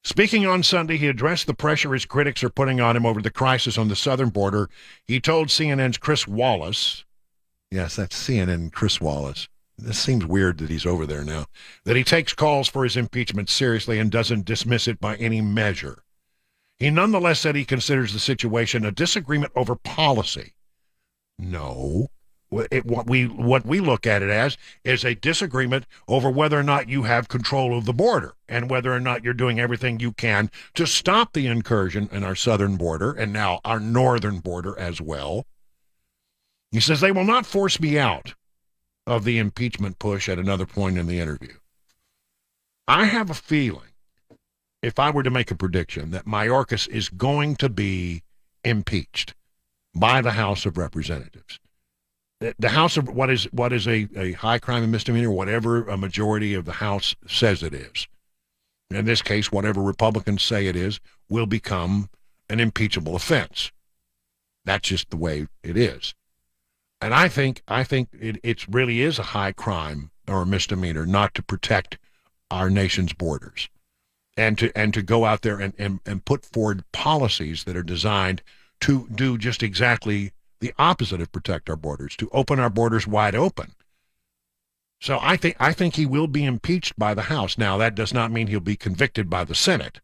Speaking on Sunday, he addressed the pressure his critics are putting on him over the crisis on the southern border. He told CNN's Chris Wallace, yes, that's CNN Chris Wallace, this seems weird that he's over there now, that he takes calls for his impeachment seriously and doesn't dismiss it by any measure. He nonetheless said he considers the situation a disagreement over policy. No. What we look at it as is a disagreement over whether or not you have control of the border and whether or not you're doing everything you can to stop the incursion in our southern border and now our northern border as well. He says they will not force me out of the impeachment push at another point in the interview. I have a feeling, if I were to make a prediction, that Mayorkas is going to be impeached by the House of Representatives. The House of what is a high crime and misdemeanor, whatever a majority of the House says it is. In this case, whatever Republicans say it is, will become an impeachable offense. That's just the way it is. And I think it really is a high crime or a misdemeanor not to protect our nation's borders and to go out there and put forward policies that are designed to do just exactly the opposite of protect our borders, to open our borders wide open. So I think he will be impeached by the House. Now, that does not mean he'll be convicted by the Senate,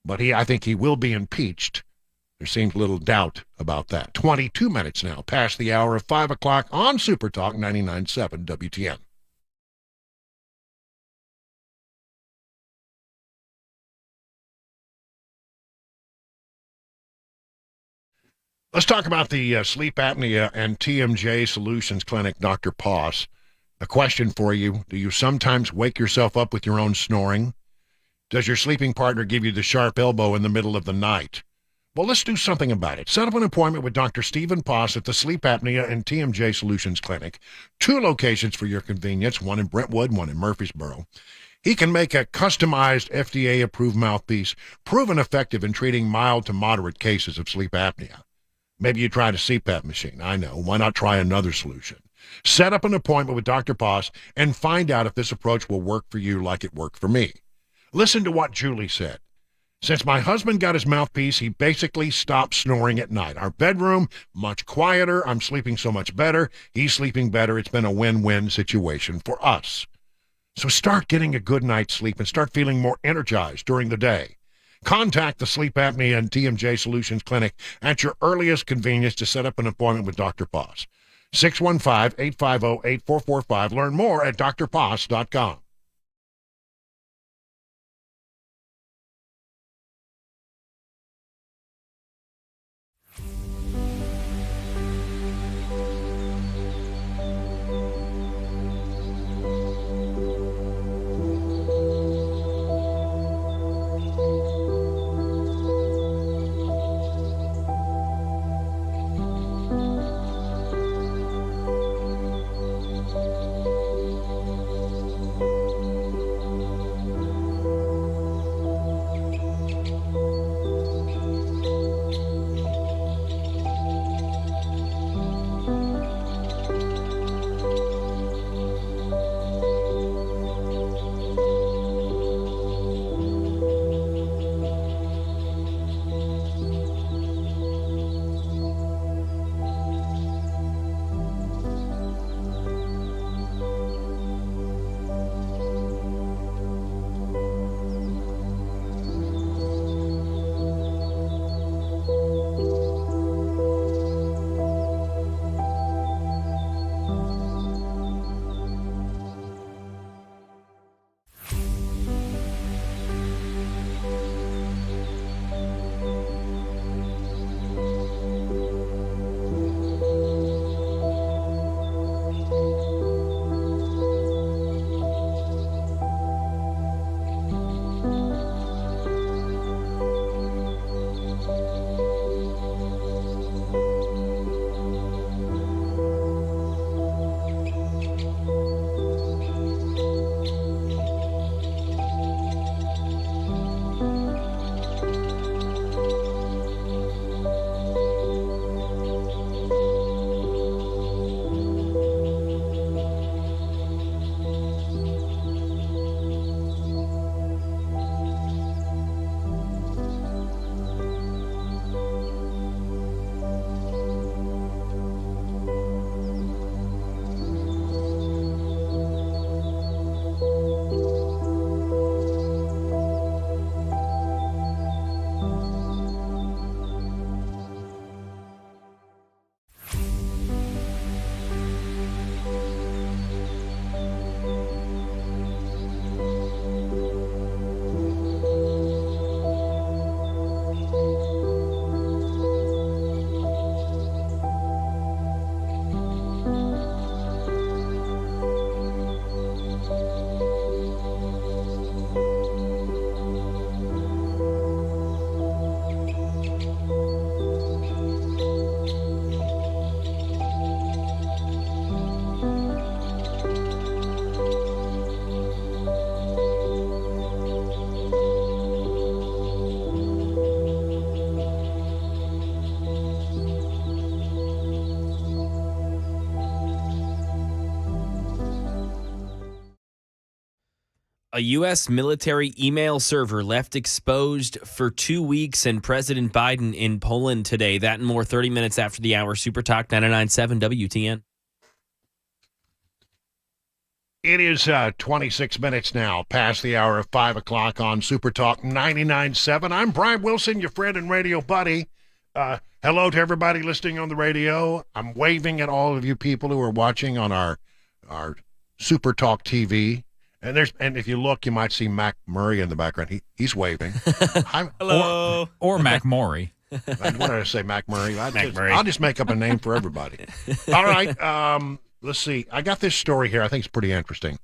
but I think he will be impeached. There seems little doubt about that. 22 minutes now past the hour of 5 o'clock on SuperTalk 99.7 WTN. Let's talk about the sleep apnea and TMJ Solutions Clinic, Dr. Poss. A question for you. Do you sometimes wake yourself up with your own snoring? Does your sleeping partner give you the sharp elbow in the middle of the night? Well, let's do something about it. Set up an appointment with Dr. Stephen Poss at the Sleep Apnea and TMJ Solutions Clinic. 2 locations for your convenience, one in Brentwood, one in Murfreesboro. He can make a customized FDA-approved mouthpiece, proven effective in treating mild to moderate cases of sleep apnea. Maybe you tried a CPAP machine. I know. Why not try another solution? Set up an appointment with Dr. Poss and find out if this approach will work for you like it worked for me. Listen to what Julie said. Since my husband got his mouthpiece, he basically stopped snoring at night. Our bedroom, much quieter. I'm sleeping so much better. He's sleeping better. It's been a win-win situation for us. So start getting a good night's sleep and start feeling more energized during the day. Contact the Sleep Apnea and TMJ Solutions Clinic at your earliest convenience to set up an appointment with Dr. Poss. 615-850-8445. Learn more at drposs.com. A U.S. military email server left exposed for 2 weeks, and President Biden in Poland today. That and more 30 minutes after the hour. SuperTalk 99.7 WTN. It is 26 minutes now past the hour of 5 o'clock on SuperTalk 99.7. I'm Brian Wilson, your friend and radio buddy. Hello to everybody listening on the radio. I'm waving at all of you people who are watching on our SuperTalk TV. And if you look, you might see Mac Murray in the background. He's waving. Hello. Or Mac Maury. What did I say, McMurray? McMurray. I'll just make up a name for everybody. All right. Let's see. I got this story here. I think it's pretty interesting.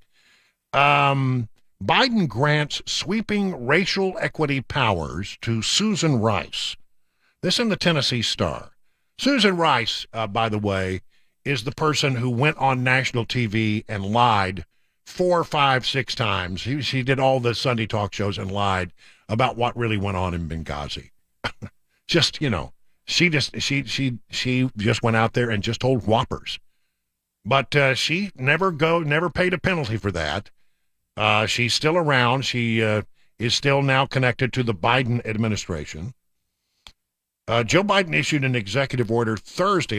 Biden grants sweeping racial equity powers to Susan Rice. This in the Tennessee Star. Susan Rice, by the way, is the person who went on national TV and lied 4, 5, 6 times. She did all the Sunday talk shows and lied about what really went on in Benghazi. Just, she just went out there and just told whoppers. But she never paid a penalty for that. She's still around. She is still now connected to the Biden administration. Joe Biden issued an executive order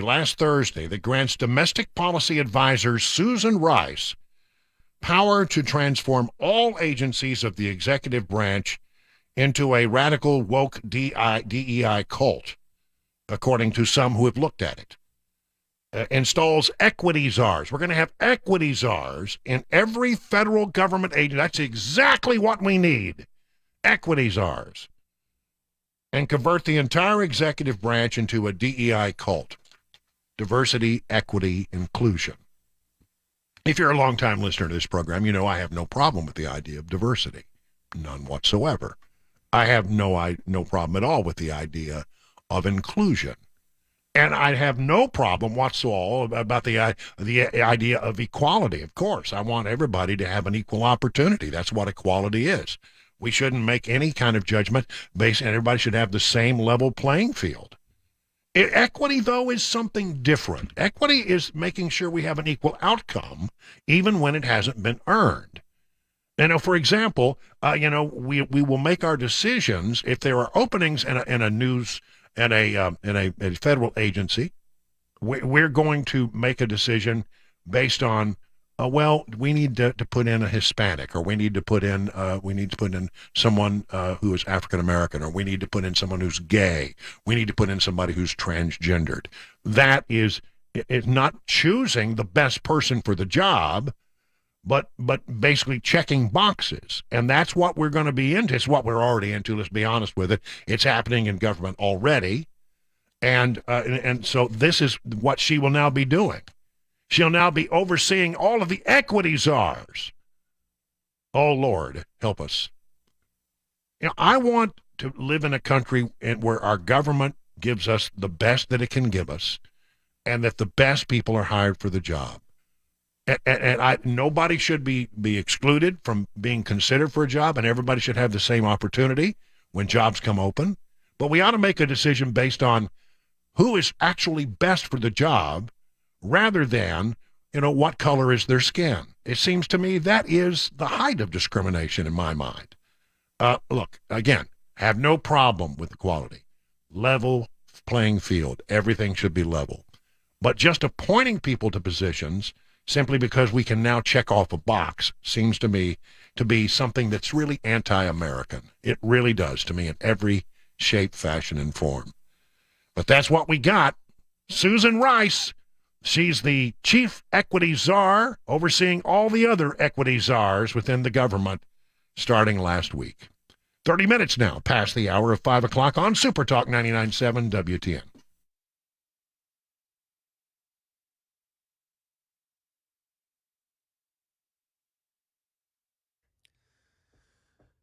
last Thursday, that grants domestic policy advisor Susan Rice power to transform all agencies of the executive branch into a radical woke DEI cult, according to some who have looked at it. Installs equity czars. We're going to have equity czars in every federal government agency. That's exactly what we need. Equity czars. And convert the entire executive branch into a DEI cult. Diversity, equity, inclusion. If you're a longtime listener to this program, you know I have no problem with the idea of diversity. None whatsoever. I have no problem at all with the idea of inclusion. And I have no problem whatsoever about the idea of equality. Of course, I want everybody to have an equal opportunity. That's what equality is. We shouldn't make any kind of judgment based, and everybody should have the same level playing field. Equity, though, is something different. Equity is making sure we have an equal outcome, even when it hasn't been earned. For example, we will make our decisions if there are openings in a federal agency. We're going to make a decision based on, we need to put in a Hispanic, or we need to put in someone who is African American, or we need to put in someone who's gay. We need to put in somebody who's transgendered. That is not choosing the best person for the job, but basically checking boxes. And that's what we're going to be into. It's what we're already into, let's be honest with it. It's happening in government already. And so this is what she will now be doing. She'll now be overseeing all of the equity czars. Oh, Lord, help us. I want to live in a country where our government gives us the best that it can give us, and that the best people are hired for the job. And nobody should be excluded from being considered for a job, and everybody should have the same opportunity when jobs come open. But we ought to make a decision based on who is actually best for the job, rather than, what color is their skin. It seems to me that is the height of discrimination in my mind. Look, again, have no problem with equality. Level playing field. Everything should be level. But just appointing people to positions simply because we can now check off a box seems to me to be something that's really anti-American. It really does to me in every shape, fashion, and form. But that's what we got. Susan Rice. She's the chief equity czar, overseeing all the other equity czars within the government starting last week. 30 minutes now past the hour of 5 o'clock on SuperTalk 99.7 WTN.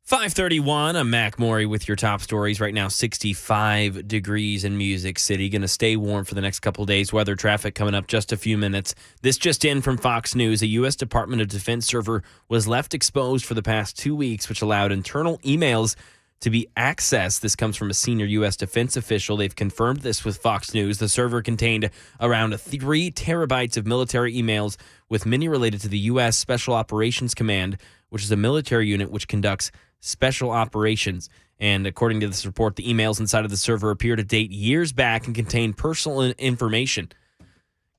5:31. I'm Mac Maury with your top stories. Right now, 65 degrees in Music City. Going to stay warm for the next couple of days. Weather traffic coming up just a few minutes. This just in from Fox News. A U.S. Department of Defense server was left exposed for the past 2 weeks, which allowed internal emails to be accessed. This comes from a senior U.S. defense official. They've confirmed this with Fox News. The server contained around 3 terabytes of military emails, with many related to the U.S. Special Operations Command, which is a military unit which conducts special operations. And according to this report, the emails inside of the server appear to date years back and contain personal information.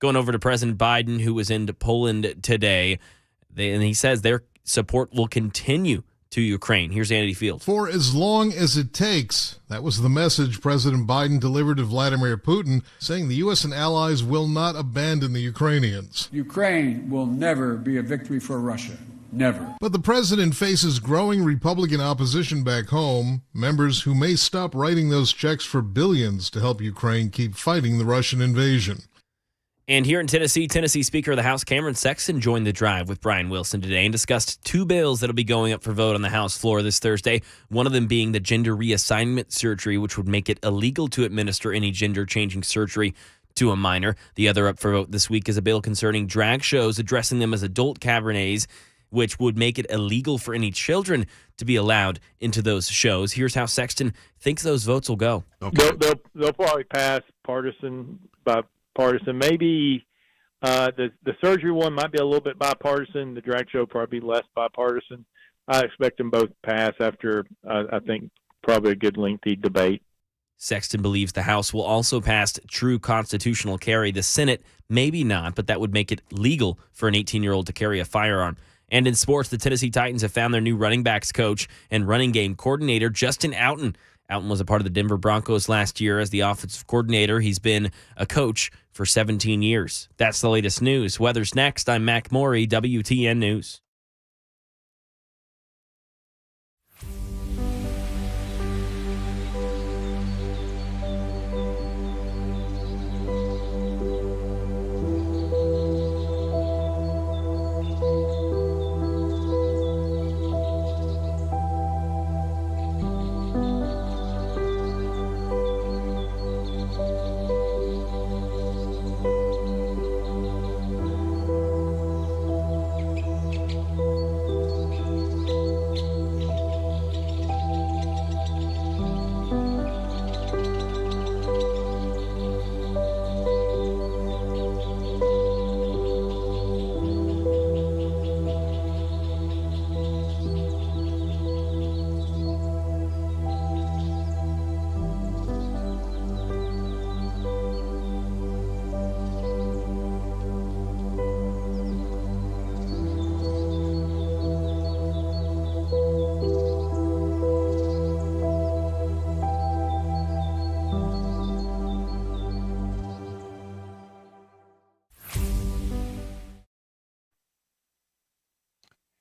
Going over to President Biden, who was in Poland today, and he says their support will continue to Ukraine. Here's Andy Fields. For as long as it takes. That was the message President Biden delivered to Vladimir Putin, saying the U.S. and allies will not abandon the Ukrainians. Ukraine will never be a victory for Russia. Never. But the president faces growing Republican opposition back home, members who may stop writing those checks for billions to help Ukraine keep fighting the Russian invasion. And here in Tennessee, Tennessee Speaker of the House Cameron Sexton joined the drive with Brian Wilson today and discussed two bills that will be going up for vote on the House floor this Thursday, one of them being the gender reassignment surgery, which would make it illegal to administer any gender-changing surgery to a minor. The other up for vote this week is a bill concerning drag shows, addressing them as adult cabernets, which would make it illegal for any children to be allowed into those shows. Here's how Sexton thinks those votes will go. Okay. They'll probably pass partisan by partisan. Maybe the surgery one might be a little bit bipartisan. The drag show probably be less bipartisan. I expect them both to pass after, I think, probably a good lengthy debate. Sexton believes the House will also pass true constitutional carry. The Senate, maybe not, but that would make it legal for an 18-year-old to carry a firearm. And in sports, the Tennessee Titans have found their new running backs coach and running game coordinator, Justin Outen. Outen was a part of the Denver Broncos last year as the offensive coordinator. He's been a coach for 17 years. That's the latest news. Weather's next. I'm Mac Morey, WTN News.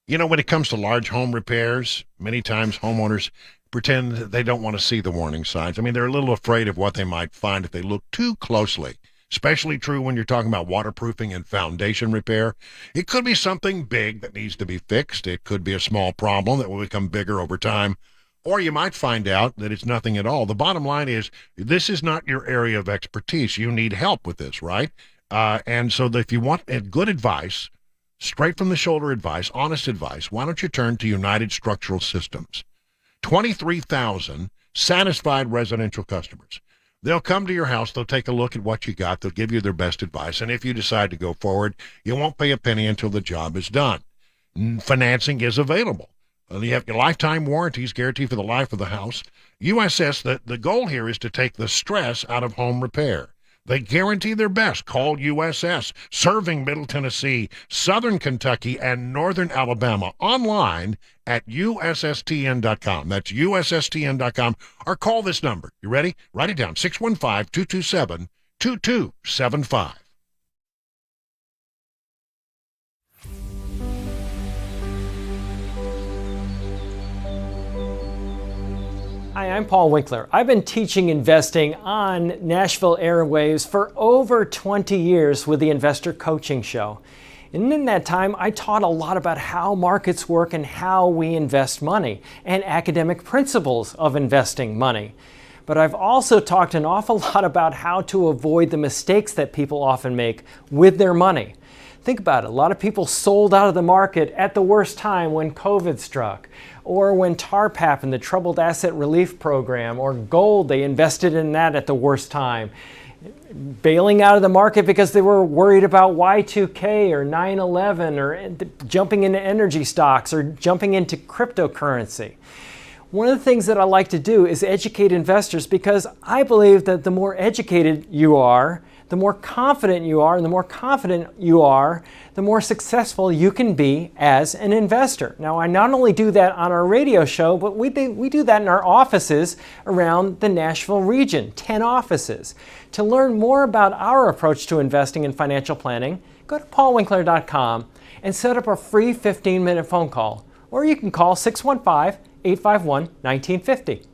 You know, when it comes to large home repairs, many times homeowners pretend they don't want to see the warning signs. I mean, they're a little afraid of what they might find if they look too closely. Especially true when you're talking about waterproofing and foundation repair. It could be something big that needs to be fixed. It could be a small problem that will become bigger over time. Or you might find out that it's nothing at all. The bottom line is, this is not your area of expertise. You need help with this, right? And so if you want good advice, straight from the shoulder advice, honest advice, why don't you turn to United Structural Systems? 23,000 satisfied residential customers. They'll come to your house. They'll take a look at what you got. They'll give you their best advice. And if you decide to go forward, you won't pay a penny until the job is done. Financing is available. You have your lifetime warranties guaranteed for the life of the house. USS, the goal here is to take the stress out of home repair. They guarantee their best. Call USS, serving Middle Tennessee, Southern Kentucky, and Northern Alabama. Online at USSTN.com. That's USSTN.com. Or call this number. You ready? Write it down. 615-227-2275. Hi, I'm Paul Winkler. I've been teaching investing on Nashville airwaves for over 20 years with the Investor Coaching Show. And in that time, I taught a lot about how markets work and how we invest money and academic principles of investing money. But I've also talked an awful lot about how to avoid the mistakes that people often make with their money. Think about it. A lot of people sold out of the market at the worst time when COVID struck, or when TARP happened, the Troubled Asset Relief Program, or gold, they invested in that at the worst time. Bailing out of the market because they were worried about Y2K or 9/11, or jumping into energy stocks, or jumping into cryptocurrency. One of the things that I like to do is educate investors, because I believe that the more educated you are, the more confident you are, and the more confident you are, the more successful you can be as an investor. Now, I not only do that on our radio show, but we do that in our offices around the Nashville region, 10 offices. To learn more about our approach to investing and financial planning, Go to paulwinkler.com and set up a free 15-minute phone call, or you can call 615-851-1950.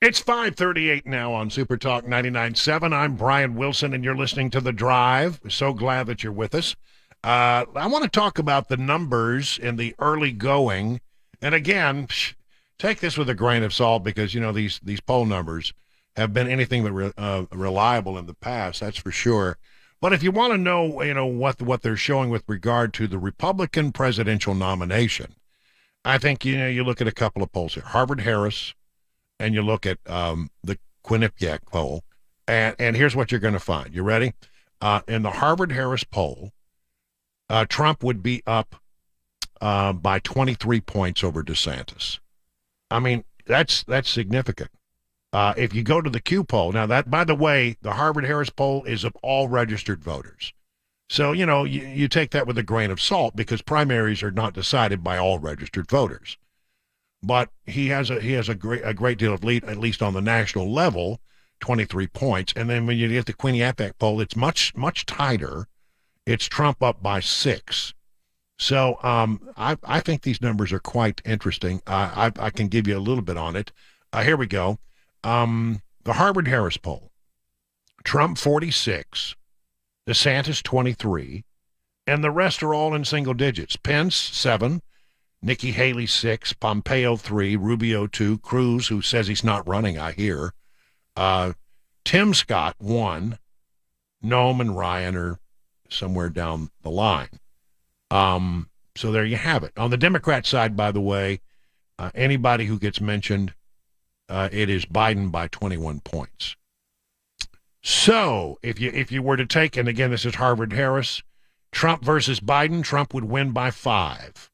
It's 5:38 now on SuperTalk 99.7. I'm Brian Wilson, and you're listening to The Drive. We're so glad that you're with us. I want to talk about the numbers in the early going. And again, take this with a grain of salt because, you know, these poll numbers have been anything but reliable in the past, that's for sure. But if you want to know, you know, what they're showing with regard to the Republican presidential nomination, I think, you know, you look at a couple of polls here. Harvard-Harris, and you look at the Quinnipiac poll, and here's what you're going to find. You ready? In the Harvard-Harris poll, Trump would be up by 23 points over DeSantis. I mean, that's significant. If you go to the Q poll, now that, by the way, the Harvard-Harris poll is of all registered voters. So, you know, you take that with a grain of salt because primaries are not decided by all registered voters. But he has a great deal of lead, at least on the national level, 23 points. And then when you get the Quinnipiac poll, it's much tighter. It's Trump up by 6. So I think these numbers are quite interesting. I can give you a little bit on it. Here we go. The Harvard-Harris poll, Trump 46, DeSantis 23, and the rest are all in single digits. Pence 7. Nikki Haley 6, Pompeo 3, Rubio 2, Cruz, who says he's not running, I hear. Tim Scott 1, Noam and Ryan are somewhere down the line. So there you have it. On the Democrat side, by the way, anybody who gets mentioned, it is Biden by 21 points. So if you were to take, and again, this is Harvard-Harris, Trump versus Biden, Trump would win by 5.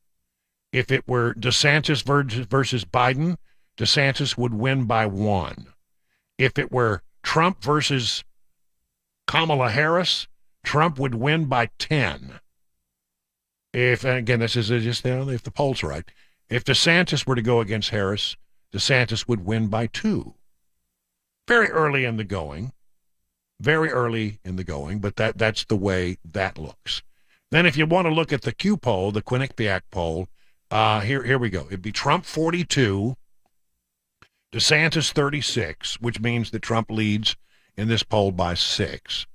If it were DeSantis versus Biden, DeSantis would win by 1. If it were Trump versus Kamala Harris, Trump would win by 10. If, and again, this is just, you know, if the polls are right. If DeSantis were to go against Harris, DeSantis would win by 2. Very early in the going. Very early in the going, but that's the way that looks. Then if you want to look at the Q poll, the Quinnipiac poll, here we go. It'd be Trump 42, DeSantis 36, which means that Trump leads in this poll by 6.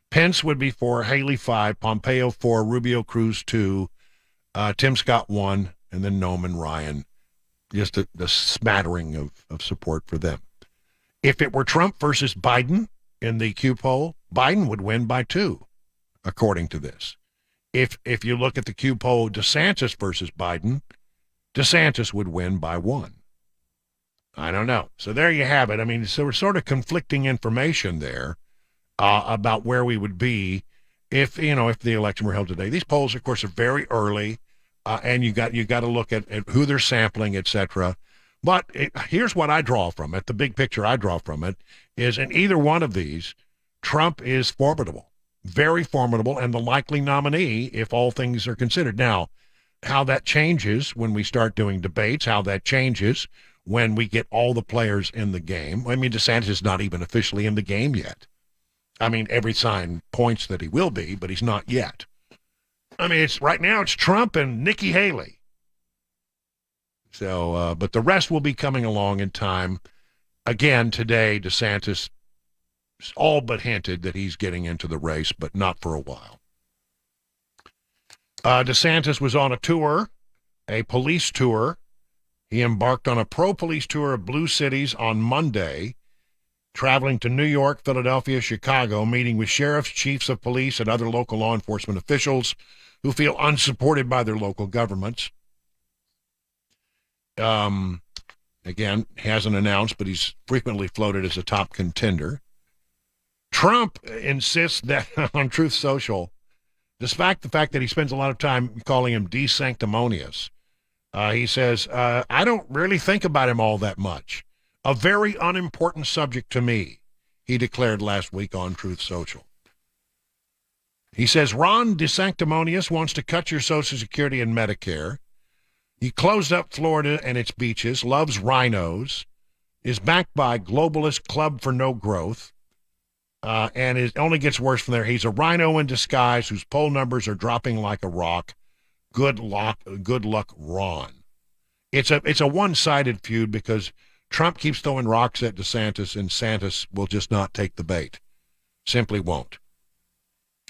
Pence would be 4, Haley 5, Pompeo 4, Rubio, Cruz 2, Tim Scott 1, and then Noam and Ryan. Just a smattering of support for them. If it were Trump versus Biden in the Q poll, Biden would win by 2, according to this. If you look at the Q poll, DeSantis versus Biden, DeSantis would win by 1. I don't know. So there you have it. I mean, so we're sort of conflicting information there about where we would be if the election were held today. These polls, of course, are very early, and you got to look at who they're sampling, etc. But here's what I draw from it. The big picture I draw from it is in either one of these, Trump is formidable. Very formidable, and the likely nominee if all things are considered. Now, how that changes when we start doing debates, how that changes when we get all the players in the game. I mean, DeSantis is not even officially in the game yet. I mean, every sign points that he will be, but he's not yet. I mean, right now it's Trump and Nikki Haley. So, but the rest will be coming along in time. Again, today, DeSantis all but hinted that he's getting into the race, but not for a while. DeSantis was on a tour, a police tour. He embarked on a pro-police tour of blue cities on Monday, traveling to New York, Philadelphia, Chicago, meeting with sheriffs, chiefs of police, and other local law enforcement officials who feel unsupported by their local governments. Again, hasn't announced, but he's frequently floated as a top contender. Trump insists that on Truth Social, despite the fact that he spends a lot of time calling him de-sanctimonious, he says, I don't really think about him all that much. A very unimportant subject to me, he declared last week on Truth Social. He says, Ron DeSanctimonious wants to cut your Social Security and Medicare. He closed up Florida and its beaches, loves rhinos, is backed by globalist Club for No Growth, and it only gets worse from there. He's a rhino in disguise whose poll numbers are dropping like a rock. Good luck, Ron. It's a one-sided feud because Trump keeps throwing rocks at DeSantis, and DeSantis will just not take the bait. Simply won't.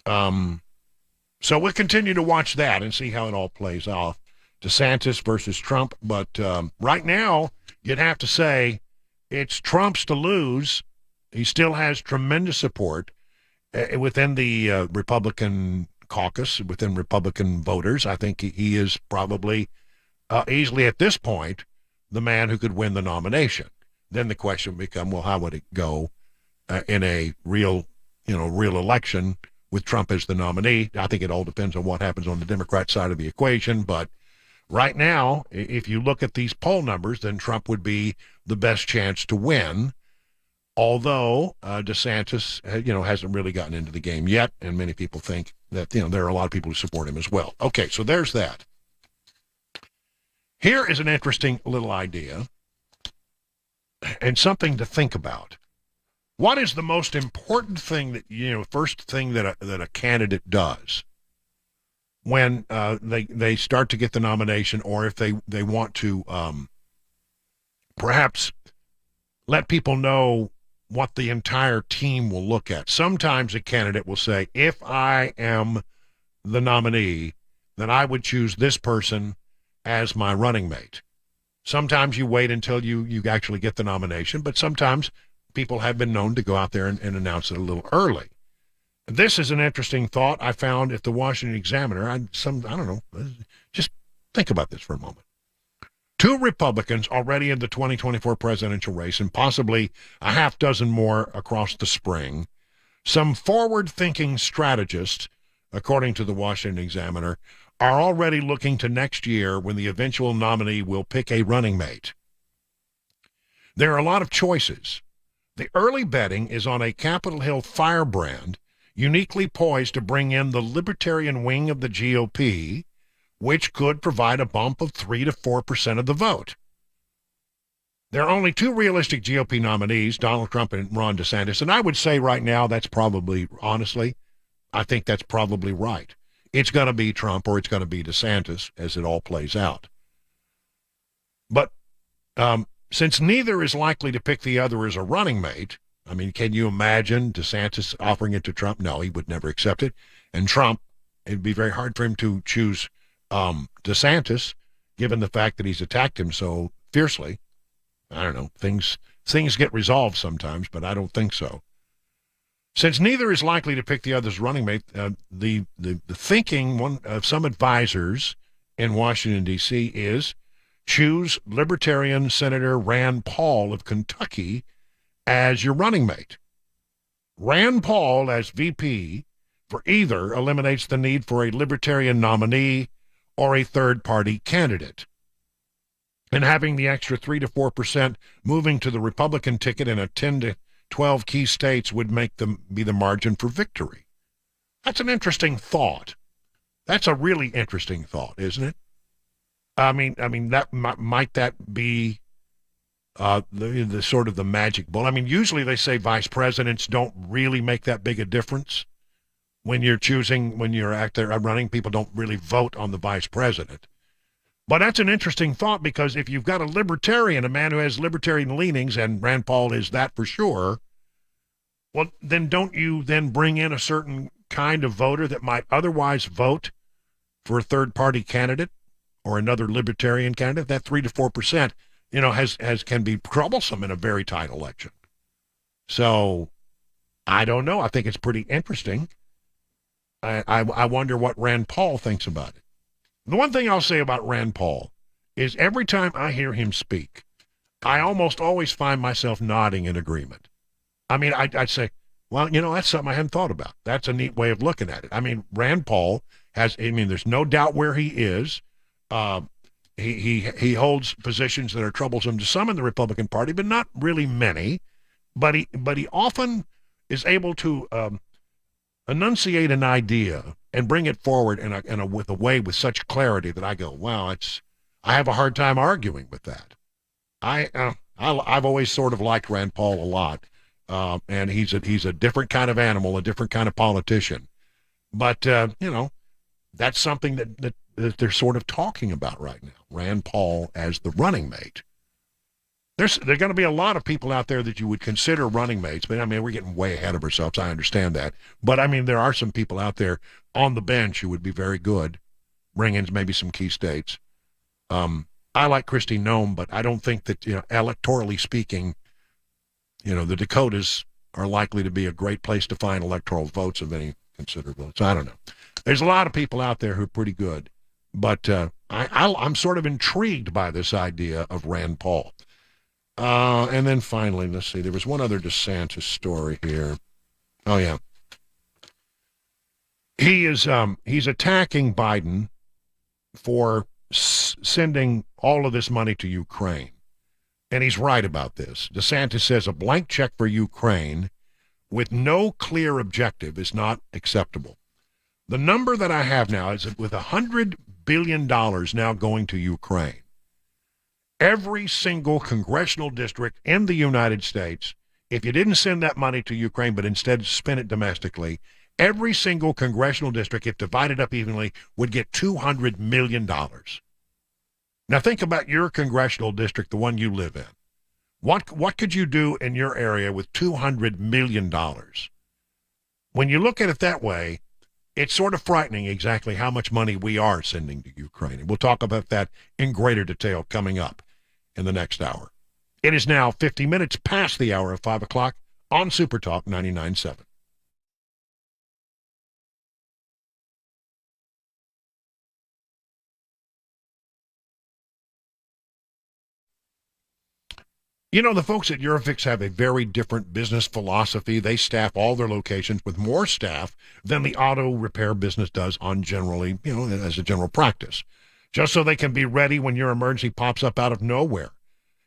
So we'll continue to watch that and see how it all plays off. DeSantis versus Trump, but right now you'd have to say it's Trump's to lose. He still has tremendous support within the Republican caucus, within Republican voters. I think he is probably easily at this point the man who could win the nomination. Then the question would become, well, how would it go in a real election with Trump as the nominee? I think it all depends on what happens on the Democrat side of the equation, but right now, if you look at these poll numbers, then Trump would be the best chance to win, although DeSantis, hasn't really gotten into the game yet, and many people think that, there are a lot of people who support him as well. Okay, so there's that. Here is an interesting little idea and something to think about. What is the most important thing that, first thing that a candidate does when they start to get the nomination, or if they want to perhaps let people know what the entire team will look at? Sometimes a candidate will say, if I am the nominee, then I would choose this person as my running mate. Sometimes you wait until you actually get the nomination, but sometimes people have been known to go out there and announce it a little early. This is an interesting thought I found at the Washington Examiner. I don't know, just think about this for a moment. 2 Republicans already in the 2024 presidential race, and possibly a half dozen more across the spring. Some forward-thinking strategists, according to the Washington Examiner, are already looking to next year when the eventual nominee will pick a running mate. There are a lot of choices. The early betting is on a Capitol Hill firebrand uniquely poised to bring in the libertarian wing of the GOP, which could provide a bump of 3 to 4% of the vote. There are only 2 realistic GOP nominees, Donald Trump and Ron DeSantis, and I would say right now that's probably, honestly, I think that's probably right. It's going to be Trump or it's going to be DeSantis as it all plays out. But since neither is likely to pick the other as a running mate, I mean, can you imagine DeSantis offering it to Trump? No, he would never accept it. And Trump, it'd be very hard for him to choose DeSantis, given the fact that he's attacked him so fiercely. I don't know. Things get resolved sometimes, but I don't think so. Since neither is likely to pick the other's running mate, the thinking of some advisors in Washington, D.C. is choose Libertarian Senator Rand Paul of Kentucky as your running mate. Rand Paul as VP for either eliminates the need for a Libertarian nominee or a third-party candidate. And having the extra 3 to 4% moving to the Republican ticket in a 10 to 12 key states would make them be the margin for victory. That's an interesting thought. That's a really interesting thought, isn't it? I mean, that might that be the sort of the magic bullet. I mean, usually they say vice presidents don't really make that big a difference when you're out there running. People don't really vote on the vice president. But that's an interesting thought, because if you've got a libertarian, a man who has libertarian leanings, and Rand Paul is that for sure, well, then don't you then bring in a certain kind of voter that might otherwise vote for a third-party candidate or another libertarian candidate? That 3 to 4%, can be troublesome in a very tight election. So I don't know. I think it's pretty interesting. I wonder what Rand Paul thinks about it. The one thing I'll say about Rand Paul is every time I hear him speak, I almost always find myself nodding in agreement. I mean, I'd say, well, that's something I hadn't thought about. That's a neat way of looking at it. I mean, Rand Paul there's no doubt where he is. He holds positions that are troublesome to some in the Republican Party, but not really many. But he often is able to enunciate an idea and bring it forward with a way with such clarity that I go, wow, I have a hard time arguing with that. I've always sort of liked Rand Paul a lot, and he's a different kind of animal, a different kind of politician. But that's something that they're sort of talking about right now. Rand Paul as the running mate. There are going to be a lot of people out there that you would consider running mates, but I mean, we're getting way ahead of ourselves. I understand that. But I mean, there are some people out there on the bench who would be very good, bring in maybe some key states. I like Kristi Noem, but I don't think that, electorally speaking, the Dakotas are likely to be a great place to find electoral votes of any considerable. So I don't know. There's a lot of people out there who are pretty good, but I'm sort of intrigued by this idea of Rand Paul. And then finally, let's see, there was one other DeSantis story here. Oh, yeah. He's attacking Biden for sending all of this money to Ukraine. And he's right about this. DeSantis says a blank check for Ukraine with no clear objective is not acceptable. The number that I have now is with $100 billion now going to Ukraine. Every single congressional district in the United States, if you didn't send that money to Ukraine but instead spent it domestically, every single congressional district, if divided up evenly, would get $200 million. Now think about your congressional district, the one you live in. What could you do in your area with $200 million? When you look at it that way, it's sort of frightening exactly how much money we are sending to Ukraine. And we'll talk about that in greater detail coming up in the next hour. It is now 50 minutes past the hour of 5 o'clock on SuperTalk 99.7. The folks at Eurofix have a very different business philosophy. They staff all their locations with more staff than the auto repair business does on generally, as a general practice, just so they can be ready when your emergency pops up out of nowhere.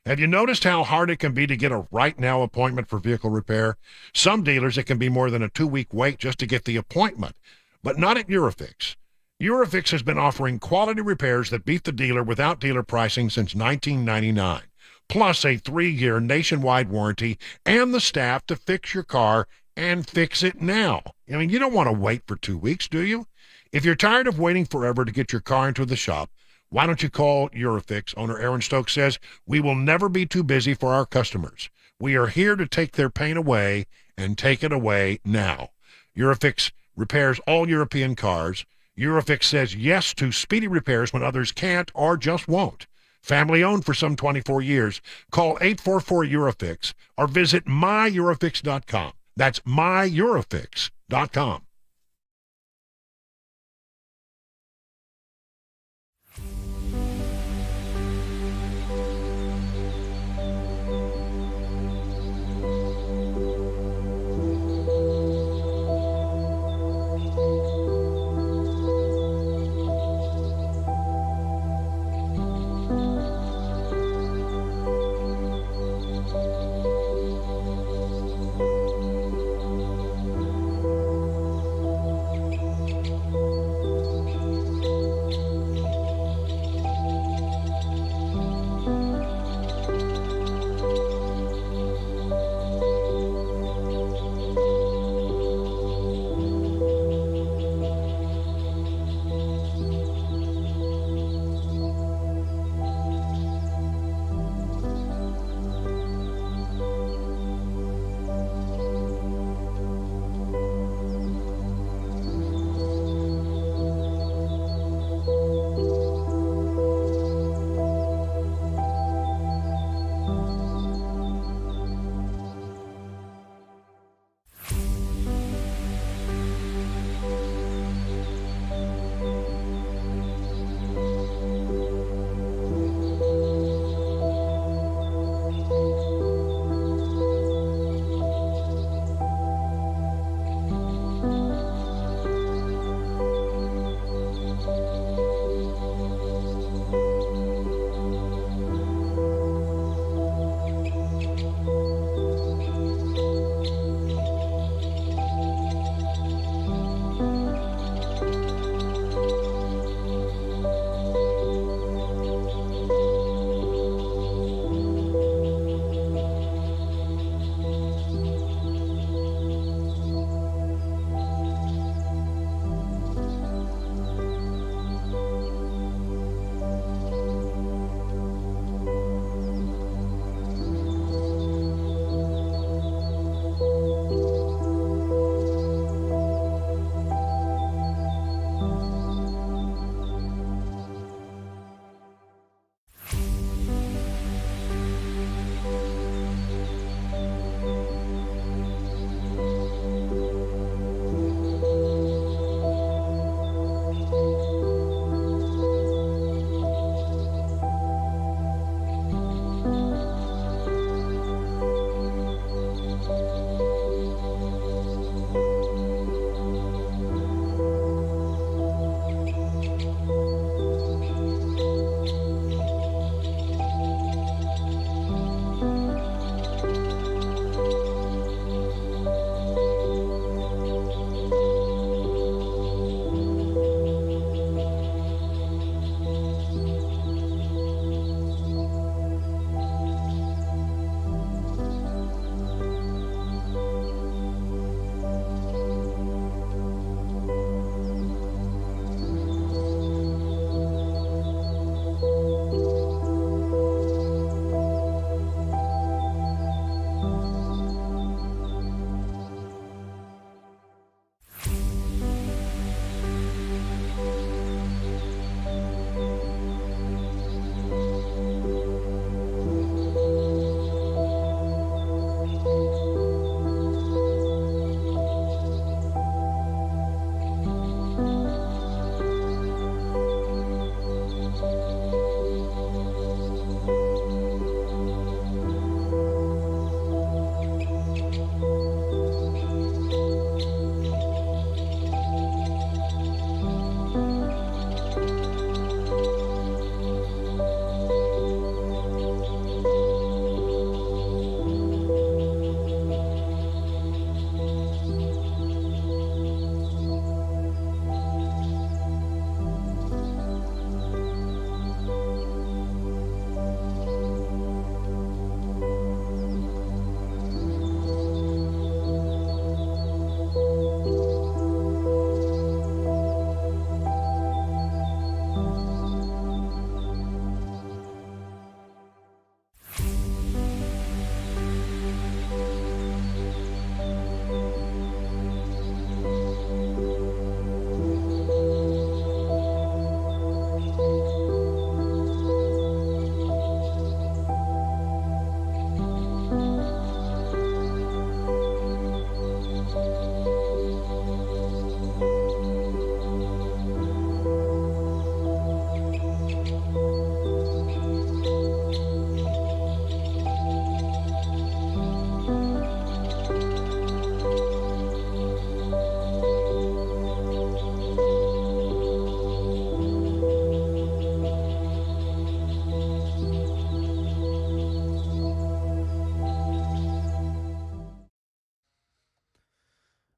Have you noticed how hard it can be to get a right now appointment for vehicle repair? Some dealers, it can be more than a 2-week wait just to get the appointment, but not at Eurofix. Eurofix has been offering quality repairs that beat the dealer without dealer pricing since 1999. Plus a 3-year nationwide warranty and the staff to fix your car and fix it now. I mean, you don't want to wait for 2 weeks, do you? If you're tired of waiting forever to get your car into the shop, why don't you call Eurofix? Owner Aaron Stokes says, we will never be too busy for our customers. We are here to take their pain away and take it away now. Eurofix repairs all European cars. Eurofix says yes to speedy repairs when others can't or just won't. Family owned for some 24 years. Call 844-EUROFIX or visit myEurofix.com. That's myEurofix.com.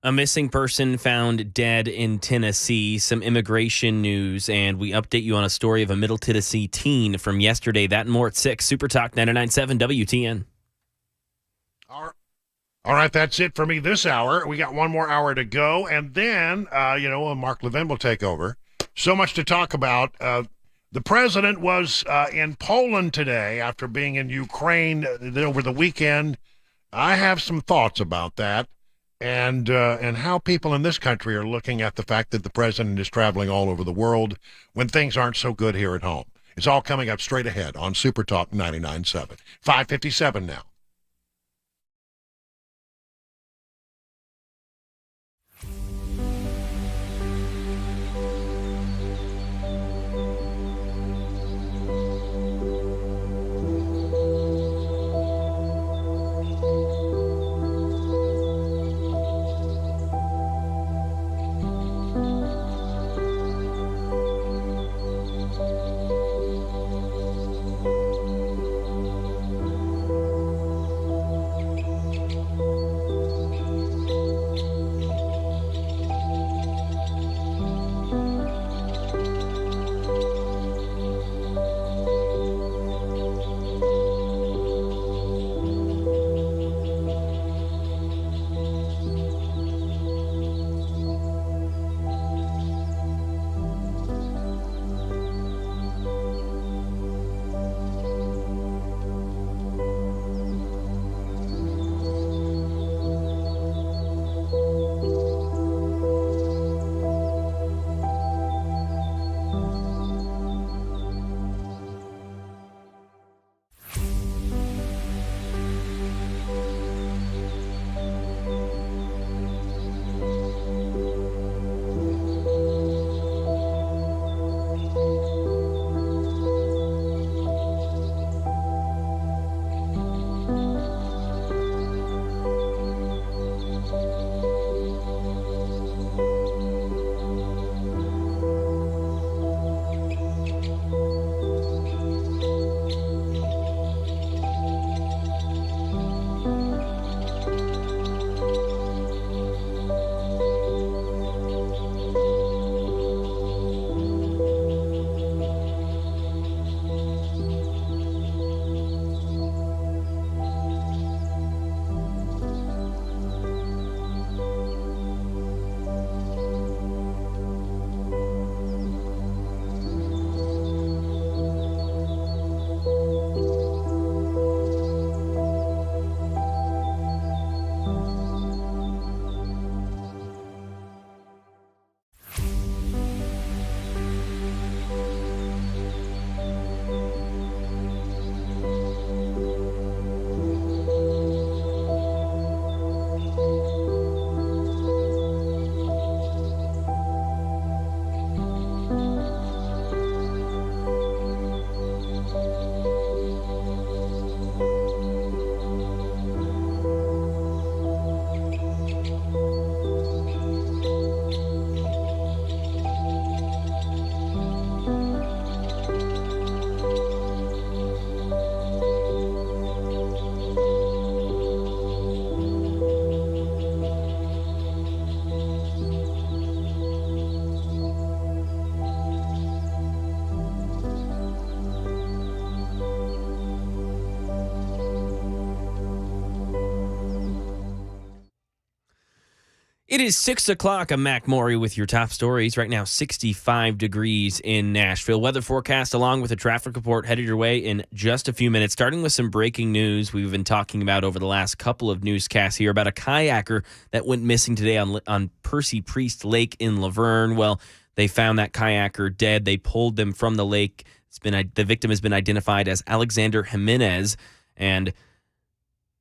A missing person found dead in Tennessee, some immigration news, and we update you on a story of a Middle Tennessee teen from yesterday. That and more at 6. SuperTalk 99.7 WTN. All right, that's it for me this hour. We got one more hour to go, and then, Mark Levin will take over. So much to talk about. The president was in Poland today after being in Ukraine over the weekend. I have some thoughts about that. And how people in this country are looking at the fact that the president is traveling all over the world when things aren't so good here at home. It's all coming up straight ahead on Super Talk 99.7. 5:57 now. It is 6 o'clock. I'm Mac Maury with your top stories. Right now, 65 degrees in Nashville. Weather forecast along with a traffic report headed your way in just a few minutes. Starting with some breaking news we've been talking about over the last couple of newscasts here about a kayaker that went missing today on Percy Priest Lake in Laverne. Well, they found that kayaker dead. They pulled them from the lake. The victim has been identified as Alexander Jimenez, and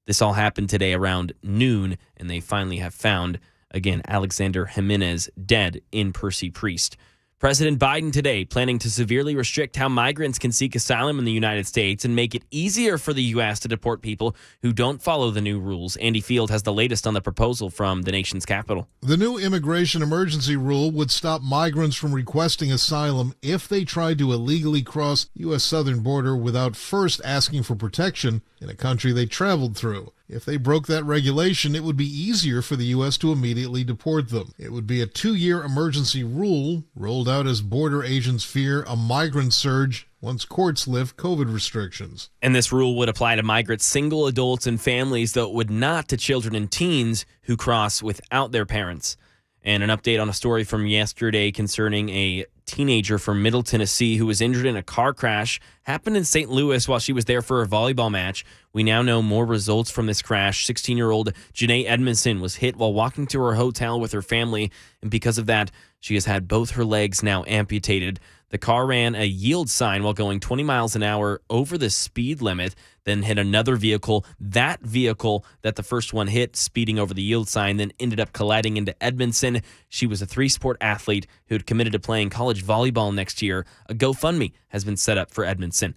this all happened today around noon, and they finally have found again, Alexander Jimenez dead in Percy Priest. President Biden today planning to severely restrict how migrants can seek asylum in the United States and make it easier for the U.S. to deport people who don't follow the new rules. Andy Field has the latest on the proposal from the nation's capital. The new immigration emergency rule would stop migrants from requesting asylum if they tried to illegally cross U.S. southern border without first asking for protection in a country they traveled through. If they broke that regulation, it would be easier for the U.S. to immediately deport them. It would be a 2-year emergency rule rolled out as border agents fear a migrant surge once courts lift COVID restrictions. And this rule would apply to migrants, single adults, and families, though it would not to children and teens who cross without their parents. And an update on a story from yesterday concerning a teenager from Middle Tennessee who was injured in a car crash. Happened in St. Louis while she was there for a volleyball match. We now know more results from this crash. 16-year-old Janae Edmondson was hit while walking to her hotel with her family, and because of that, she has had both her legs now amputated. The car ran a yield sign while going 20 miles an hour over the speed limit, then hit another vehicle. That vehicle that the first one hit, speeding over the yield sign, then ended up colliding into Edmondson. She was a 3-sport athlete who had committed to playing college volleyball next year. A GoFundMe has been set up for Edmondson.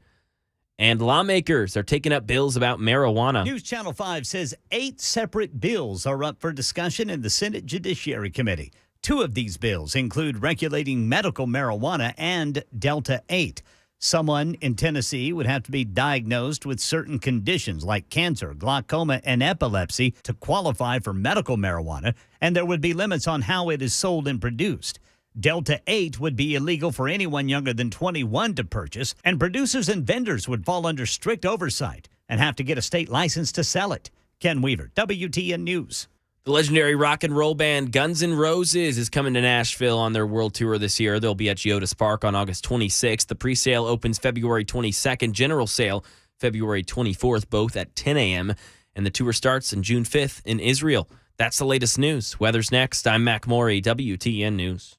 And lawmakers are taking up bills about marijuana. News Channel 5 says 8 separate bills are up for discussion in the Senate Judiciary Committee. 2 of these bills include regulating medical marijuana and Delta 8. Someone in Tennessee would have to be diagnosed with certain conditions like cancer, glaucoma, and epilepsy to qualify for medical marijuana, and there would be limits on how it is sold and produced. Delta 8 would be illegal for anyone younger than 21 to purchase, and producers and vendors would fall under strict oversight and have to get a state license to sell it. Ken Weaver, WTN News. The legendary rock and roll band Guns N' Roses is coming to Nashville on their world tour this year. They'll be at Geodis Park on August 26th. The pre-sale opens February 22nd. General sale February 24th, both at 10 a.m. And the tour starts on June 5th in Israel. That's the latest news. Weather's next. I'm Mac Morey, WTN News.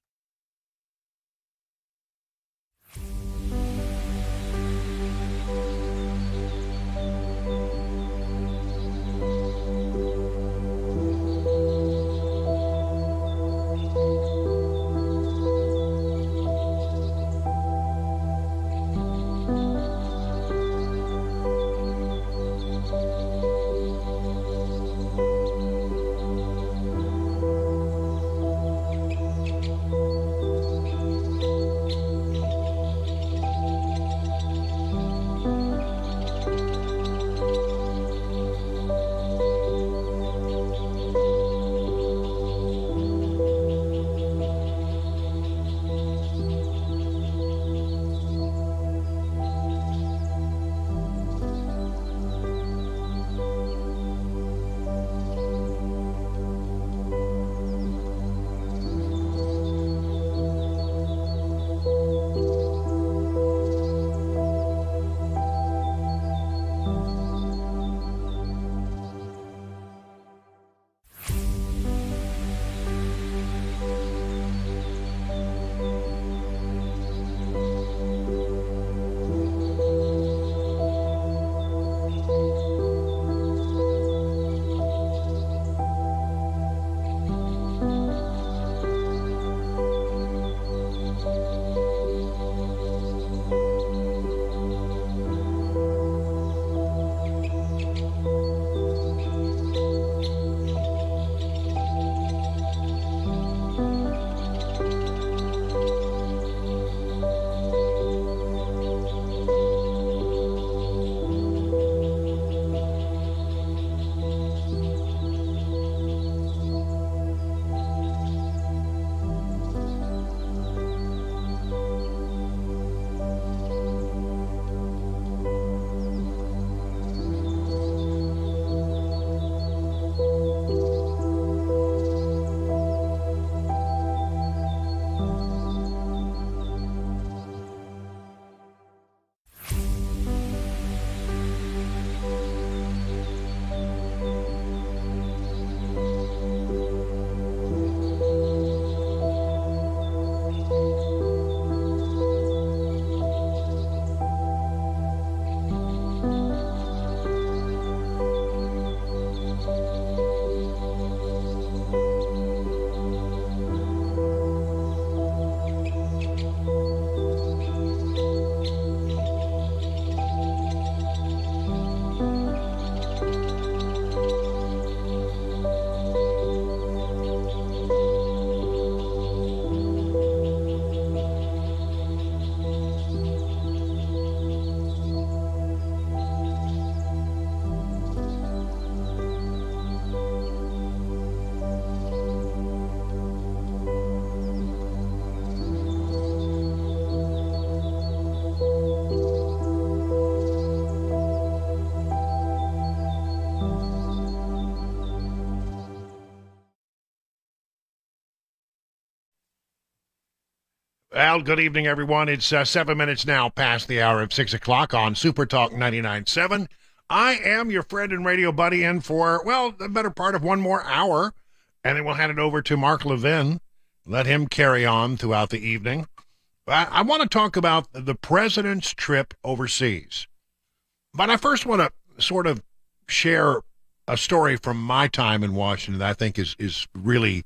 Well, good evening, everyone. It's 7 minutes now past the hour of 6 o'clock on SuperTalk 99.7. I am your friend and radio buddy in for, well, the better part of one more hour, and then we'll hand it over to Mark Levin. Let him carry on throughout the evening. I want to talk about the president's trip overseas. But I first want to sort of share a story from my time in Washington that I think is really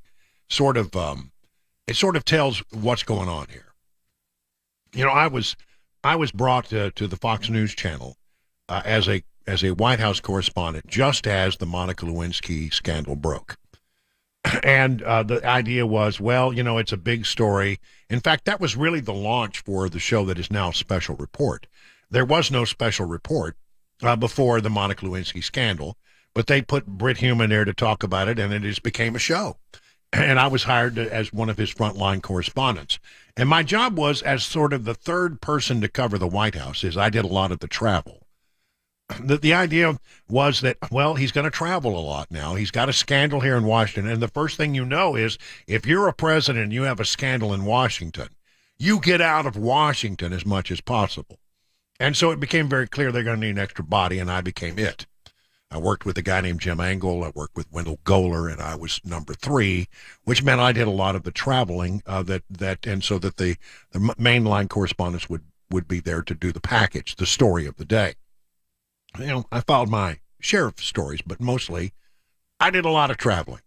sort of, it sort of tells what's going on here. You know, I was brought to the Fox News Channel as a White House correspondent just as the Monica Lewinsky scandal broke. And the idea was, well, you know, it's a big story. In fact, that was really the launch for the show that is now Special Report. There was no Special Report before the Monica Lewinsky scandal, but they put Britt Human there to talk about it, and it just became a show. And I was hired as one of his frontline correspondents. And my job was as sort of the third person to cover the White House, is I did a lot of the travel. The idea was that, well, he's going to travel a lot now. He's got a scandal here in Washington. And the first thing you know is if you're a president and you have a scandal in Washington, you get out of Washington as much as possible. And so it became very clear they're going to need an extra body, and I became it. I worked with a guy named Jim Engel. I worked with Wendell Goler, and I was number 3, which meant I did a lot of the traveling and so that the mainline correspondents would be there to do the package, the story of the day. You know, I followed my share of stories, but mostly I did a lot of traveling.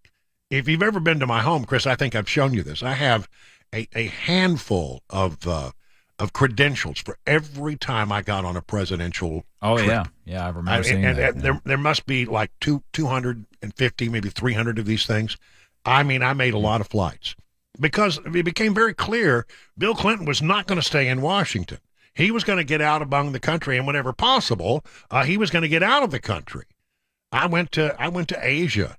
If you've ever been to my home, Chris, I think I've shown you this. I have a handful of credentials for every time I got on a presidential trip. Yeah, I remember seeing that. There must be like 250, maybe 300 of these things. I mean, I made a lot of flights because it became very clear Bill Clinton was not going to stay in Washington. He was going to get out among the country, and whenever possible, he was going to get out of the country. I went to Asia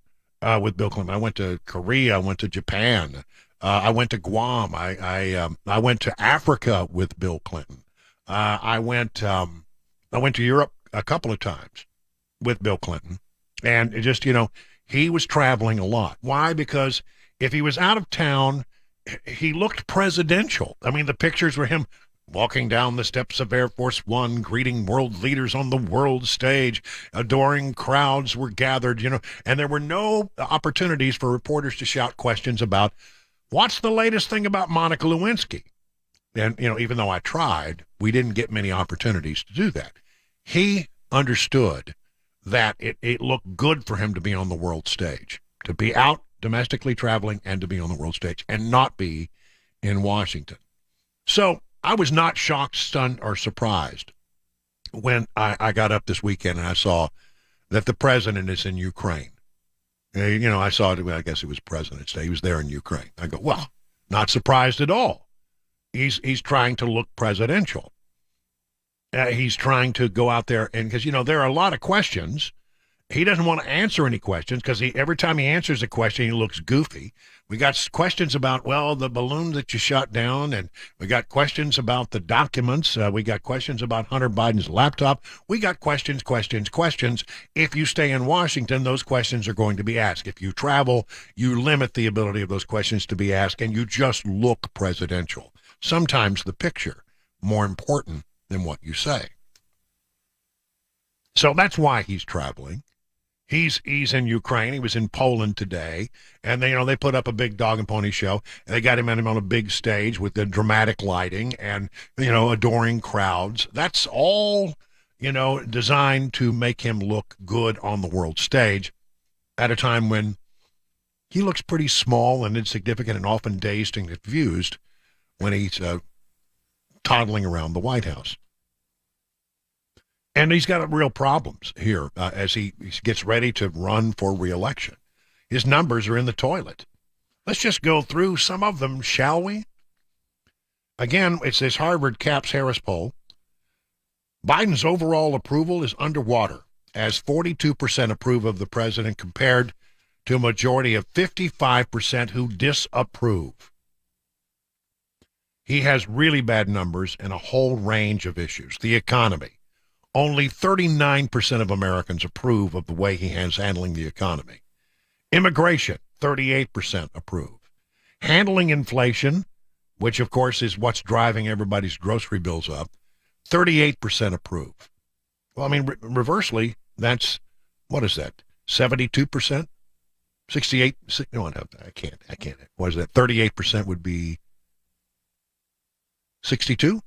with Bill Clinton. I went to Korea. I went to Japan. I went to Guam. I went to Africa with Bill Clinton. I went to Europe a couple of times with Bill Clinton, and it just, you know, he was traveling a lot. Why? Because if he was out of town, he looked presidential. I mean, the pictures were him walking down the steps of Air Force One, greeting world leaders on the world stage, adoring crowds were gathered, you know, and there were no opportunities for reporters to shout questions about what's the latest thing about Monica Lewinsky. And, you know, even though I tried, we didn't get many opportunities to do that. He understood that it looked good for him to be on the world stage, to be out domestically traveling and to be on the world stage and not be in Washington. So I was not shocked, stunned, or surprised when I got up this weekend and I saw that the president is in Ukraine. You know, I saw it, I guess it was President's Day. He was there in Ukraine. I go, well, not surprised at all. He's trying to look presidential. He's trying to go out there and, because, you know, there are a lot of questions. He doesn't want to answer any questions because every time he answers a question, he looks goofy. We got questions about, well, the balloon that you shot down, and we got questions about the documents. We got questions about Hunter Biden's laptop. We got questions. If you stay in Washington, those questions are going to be asked. If you travel, you limit the ability of those questions to be asked, and you just look presidential. Sometimes the picture more important than what you say. So that's why he's traveling. He's in Ukraine. He was in Poland today, and they put up a big dog and pony show. And they got him on a big stage with the dramatic lighting and adoring crowds. That's all designed to make him look good on the world stage at a time when he looks pretty small and insignificant and often dazed and confused when he's toddling around the White House. And he's got real problems here as he gets ready to run for re-election. His numbers are in the toilet. Let's just go through some of them, shall we? Again, it's this Harvard Capps-Harris poll. Biden's overall approval is underwater, as 42% approve of the president compared to a majority of 55% who disapprove. He has really bad numbers in a whole range of issues. The economy. Only 39% of Americans approve of the way he is handling the economy. Immigration, 38% approve. Handling inflation, which of course is what's driving everybody's grocery bills up, 38% approve. Well, I mean, reversely, that's, what is that, 72%? 68? No, I can't. What is that? 38% would be 62?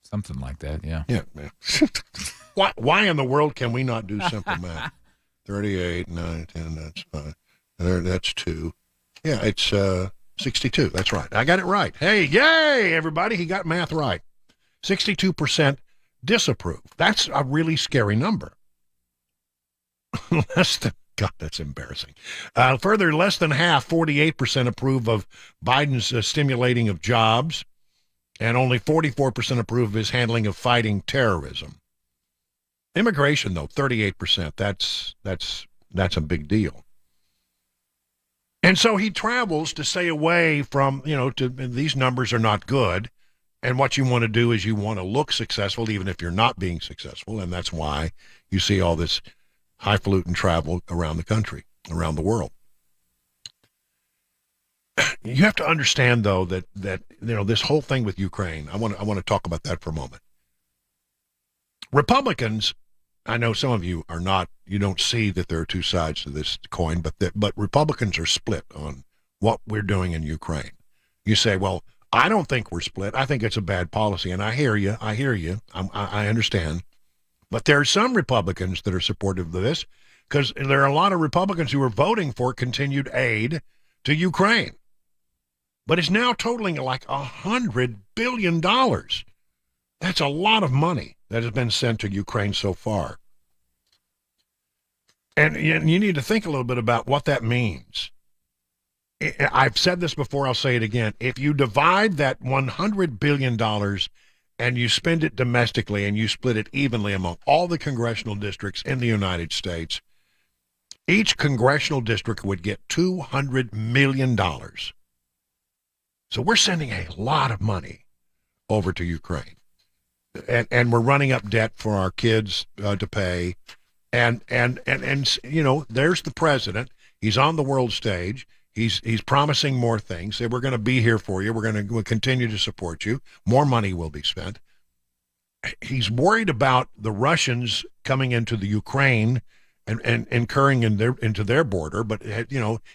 Something like that, yeah. Yeah. Why in the world can we not do simple math? 38, 9, 10, that's 5. That's 2. Yeah, it's 62. That's right. I got it right. Hey, yay, everybody. He got math right. 62% disapprove. That's a really scary number. God, that's embarrassing. Further, less than half, 48% approve of Biden's stimulating of jobs, and only 44% approve of his handling of fighting terrorism. Immigration, though, 38%. That's a big deal. And so he travels to stay away from, these numbers are not good. And what you want to do is you want to look successful, even if you're not being successful. And that's why you see all this highfalutin travel around the country, around the world. You have to understand, though, that this whole thing with Ukraine, I want to talk about that for a moment. Republicans, I know some of you are not, you don't see that there are two sides to this coin, but Republicans are split on what we're doing in Ukraine. You say, well, I don't think we're split. I think it's a bad policy, and I hear you. I understand. But there are some Republicans that are supportive of this, because there are a lot of Republicans who are voting for continued aid to Ukraine. But it's now totaling like $100 billion. That's a lot of money that has been sent to Ukraine so far. And you need to think a little bit about what that means. I've said this before, I'll say it again. If you divide that $100 billion and you spend it domestically and you split it evenly among all the congressional districts in the United States, each congressional district would get $200 million. So we're sending a lot of money over to Ukraine. And we're running up debt for our kids to pay. And there's the president. He's on the world stage. He's promising more things. Say, we're going to be here for you. We're going to continue to support you. More money will be spent. He's worried about the Russians coming into the Ukraine and incurring into their border. But,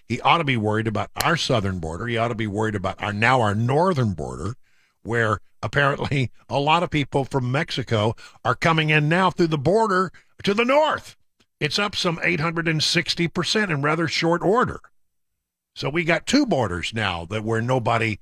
he ought to be worried about our southern border. He ought to be worried about our northern border, where apparently a lot of people from Mexico are coming in now through the border to the north. It's up some 860% in rather short order. So we got two borders now where nobody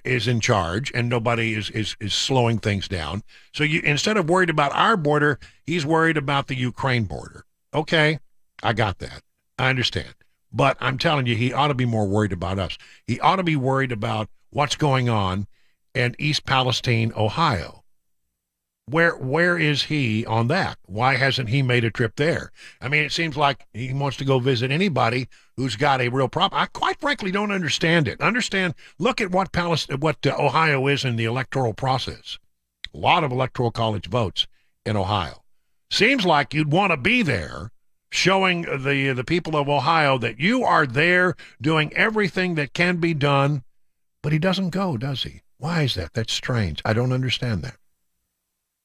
is in charge and nobody is slowing things down. So instead of worried about our border, he's worried about the Ukraine border. Okay, I got that. I understand. But I'm telling you, he ought to be more worried about us. He ought to be worried about what's going on in East Palestine, Ohio. Where is he on that? Why hasn't he made a trip there? I mean, it seems like he wants to go visit anybody who's got a real problem. I quite frankly don't understand it. Look at what Ohio is in the electoral process. A lot of electoral college votes in Ohio. Seems like you'd want to be there, showing the people of Ohio that you are there doing everything that can be done. But he doesn't go, does he? Why is that? That's strange. I don't understand that.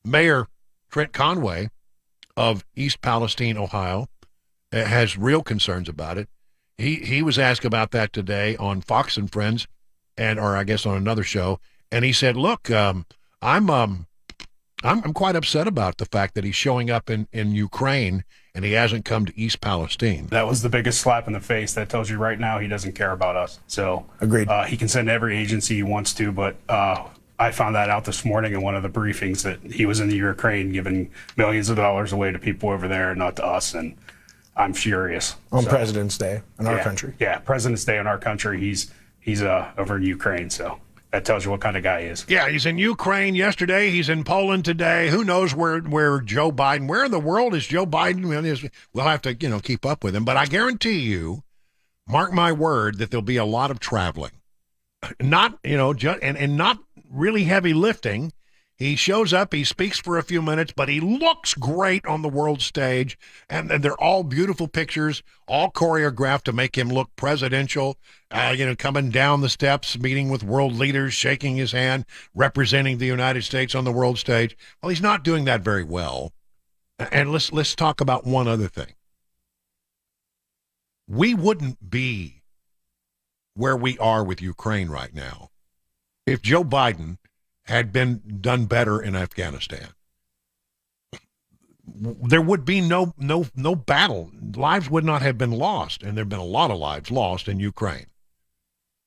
Mayor Trent Conway of East Palestine, Ohio, has real concerns about it. He was asked about that today on Fox and Friends, or I guess on another show, and he said, "Look, I'm quite upset about the fact that he's showing up in Ukraine and he hasn't come to East Palestine." That was the biggest slap in the face. That tells you right now he doesn't care about us. So agreed. He can send every agency he wants to, but I found that out this morning in one of the briefings that he was in the Ukraine giving millions of dollars away to people over there and not to us, and I'm furious. On President's Day in our country. Yeah, President's Day in our country. He's over in Ukraine, so that tells you what kind of guy he is. Yeah, he's in Ukraine yesterday. He's in Poland today. Who knows where Joe Biden? Where in the world is Joe Biden? We'll have to keep up with him. But I guarantee you, mark my word, that there'll be a lot of traveling. Not and not really heavy lifting. He shows up, he speaks for a few minutes, but he looks great on the world stage, and they're all beautiful pictures, all choreographed to make him look presidential, coming down the steps, meeting with world leaders, shaking his hand, representing the United States on the world stage. Well, he's not doing that very well. And let's talk about one other thing. We wouldn't be where we are with Ukraine right now if Joe Biden had been done better in Afghanistan. There would be no battle. Lives would not have been lost, and there have been a lot of lives lost in Ukraine.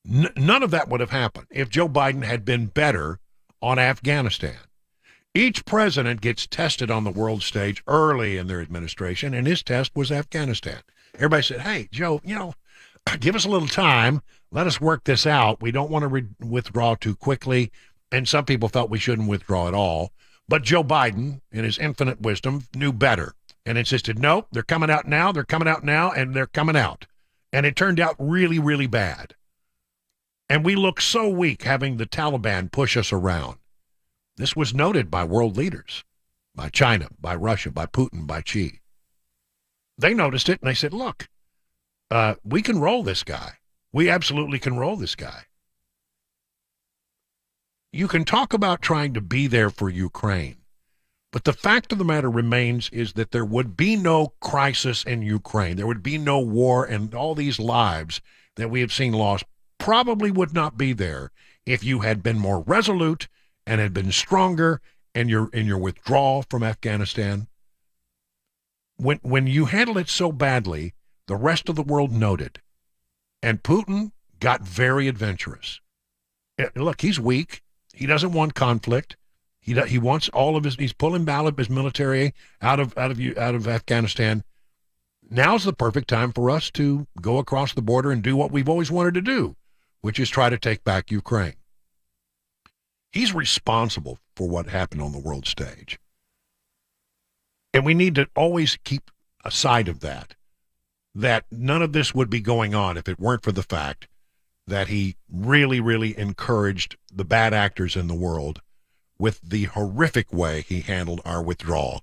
None of that would have happened if Joe Biden had been better on Afghanistan. Each president gets tested on the world stage early in their administration, and his test was Afghanistan. Everybody said, hey, Joe, give us a little time. Let us work this out. We don't want to withdraw too quickly. And some people felt we shouldn't withdraw at all. But Joe Biden, in his infinite wisdom, knew better and insisted, no, they're coming out now, they're coming out now, and they're coming out. And it turned out really, really bad. And we look so weak having the Taliban push us around. This was noted by world leaders, by China, by Russia, by Putin, by Xi. They noticed it, and they said, look, we can roll this guy. We absolutely can roll this guy. You can talk about trying to be there for Ukraine, but the fact of the matter remains is that there would be no crisis in Ukraine. There would be no war, and all these lives that we have seen lost probably would not be there if you had been more resolute and had been stronger in your withdrawal from Afghanistan. When you handle it so badly, the rest of the world noted, and Putin got very adventurous. Look, he's weak. He doesn't want conflict. He wants all of his. He's pulling out of his military out of Afghanistan. Now's the perfect time for us to go across the border and do what we've always wanted to do, which is try to take back Ukraine. He's responsible for what happened on the world stage, and we need to always keep aside of that. That none of this would be going on if it weren't for the fact that he really, really encouraged the bad actors in the world with the horrific way he handled our withdrawal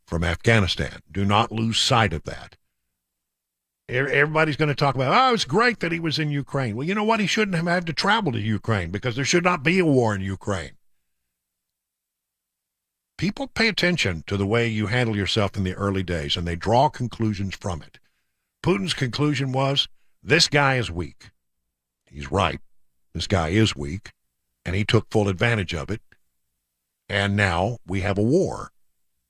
from Afghanistan. Do not lose sight of that. Everybody's going to talk about, it's great that he was in Ukraine. Well, you know what? He shouldn't have had to travel to Ukraine because there should not be a war in Ukraine. People pay attention to the way you handle yourself in the early days, and they draw conclusions from it. Putin's conclusion was, this guy is weak. He's right. This guy is weak, and he took full advantage of it. And now we have a war,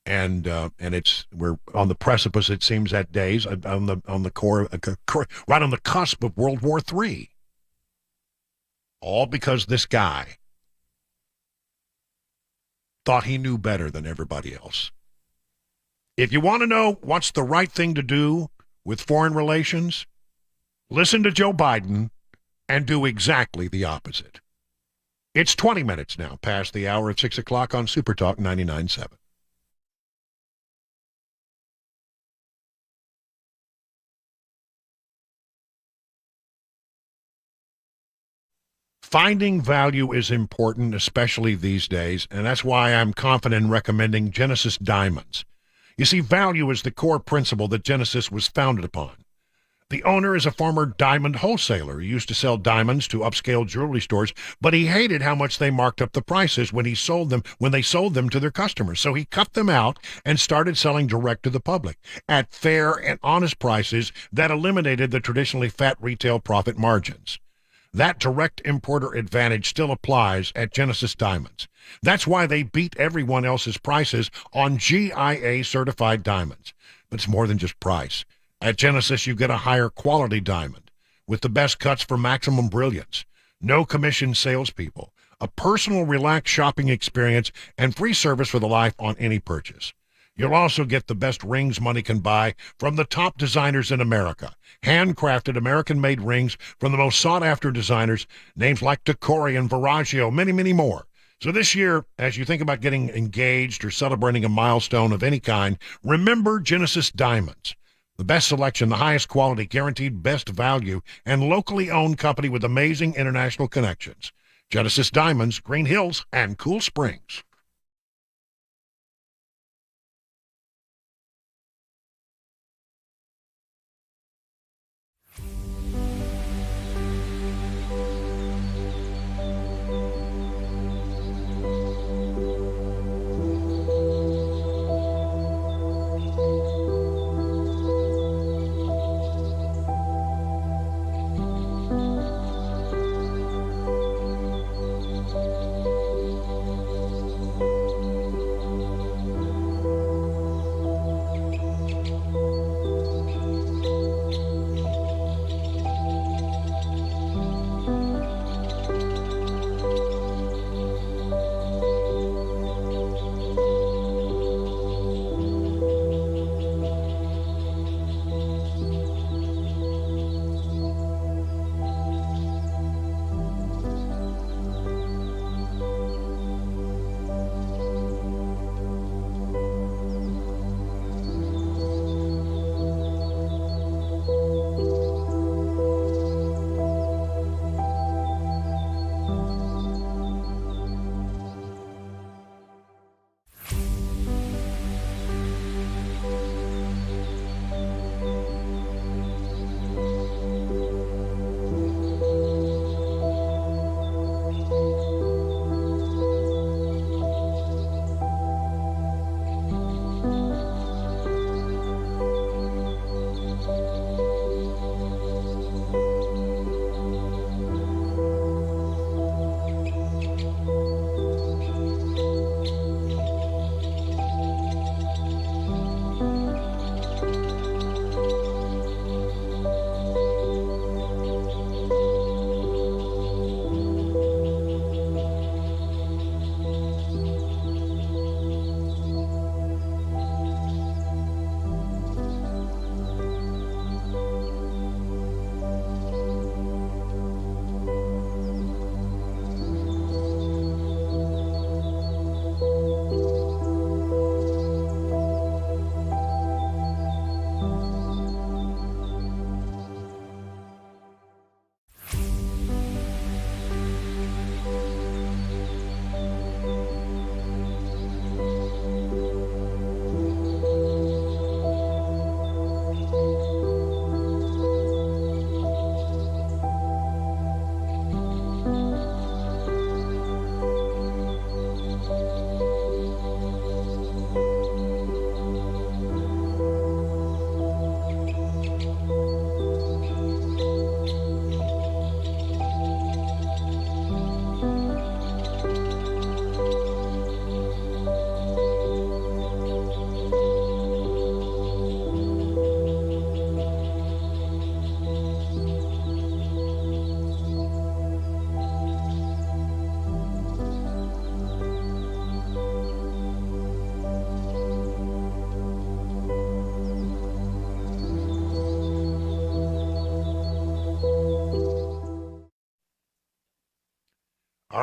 and we're on the precipice. It seems at days on the core, right on the cusp of World War III. All because this guy thought he knew better than everybody else. If you want to know what's the right thing to do with foreign relations, listen to Joe Biden and do exactly the opposite. It's 20 minutes now past the hour of 6 o'clock on SuperTalk 99.7. Finding value is important, especially these days, and that's why I'm confident in recommending Genesis Diamonds. You see, value is the core principle that Genesis was founded upon. The owner is a former diamond wholesaler. He used to sell diamonds to upscale jewelry stores, but he hated how much they marked up the prices when they sold them to their customers. So he cut them out and started selling direct to the public at fair and honest prices that eliminated the traditionally fat retail profit margins. That direct importer advantage still applies at Genesis Diamonds. That's why they beat everyone else's prices on GIA certified diamonds. But it's more than just price. At Genesis, you get a higher quality diamond with the best cuts for maximum brilliance, no commission salespeople, a personal relaxed shopping experience, and free service for the life on any purchase. You'll also get the best rings money can buy from the top designers in America. Handcrafted American-made rings from the most sought-after designers, names like Tacori and Verragio, many, many more. So this year, as you think about getting engaged or celebrating a milestone of any kind, remember Genesis Diamonds. The best selection, the highest quality, guaranteed best value, and locally owned company with amazing international connections. Genesis Diamonds, Green Hills, and Cool Springs.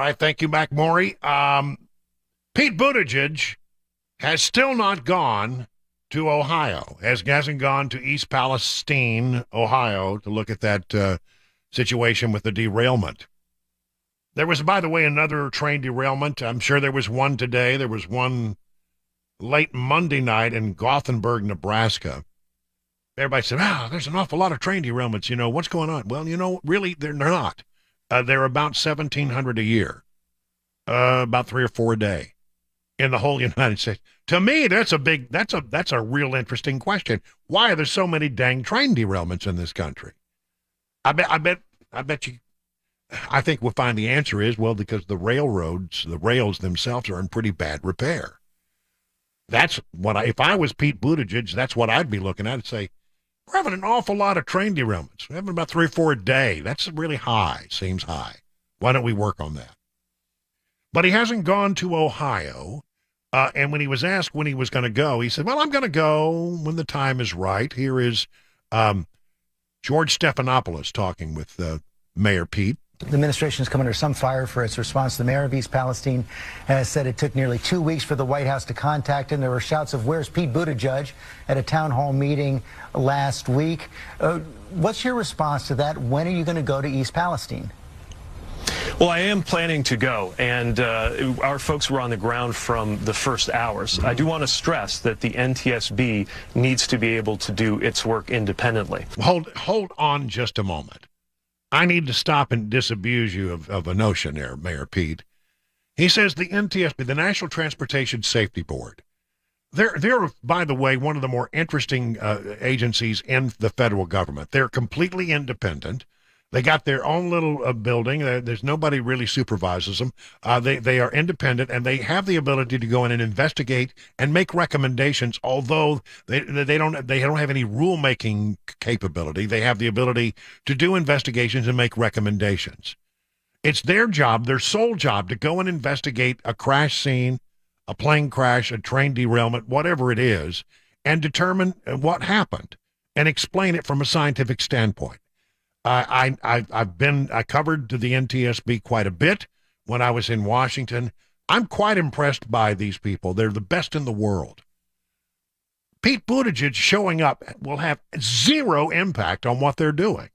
right, thank you back, Maury. Pete Buttigieg has still not gone to Ohio, hasn't gone to East Palestine, Ohio, to look at that situation with the derailment. There was, by the way, another train derailment. I'm sure there was one today. There was one late Monday night in Gothenburg, Nebraska. Everybody said, there's an awful lot of train derailments. What's going on? Well, really, they're not. They're about 1,700 a year, about 3 or 4 a day in the whole United States. To me, that's a real interesting question. Why are there so many dang train derailments in this country? I bet you, I think we'll find the answer is, because the rails themselves are in pretty bad repair. That's what if I was Pete Buttigieg, that's what I'd be looking at and say, we're having an awful lot of train derailments. We're having about 3 or 4 a day. That's really high, seems high. Why don't we work on that? But he hasn't gone to Ohio. And when he was asked when he was going to go, he said, well, I'm going to go when the time is right. Here is George Stephanopoulos talking with Mayor Pete. The administration has come under some fire for its response. The mayor of East Palestine has said it took nearly 2 weeks for the White House to contact him. There were shouts of "Where's Pete Buttigieg?" at a town hall meeting last week. What's your response to that? When are you going to go to East Palestine? Well, I am planning to go, and our folks were on the ground from the first hours. I do want to stress that the NTSB needs to be able to do its work independently. Hold on just a moment. I need to stop and disabuse you of a notion there, Mayor Pete. He says the NTSB, the National Transportation Safety Board, they're, by the way, one of the more interesting agencies in the federal government. They're completely independent. They got their own little building. There's nobody really supervises them. They are independent, and they have the ability to go in and investigate and make recommendations. Although they don't have any rulemaking capability, they have the ability to do investigations and make recommendations. It's their job, their sole job, to go and investigate a crash scene, a plane crash, a train derailment, whatever it is, and determine what happened and explain it from a scientific standpoint. I covered the NTSB quite a bit when I was in Washington. I'm quite impressed by these people. They're the best in the world. Pete Buttigieg showing up will have zero impact on what they're doing.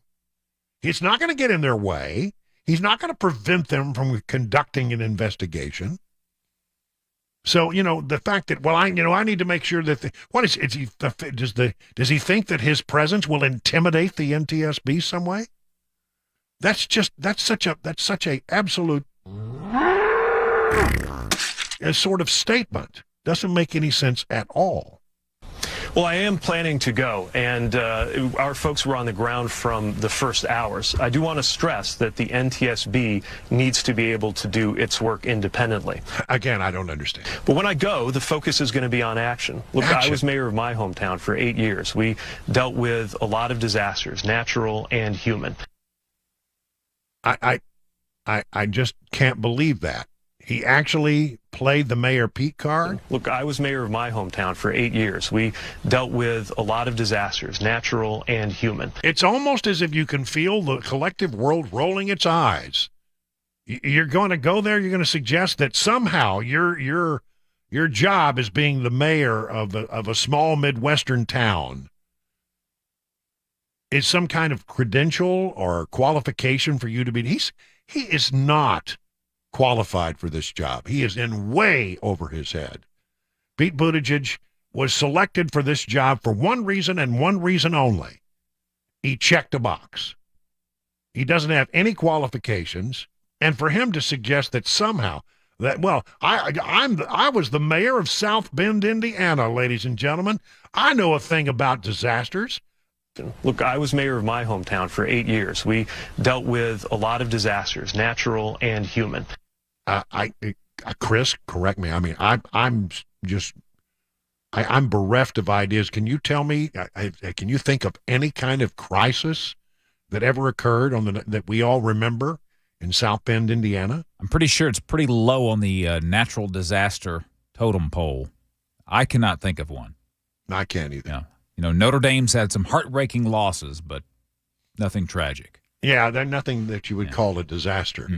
He's not going to get in their way. He's not going to prevent them from conducting an investigation. So, the fact that, I need to make sure that, does he think that his presence will intimidate the NTSB some way? That's such a absolute sort of statement. Doesn't make any sense at all. Well, I am planning to go, and our folks were on the ground from the first hours. I do want to stress that the NTSB needs to be able to do its work independently. Again, I don't understand. But when I go, the focus is going to be on action. Look, I was mayor of my hometown for 8 years. We dealt with a lot of disasters, natural and human. I just can't believe that. He actually played the Mayor Pete card? Look, I was mayor of my hometown for 8 years. We dealt with a lot of disasters, natural and human. It's almost as if you can feel the collective world rolling its eyes. You're going to go there, you're going to suggest that somehow your job as being the mayor of a small Midwestern town is some kind of credential or qualification for you to be. He is not qualified for this job. He is in way over his head. Pete Buttigieg was selected for this job for one reason and one reason only. He checked a box. He doesn't have any qualifications, and for him to suggest that somehow that, I was the mayor of South Bend, Indiana, ladies and gentlemen. I know a thing about disasters. Look, I was mayor of my hometown for 8 years. We dealt with a lot of disasters, natural and human. Chris, correct me. I mean, I'm bereft of ideas. Can you tell me? Can you think of any kind of crisis that ever occurred that we all remember in South Bend, Indiana? I'm pretty sure it's pretty low on the natural disaster totem pole. I cannot think of one. I can't either. Yeah. Notre Dame's had some heartbreaking losses, but nothing tragic. Yeah, they're nothing that you would call a disaster.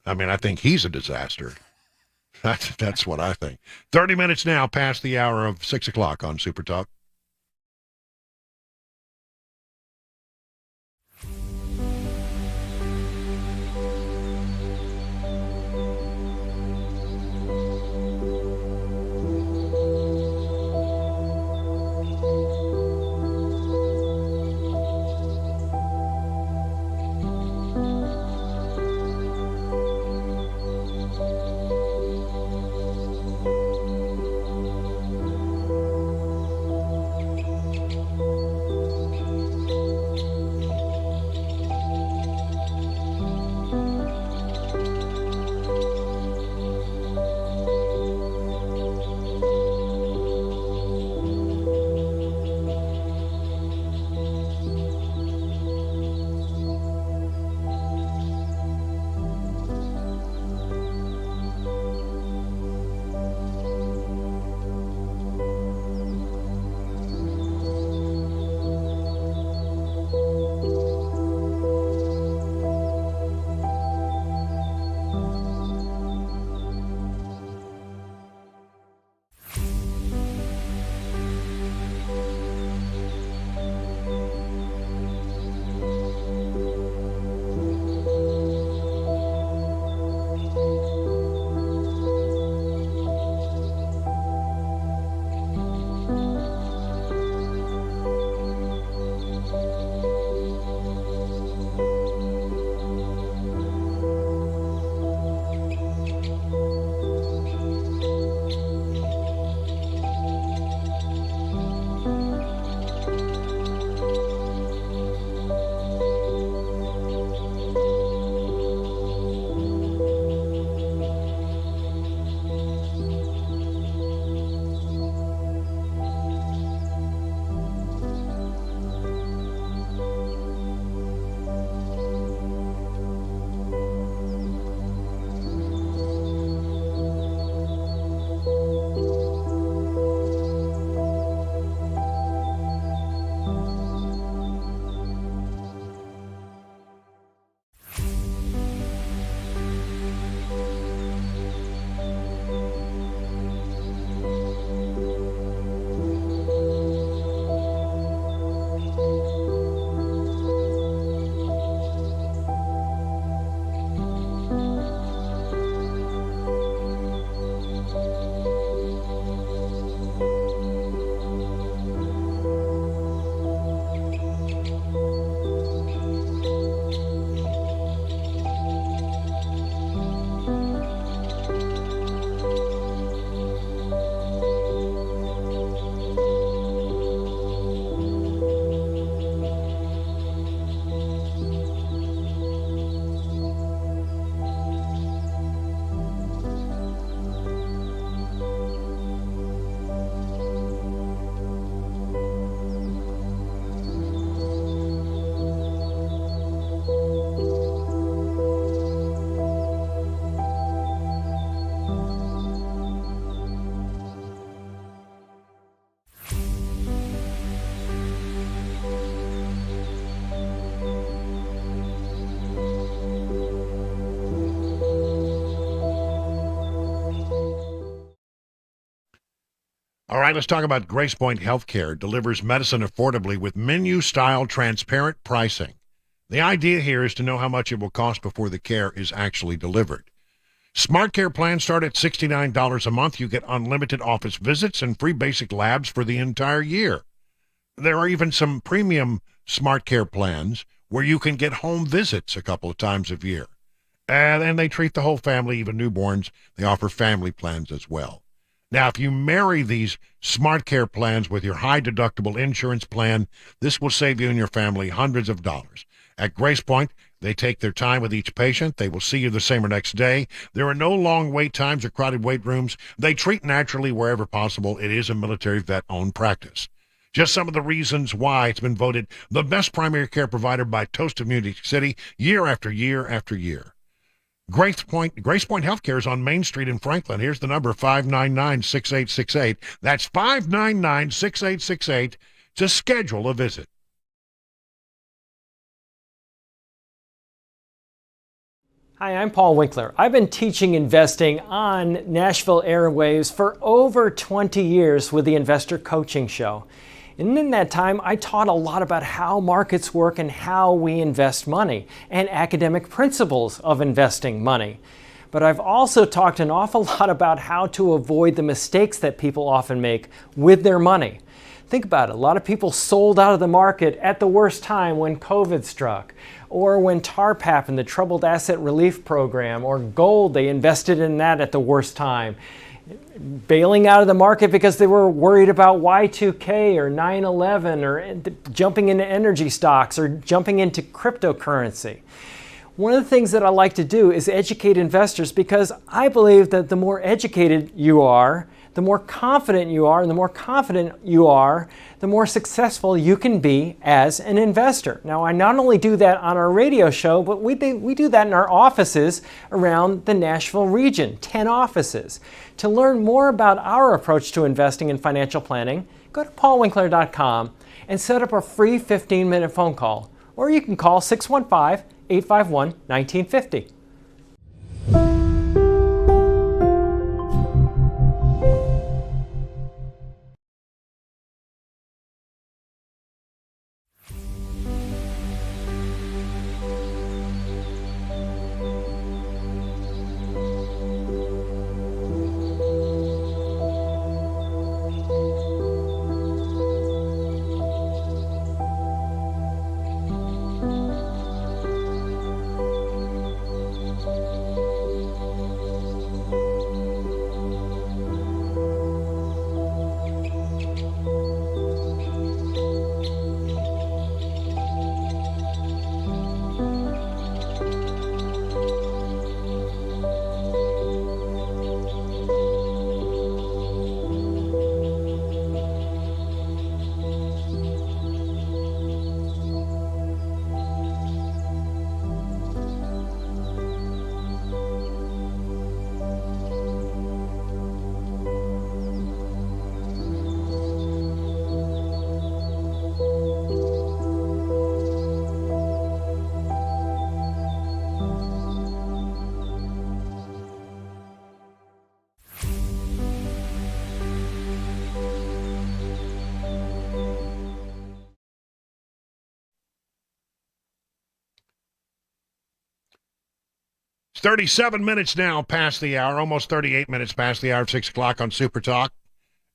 I mean, I think he's a disaster. That's what I think. 30 minutes now past the hour of 6 o'clock on Super Talk. All right, let's talk about Grace Point Healthcare. Delivers medicine affordably with menu-style transparent pricing. The idea here is to know how much it will cost before the care is actually delivered. Smart Care plans start at $69 a month. You get unlimited office visits and free basic labs for the entire year. There are even some premium Smart Care plans where you can get home visits a couple of times a year. And they treat the whole family, even newborns. They offer family plans as well. Now, if you marry these Smart Care plans with your high-deductible insurance plan, this will save you and your family hundreds of dollars. At Grace Point, they take their time with each patient. They will see you the same or next day. There are no long wait times or crowded wait rooms. They treat naturally wherever possible. It is a military vet-owned practice. Just some of the reasons why it's been voted the best primary care provider by Toast of Music City year after year after year. Grace Point Healthcare is on Main Street in Franklin. Here's the number, 599-6868. That's 599-6868 to schedule a visit. Hi, I'm Paul Winkler. I've been teaching investing on Nashville airwaves for over 20 years with the Investor Coaching Show. And in that time, I taught a lot about how markets work and how we invest money and academic principles of investing money. But I've also talked an awful lot about how to avoid the mistakes that people often make with their money. Think about it. A lot of people sold out of the market at the worst time when COVID struck, or when TARP happened, the Troubled Asset Relief Program, or gold, they invested in that at the worst time. Bailing out of the market because they were worried about Y2K or 9/11 or jumping into energy stocks or jumping into cryptocurrency. One of the things that I like to do is educate investors, because I believe that the more educated you are, the more confident you are, and the more confident you are, the more successful you can be as an investor. Now, I not only do that on our radio show, but we do that in our offices around the Nashville region, 10 offices. To learn more about our approach to investing and financial planning, go to paulwinkler.com and set up a free 15-minute phone call, or you can call 615-851-1950. It's 37 minutes now past the hour, almost 38 minutes past the hour of 6 o'clock on SuperTalk.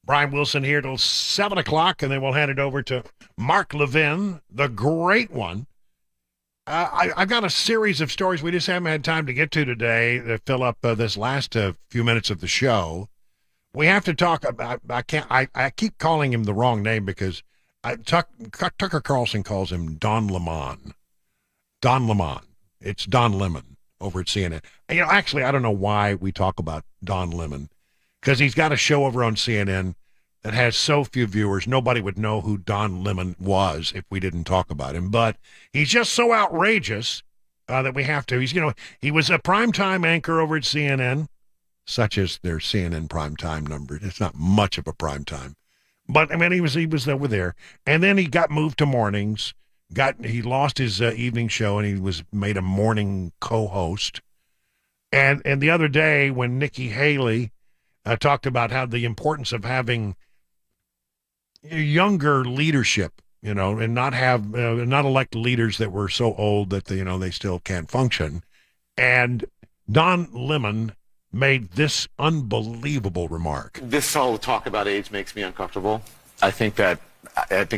Brian Wilson here till 7 o'clock, and then we'll hand it over to Mark Levin, the great one. I've got a series of stories we just haven't had time to get to today that fill up this last few minutes of the show. We have to talk about, I keep calling him the wrong name because Tucker Carlson calls him Don Lemon. Don Lemon. It's Don Lemon over at CNN. You know, actually, I don't know why we talk about Don Lemon, because he's got a show over on CNN that has so few viewers, nobody would know who Don Lemon was if we didn't talk about him. But he's just so outrageous that we have to. He was a primetime anchor over at CNN, such as their CNN primetime number. It's not much of a primetime. But, I mean, he was over there. And then he got moved to mornings. He lost his evening show, and he was made a morning co-host. And the other day when Nikki Haley talked about how the importance of having younger leadership, and not elect leaders that were so old that they still can't function. And Don Lemon made this unbelievable remark. This whole talk about age makes me uncomfortable. I think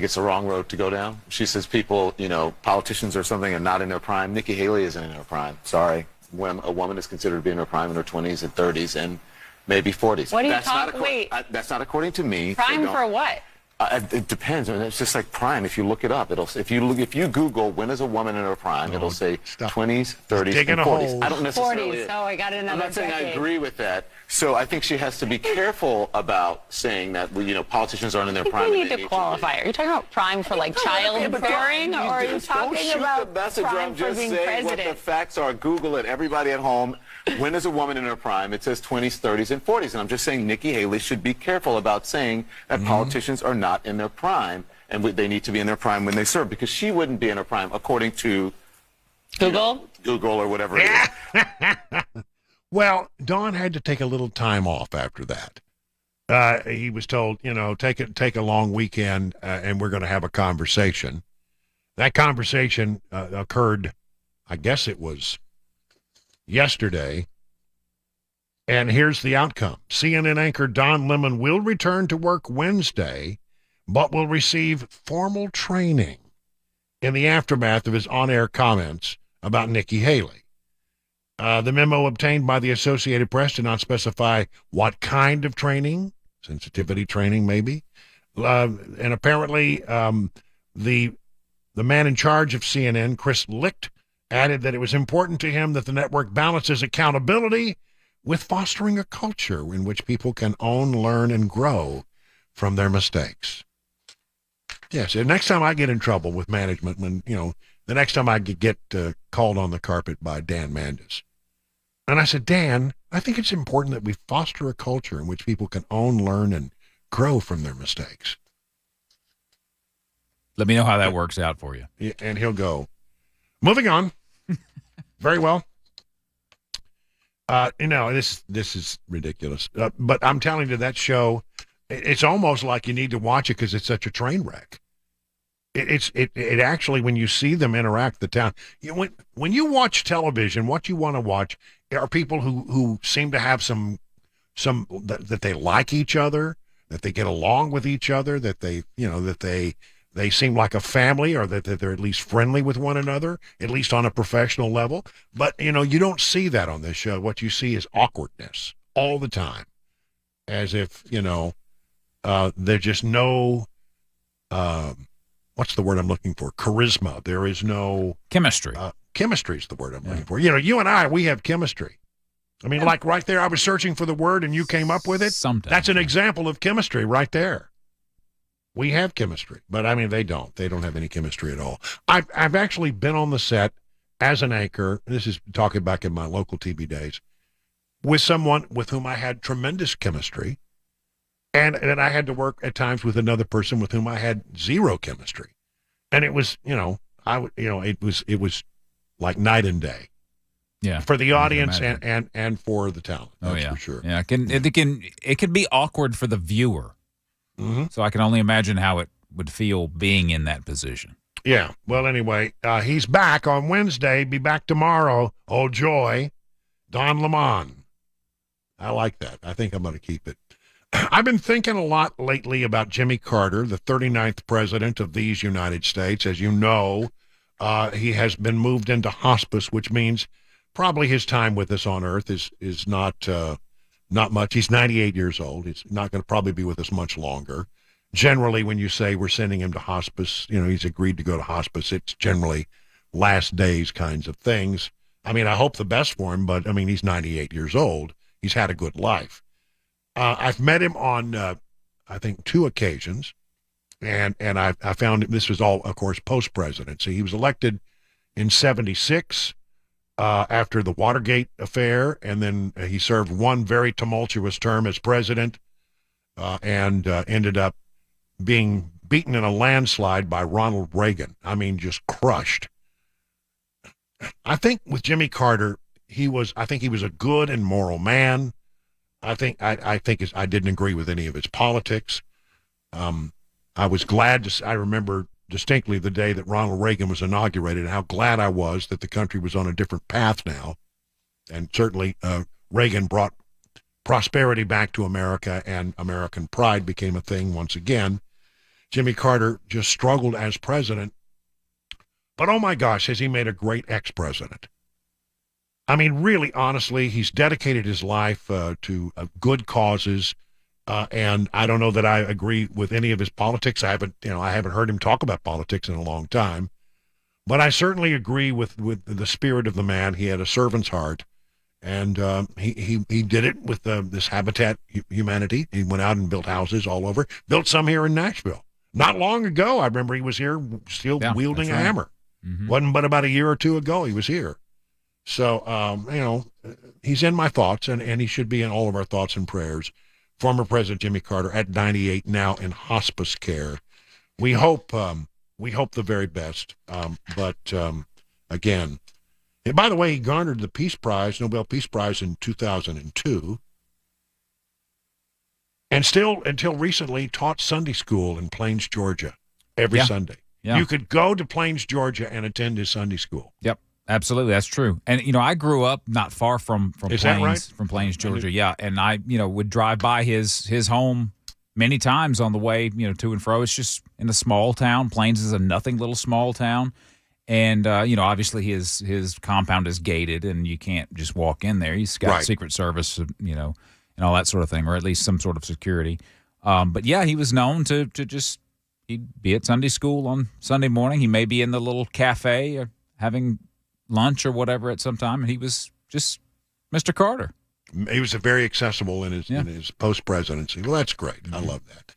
it's the wrong road to go down. She says people, politicians or something are not in their prime. Nikki Haley isn't in her prime. Sorry. When a woman is considered to be in her prime in her 20s and 30s and maybe 40s. What are you talking? Wait. That's not according to me. Prime for what? It depends. I mean, it's just like prime. If you look it up, if you Google when is a woman in her prime, it'll say 20s, 30s, and 40s. I don't necessarily. 40s. Oh, I got another. I'm not saying decade. I agree with that. So I think she has to be careful about saying that politicians aren't in their prime. We need to qualify. Are you talking about prime for like childbearing, or are you talking about prime for being president? What the facts are. Google it. Everybody at home. When is a woman in her prime? It says 20s, 30s, and 40s. And I'm just saying Nikki Haley should be careful about saying that politicians are not in their prime, and they need to be in their prime when they serve, because she wouldn't be in her prime according to Google? Google or whatever it is. Well, Don had to take a little time off after that. He was told, take a long weekend, and we're going to have a conversation. That conversation occurred, I guess it was yesterday. And here's the outcome. CNN anchor Don Lemon will return to work Wednesday, but will receive formal training in the aftermath of his on-air comments about Nikki Haley. The memo obtained by the Associated Press did not specify what kind of training, sensitivity training maybe, and apparently the man in charge of CNN, Chris Licht, added that it was important to him that the network balances accountability with fostering a culture in which people can own, learn, and grow from their mistakes. Yes, and next time I get in trouble with management, the next time I get called on the carpet by Dan Mandis. And I said, Dan, I think it's important that we foster a culture in which people can own, learn, and grow from their mistakes. Let me know how that works out for you. Yeah, and he'll go, moving on. Very well. This is ridiculous. But I'm telling you, that show, it's almost like you need to watch it because it's such a train wreck. It actually, when you see them interact, the town, when you watch television, what you want to watch are people who seem to have some that they like each other, that they get along with each other, that they seem like a family, or that they're at least friendly with one another, at least on a professional level. But, you don't see that on this show. What you see is awkwardness all the time, as if, there's just no, what's the word I'm looking for? Charisma. There is no... Chemistry. Chemistry is the word I'm looking for. You and I, we have chemistry. I mean, like right there, I was searching for the word and you came up with it. Sometimes. That's an example of chemistry right there. We have chemistry, but I mean, they don't. They don't have any chemistry at all. I've actually been on the set as an anchor. This is talking back in my local TV days, with someone with whom I had tremendous chemistry, and I had to work at times with another person with whom I had zero chemistry, and it was, it was like night and day. Yeah, for the audience and for the talent. That's for sure. Yeah, it can be awkward for the viewer. Mm-hmm. So I can only imagine how it would feel being in that position. Yeah. Well, anyway, he's back on Wednesday. Be back tomorrow. Oh, joy. Don Lemon. I like that. I think I'm going to keep it. I've been thinking a lot lately about Jimmy Carter, the 39th president of these United States. As you know, he has been moved into hospice, which means probably his time with us on Earth is not much. He's 98 years old. He's not going to probably be with us much longer. Generally, when you say we're sending him to hospice, he's agreed to go to hospice. It's generally last days kinds of things. I mean, I hope the best for him, but I mean, he's 98 years old. He's had a good life. I've met him on, I think, 2 occasions, and I found this was all, of course, post-presidency. He was elected in 76. After the Watergate affair, and then he served one very tumultuous term as president, and ended up being beaten in a landslide by Ronald Reagan. I mean, just crushed. I think with Jimmy Carter, I think he was a good and moral man. I didn't agree with any of his politics. I was glad I remember distinctly the day that Ronald Reagan was inaugurated, and how glad I was that the country was on a different path now. And certainly Reagan brought prosperity back to America, and American pride became a thing once again. Jimmy Carter just struggled as president, but oh my gosh, has he made a great ex-president. I mean, really, honestly, he's dedicated his life to good causes. And I don't know that I agree with any of his politics. I haven't heard him talk about politics in a long time, but I certainly agree with the spirit of the man. He had a servant's heart, and he did it with this Habitat Humanity. He went out and built houses all over, built some here in Nashville. Not long ago, I remember he was here still wielding a hammer. Mm-hmm. Wasn't but about a year or 2 ago he was here. So, he's in my thoughts, and he should be in all of our thoughts and prayers. Former President Jimmy Carter at 98, now in hospice care. We hope the very best. But again, And by the way, he garnered the Peace Prize, Nobel Peace Prize in 2002. And still, until recently, taught Sunday school in Plains, Georgia, every Sunday. Yeah. You could go to Plains, Georgia, and attend his Sunday school. Yep, absolutely, that's true. And I grew up not far from Is Plains, that right? from Plains, Georgia. Yeah, and I would drive by his home many times on the way to and fro. It's just in a small town. Plains is a nothing little small town, and obviously his compound is gated, and you can't just walk in there. He's got Secret Service, and all that sort of thing, or at least some sort of security. But yeah, he was known to just. He'd be at Sunday school on Sunday morning. He may be in the little cafe or having lunch or whatever at some time, and he was just Mr. Carter. He was very accessible in his post-presidency. Well, that's great. I love that.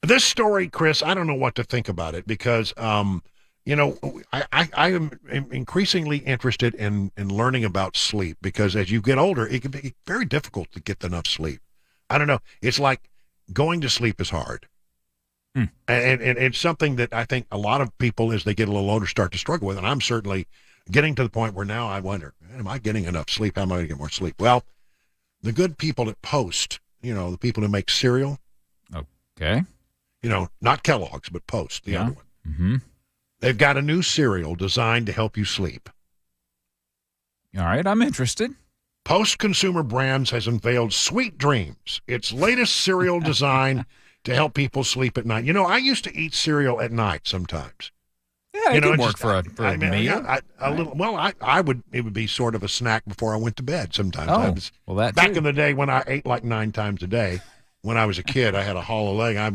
This story, Chris, I don't know what to think about it because, I am increasingly interested in learning about sleep because as you get older, it can be very difficult to get enough sleep. I don't know. It's like going to sleep is hard. And it's something that I think a lot of people, as they get a little older, start to struggle with. And I'm certainly getting to the point where now I wonder, am I getting enough sleep? How am I going to get more sleep? Well, the good people at Post, the people who make cereal. Okay. Not Kellogg's, but Post, the other one. Mm-hmm. They've got a new cereal designed to help you sleep. All right, I'm interested. Post Consumer Brands has unveiled Sweet Dreams, its latest cereal design to help people sleep at night. I used to eat cereal at night sometimes. Yeah, it could work for a meal. It would be sort of a snack before I went to bed sometimes. Back in the day when I ate like 9 times a day, when I was a kid, I had a hollow leg. I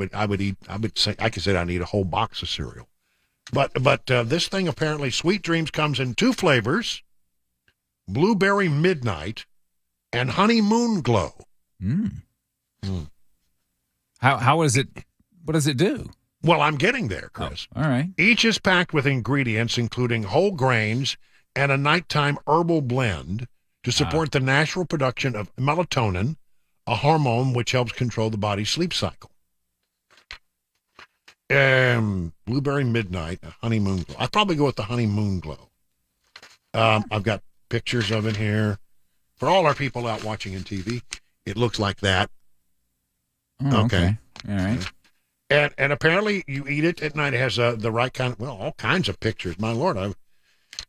could say I'd eat a whole box of cereal. But this thing, apparently, Sweet Dreams comes in 2 flavors, Blueberry Midnight and Honeymoon Glow. How is it? What does it do? Well, I'm getting there, Chris. All right. Each is packed with ingredients including whole grains and a nighttime herbal blend to support the natural production of melatonin, a hormone which helps control the body's sleep cycle. Blueberry Midnight, Honeymoon Glow. I'd probably go with the Honeymoon Glow. I've got pictures of it here. For all our people out watching on TV, it looks like that. Oh, okay. All right. And apparently you eat it at night. It has the right kind of, all kinds of pictures. My Lord.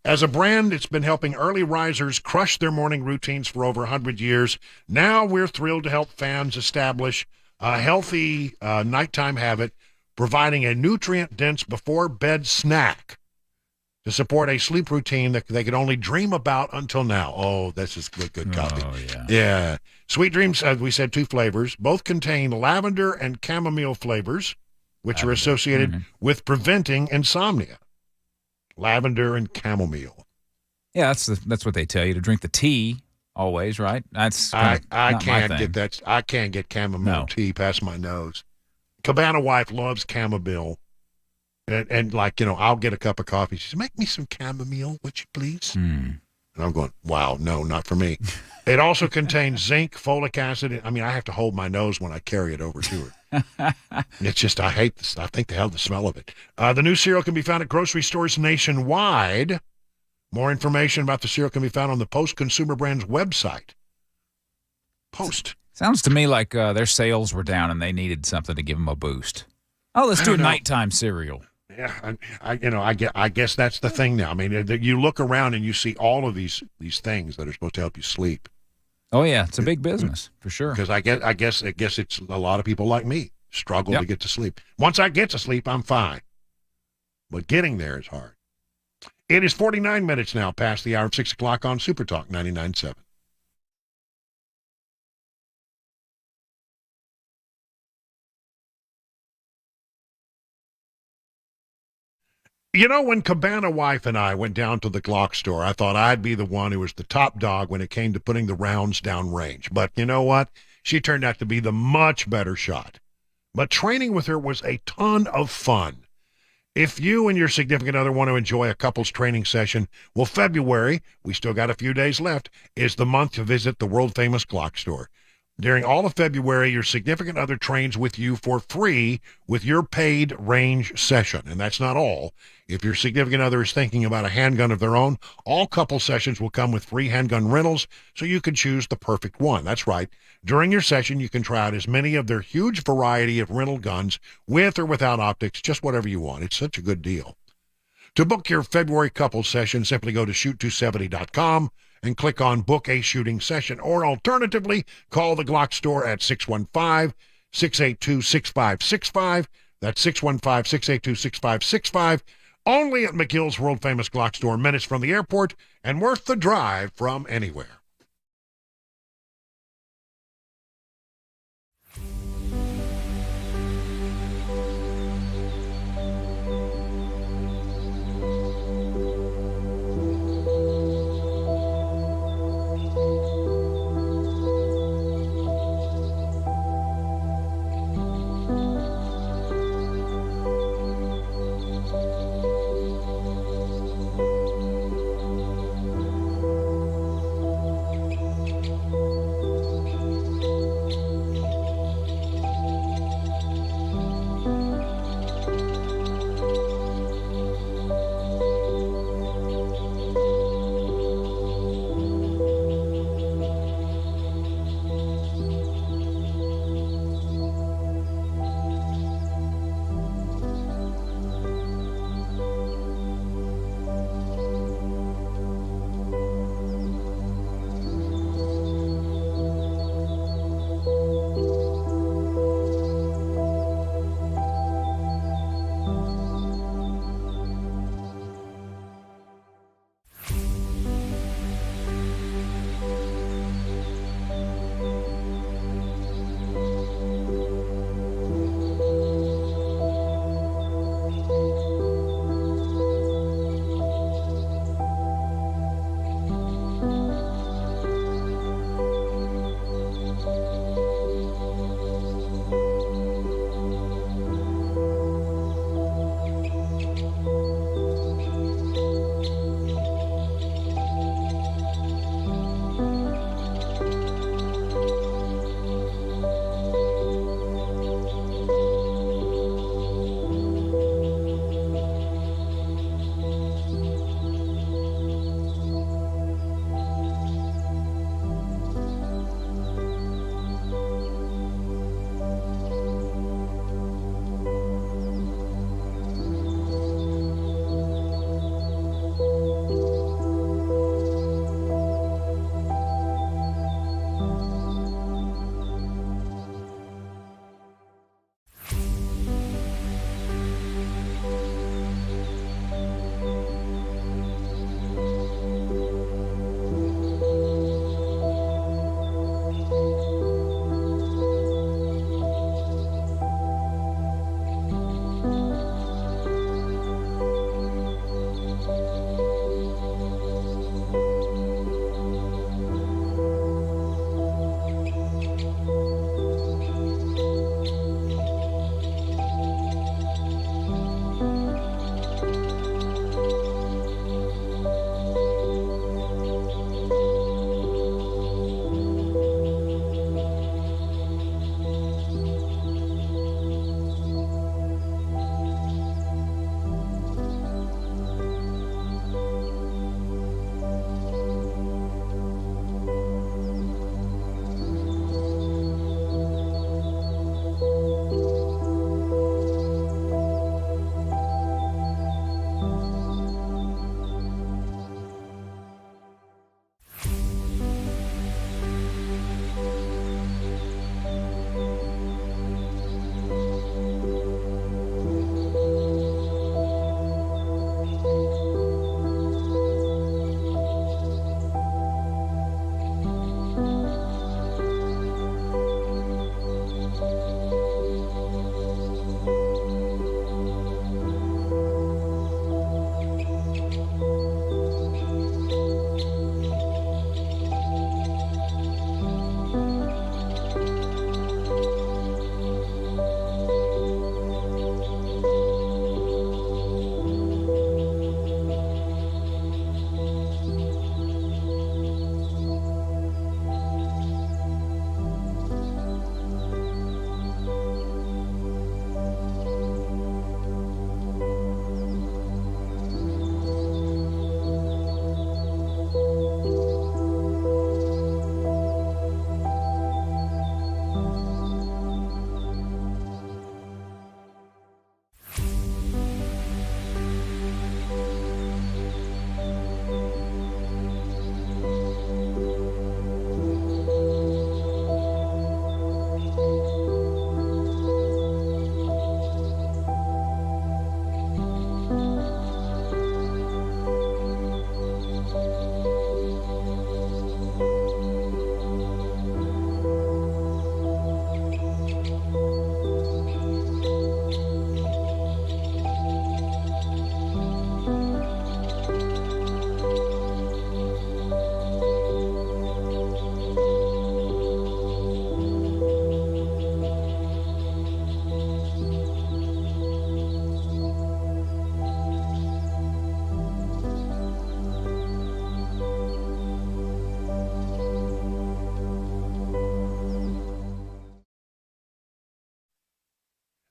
As a brand, it's been helping early risers crush their morning routines for over 100 years. Now we're thrilled to help fans establish a healthy nighttime habit, providing a nutrient-dense before-bed snack to support a sleep routine that they could only dream about until now. Oh, this is good copy. Oh, yeah. Yeah. Sweet Dreams, as we said, 2 flavors. Both contain lavender and chamomile flavors, which are associated with preventing insomnia. Lavender and chamomile. Yeah, that's what they tell you, to drink the tea always, right? That's I can't get that. I can't get chamomile tea past my nose. Cabana wife loves chamomile. And I'll get a cup of coffee. She says, make me some chamomile, would you please? And I'm going, wow, no, not for me. It also contains zinc, folic acid. I have to hold my nose when I carry it over to her. It's just, I hate this. I think they have the smell of it. The new cereal can be found at grocery stores nationwide. More information about the cereal can be found on the Post Consumer Brands website. Post. Sounds to me like their sales were down and they needed something to give them a boost. Oh, let's do a nighttime cereal. Yeah, I guess that's the thing now. You look around and you see all of these things that are supposed to help you sleep. Oh yeah, it's a big business for sure. Because I guess it's a lot of people like me struggle to get to sleep. Once I get to sleep, I'm fine, but getting there is hard. It is 49 minutes now past the hour of 6 o'clock on SuperTalk 99.7. When Cabana wife and I went down to the Glock store, I thought I'd be the one who was the top dog when it came to putting the rounds down range. But you know what? She turned out to be the much better shot. But training with her was a ton of fun. If you and your significant other want to enjoy a couples training session, well, February, we still got a few days left, is the month to visit the world-famous Glock store. During all of February, your significant other trains with you for free with your paid range session. And that's not all. If your significant other is thinking about a handgun of their own, all couple sessions will come with free handgun rentals, so you can choose the perfect one. That's right. During your session, you can try out as many of their huge variety of rental guns with or without optics, just whatever you want. It's such a good deal. To book your February couple session, simply go to shoot270.com and click on Book a Shooting Session, or alternatively, call the Glock store at 615-682-6565. That's 615-682-6565. Only at McGill's world-famous Glock store, minutes from the airport, and worth the drive from anywhere.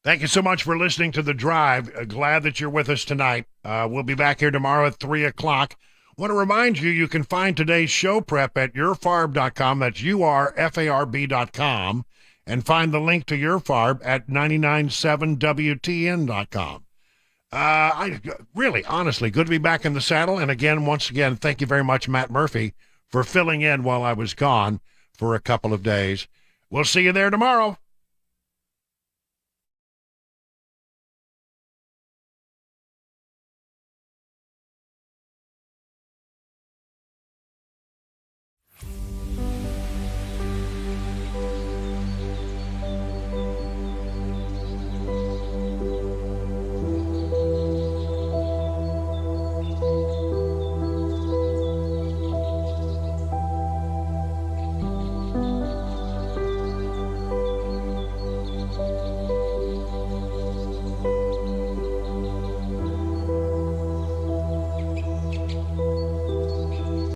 Thank you so much for listening to The Drive. Glad that you're with us tonight. We'll be back here tomorrow at 3 o'clock. Want to remind you, you can find today's show prep at yourfarb.com. That's URFARB.com. And find the link to Your Farb at 997WTN.com. Really, honestly, good to be back in the saddle. And again, once again, thank you very much, Matt Murphy, for filling in while I was gone for a couple of days. We'll see you there tomorrow.